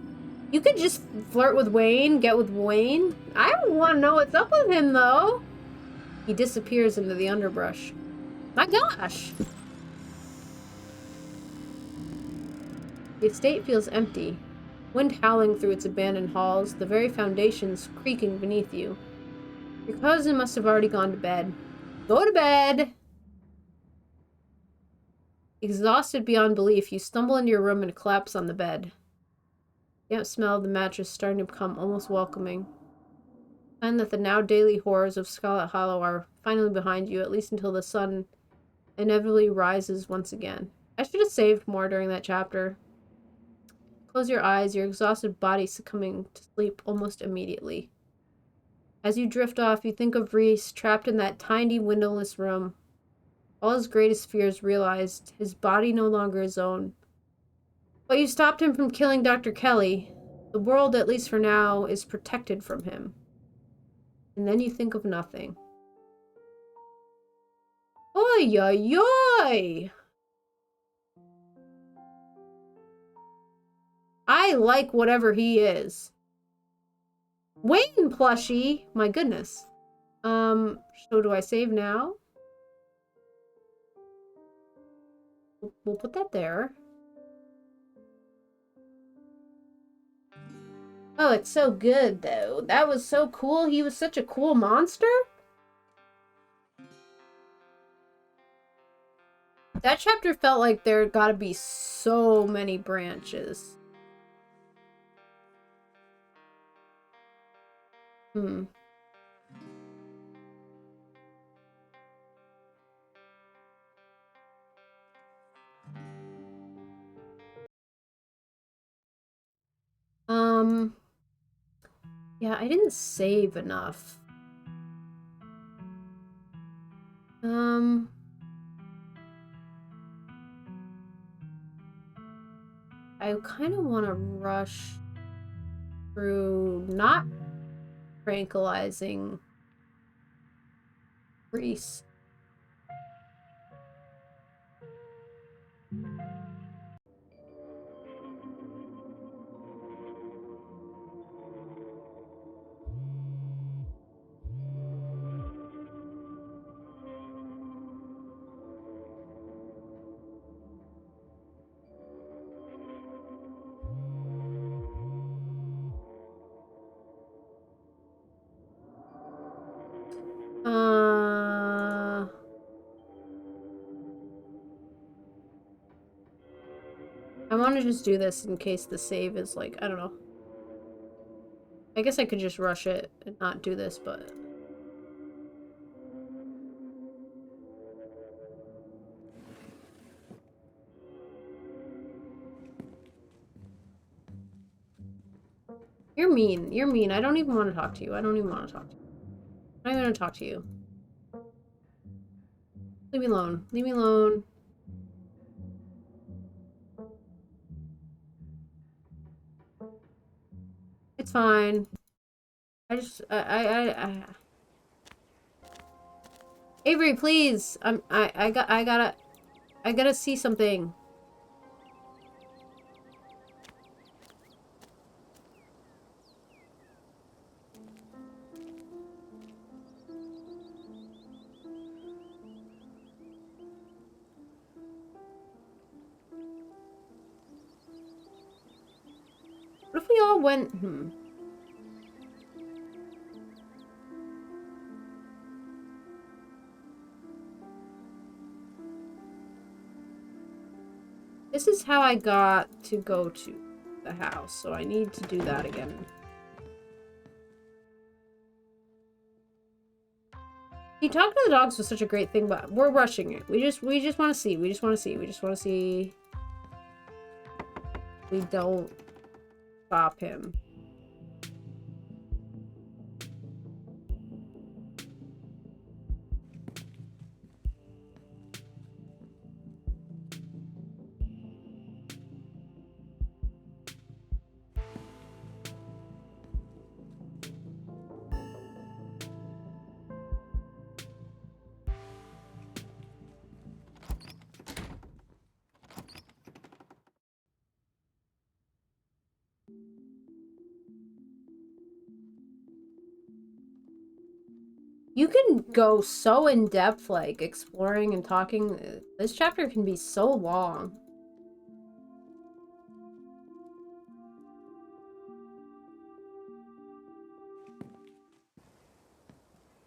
You could just flirt with Wayne, get with Wayne. I want to know what's up with him, though. He disappears into the underbrush. My gosh! The estate feels empty. Wind howling through its abandoned halls, the very foundations creaking beneath you. Your cousin must have already gone to bed. Go to bed! Exhausted beyond belief, you stumble into your room and collapse on the bed. The damp smell of the mattress starting to become almost welcoming. Find that the now daily horrors of Scarlet Hollow are finally behind you, at least until the sun inevitably rises once again. I should have saved more during that chapter. Close your eyes, your exhausted body succumbing to sleep almost immediately. As you drift off, you think of Reese, trapped in that tiny, windowless room. All his greatest fears realized, his body no longer his own. But you stopped him from killing Dr. Kelly. The world, at least for now, is protected from him. And then you think of nothing. Oy, oy, oy! I like whatever he is. Wayne plushie! My goodness. So do I save now? We'll put that there. Oh, it's so good, though. That was so cool. He was such a cool monster. That chapter felt like there gotta be so many branches. Hmm. Yeah, I didn't save enough. I kind of want to rush through not tranquilizing Reese. I want to just do this in case the save is like, I don't know. I guess I could just rush it and not do this, but... You're mean. You're mean. I don't even want to talk to you. I don't even want to talk to you. I'm not going to talk to you. Leave me alone. Leave me alone. It's fine. I Avery, please. I gotta see something. What if we all went... This is how I got to go to the house, so I need to do that again. He talked to the dogs was such a great thing, but we're rushing it. We just want to see. We just want to see. We just want to see. We don't stop him. You can go so in depth, like exploring and talking. This chapter can be so long.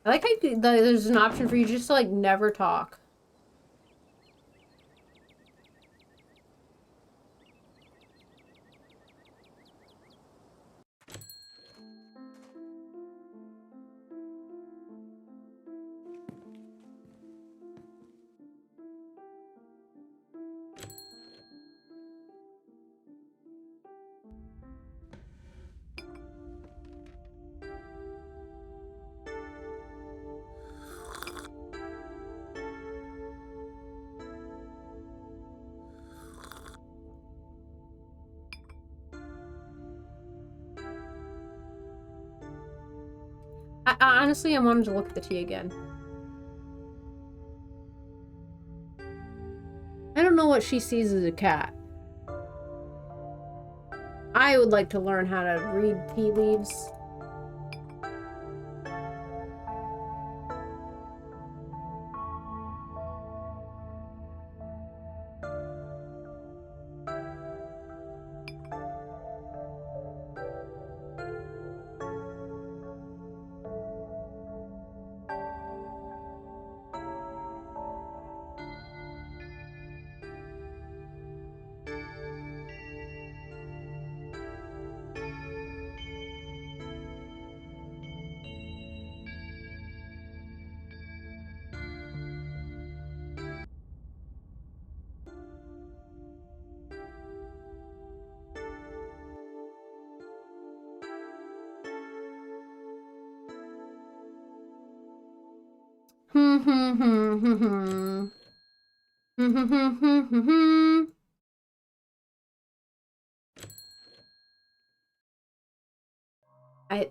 I like how there's an option for you just to like never talk. Honestly, I wanted to look at the tea again. I don't know what she sees as a cat. I would like to learn how to read tea leaves.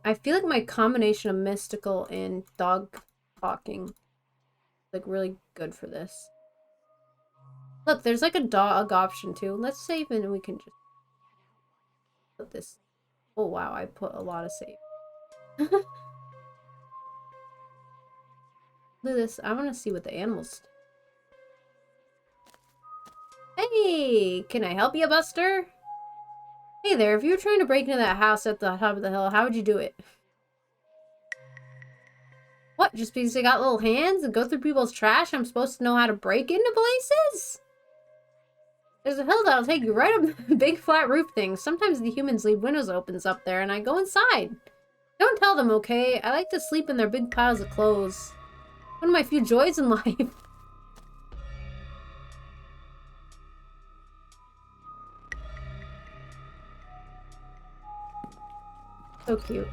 I feel like my combination of mystical and dog talking is like really good for this. Look, there's like a dog option too. Let's save and we can just put this. Oh wow, I put a lot of save. Look at this. I want to see what the animals. Hey, can I help you, Buster? Hey there, if you were trying to break into that house at the top of the hill, how would you do it? What, just because I got little hands and go through people's trash, I'm supposed to know how to break into places? There's a hill that'll take you right up the big flat roof thing. Sometimes the humans leave windows open up there and I go inside. Don't tell them, okay? I like to sleep in their big piles of clothes. One of my few joys in life. So cute.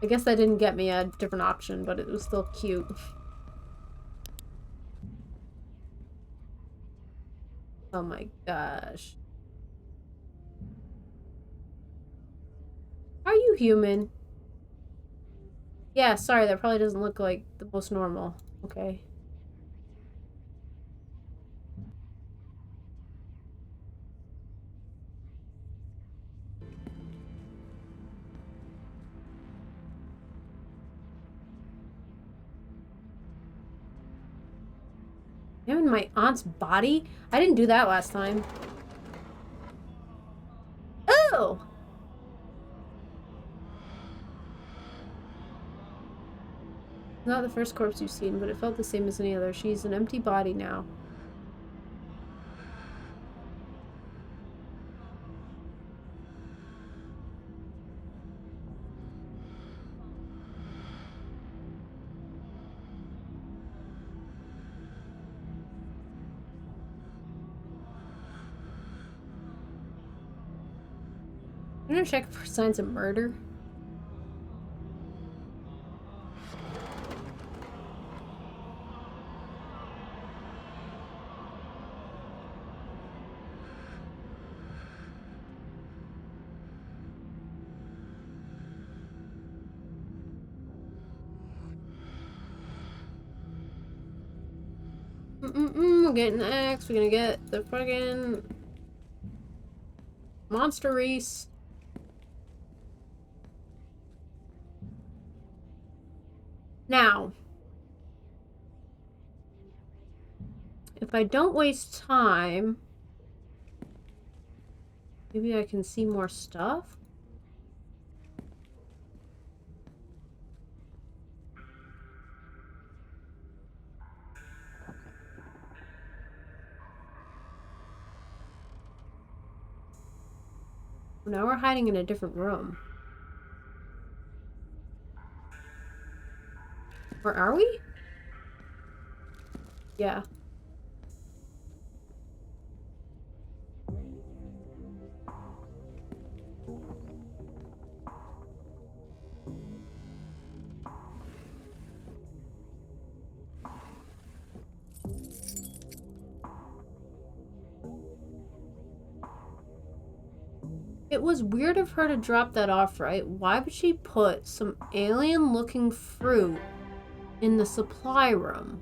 I guess that didn't get me a different option, but it was still cute. Oh my gosh. Are you human? Yeah, sorry, that probably doesn't look like the most normal. Okay. I'm in my aunt's body? I didn't do that last time. Oh! Not the first corpse you've seen, but it felt the same as any other. She's an empty body now. I'm gonna check for signs of murder. We're getting the axe. We're gonna get the fucking monster Reese. Now, if I don't waste time, maybe I can see more stuff? Now we're hiding in a different room. Or are we? Yeah. It was weird of her to drop that off, right? Why would she put some alien-looking fruit in the supply room?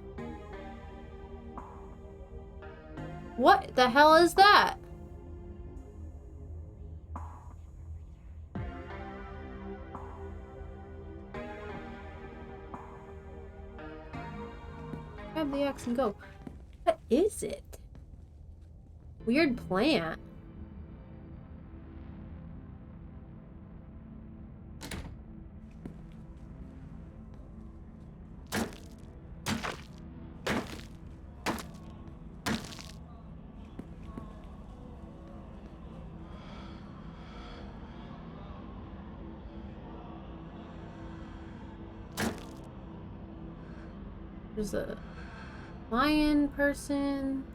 What the hell is that? Grab the axe and go. What is it? Weird plant. There's a lion person.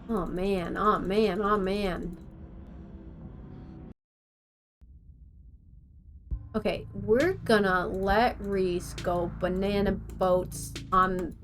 Oh man, oh man, oh man. Okay, we're gonna let Reese go banana boats on...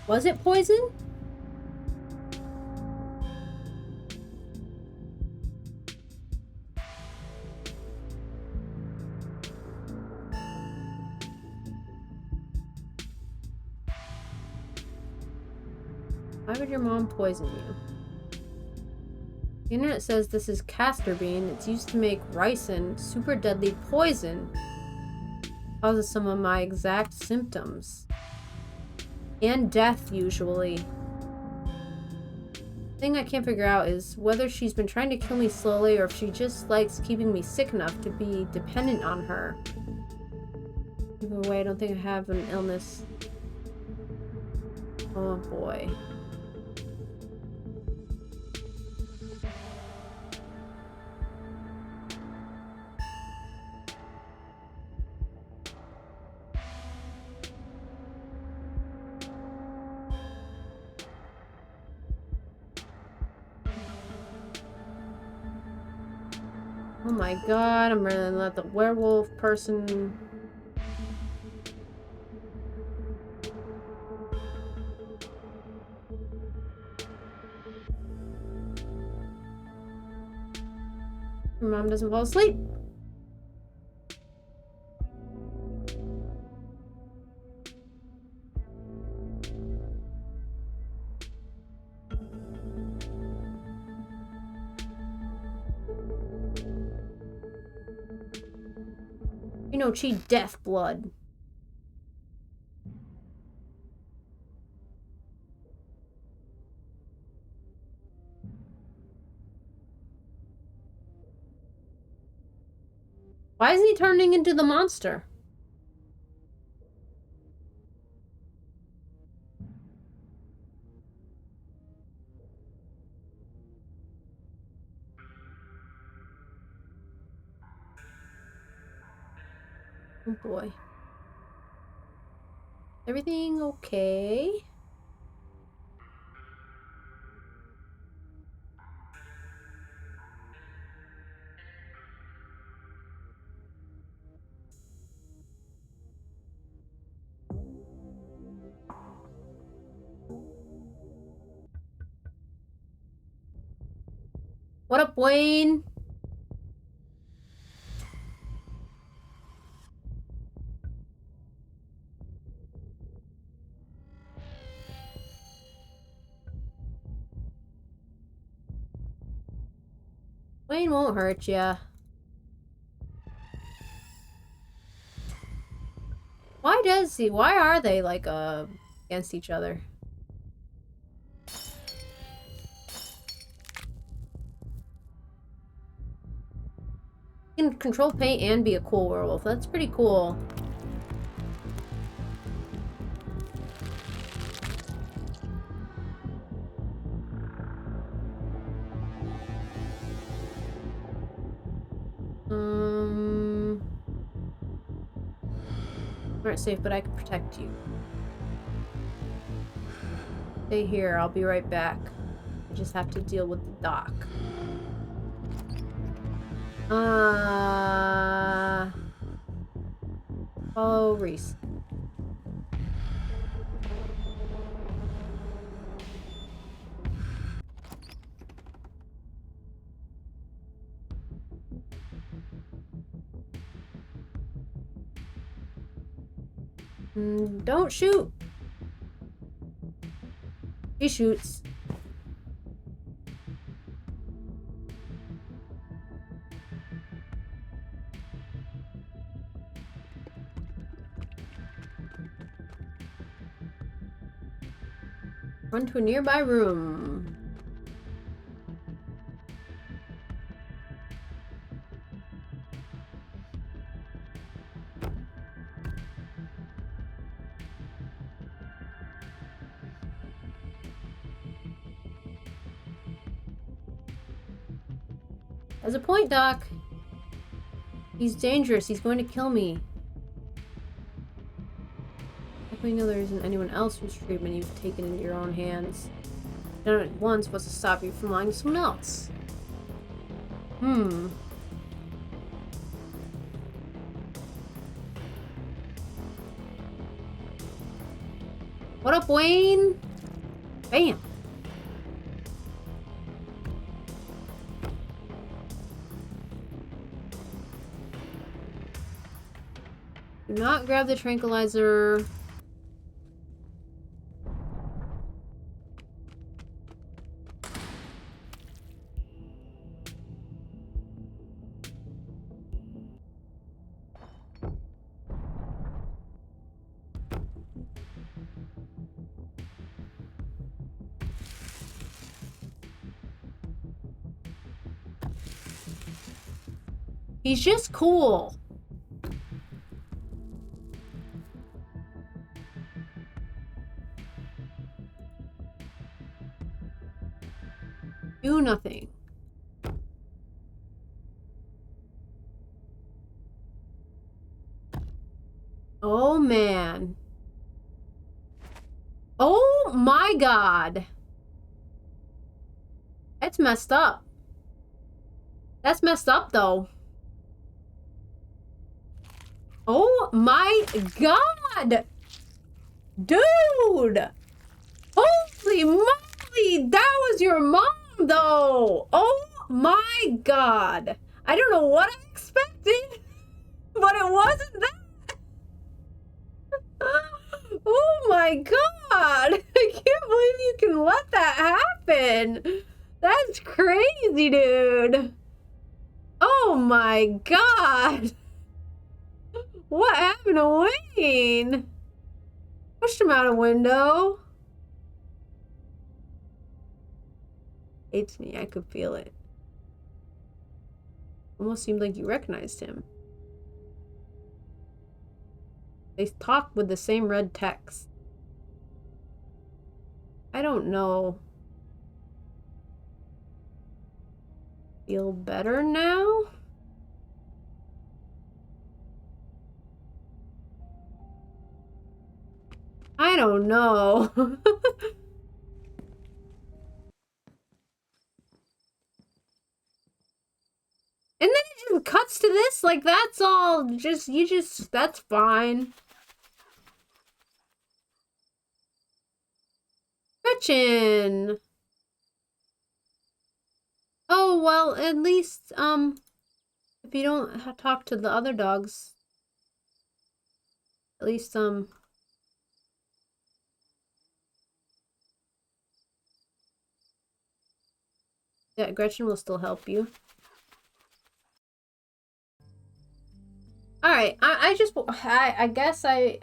Was it poison? Why would your mom poison you? The internet says this is castor bean. It's used to make ricin, super deadly poison. Causes some of my exact symptoms. And death, usually. The thing I can't figure out is whether she's been trying to kill me slowly or if she just likes keeping me sick enough to be dependent on her. Either way, I don't think I have an illness. Oh boy. Oh my god, I'm gonna let the werewolf person... Your mom doesn't fall asleep. You know, she death blood. Why isn't he turning into the monster? Oh boy. Everything okay? What up, Wayne? Wayne won't hurt ya. Why does he? Why are they, like, against each other? He can control paint and be a cool werewolf. That's pretty cool. Aren't safe, but I can protect you. Stay here. I'll be right back. I just have to deal with the doc. Follow Reese. Don't shoot. He shoots. Run to a nearby room. As a point, Doc. He's dangerous. He's going to kill me. How can we know there isn't anyone else whose treatment you've taken into your own hands? Done it once was to stop you from lying to someone else. What up, Wayne? Bam. Do not grab the tranquilizer. He's just cool. Do nothing. Oh, man. Oh, my God. That's messed up. That's messed up, though. Oh, my God. Dude. Holy moly. That was your mom, though. Oh, my God. I don't know what I expected, but it wasn't that. Oh my God! I can't believe you can let that happen! That's crazy, dude! Oh my God! What happened to Wayne? Pushed him out a window. Hates me, I could feel it. Almost seemed like you recognized him. They talk with the same red text. I don't know. Feel better now? I don't know. And then it just cuts to this, like, that's all, that's fine. Gretchen! Oh, well, at least, if you don't talk to the other dogs, at least, yeah, Gretchen will still help you. Alright, I guess I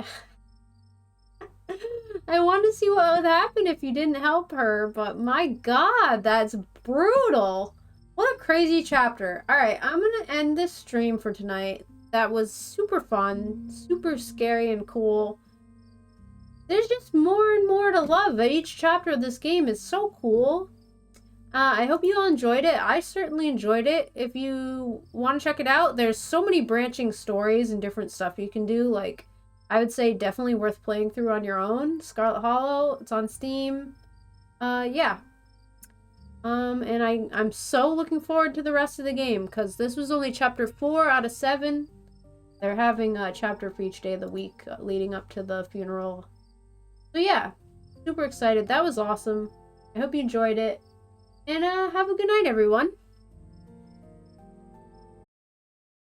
wanted to see what would happen if you didn't help her, but my god, that's brutal. What a crazy chapter. Alright, I'm gonna end this stream for tonight. That was super fun, super scary and cool. There's just more and more to love. Each chapter of this game is so cool. I hope you all enjoyed it. I certainly enjoyed it. If you want to check it out, there's so many branching stories and different stuff you can do. Like, I would say definitely worth playing through on your own. Scarlet Hollow, it's on Steam. Yeah. And I'm so looking forward to the rest of the game, because this was only chapter 4 out of 7. They're having a chapter for each day of the week leading up to the funeral. So yeah, super excited. That was awesome. I hope you enjoyed it. And have a good night, everyone.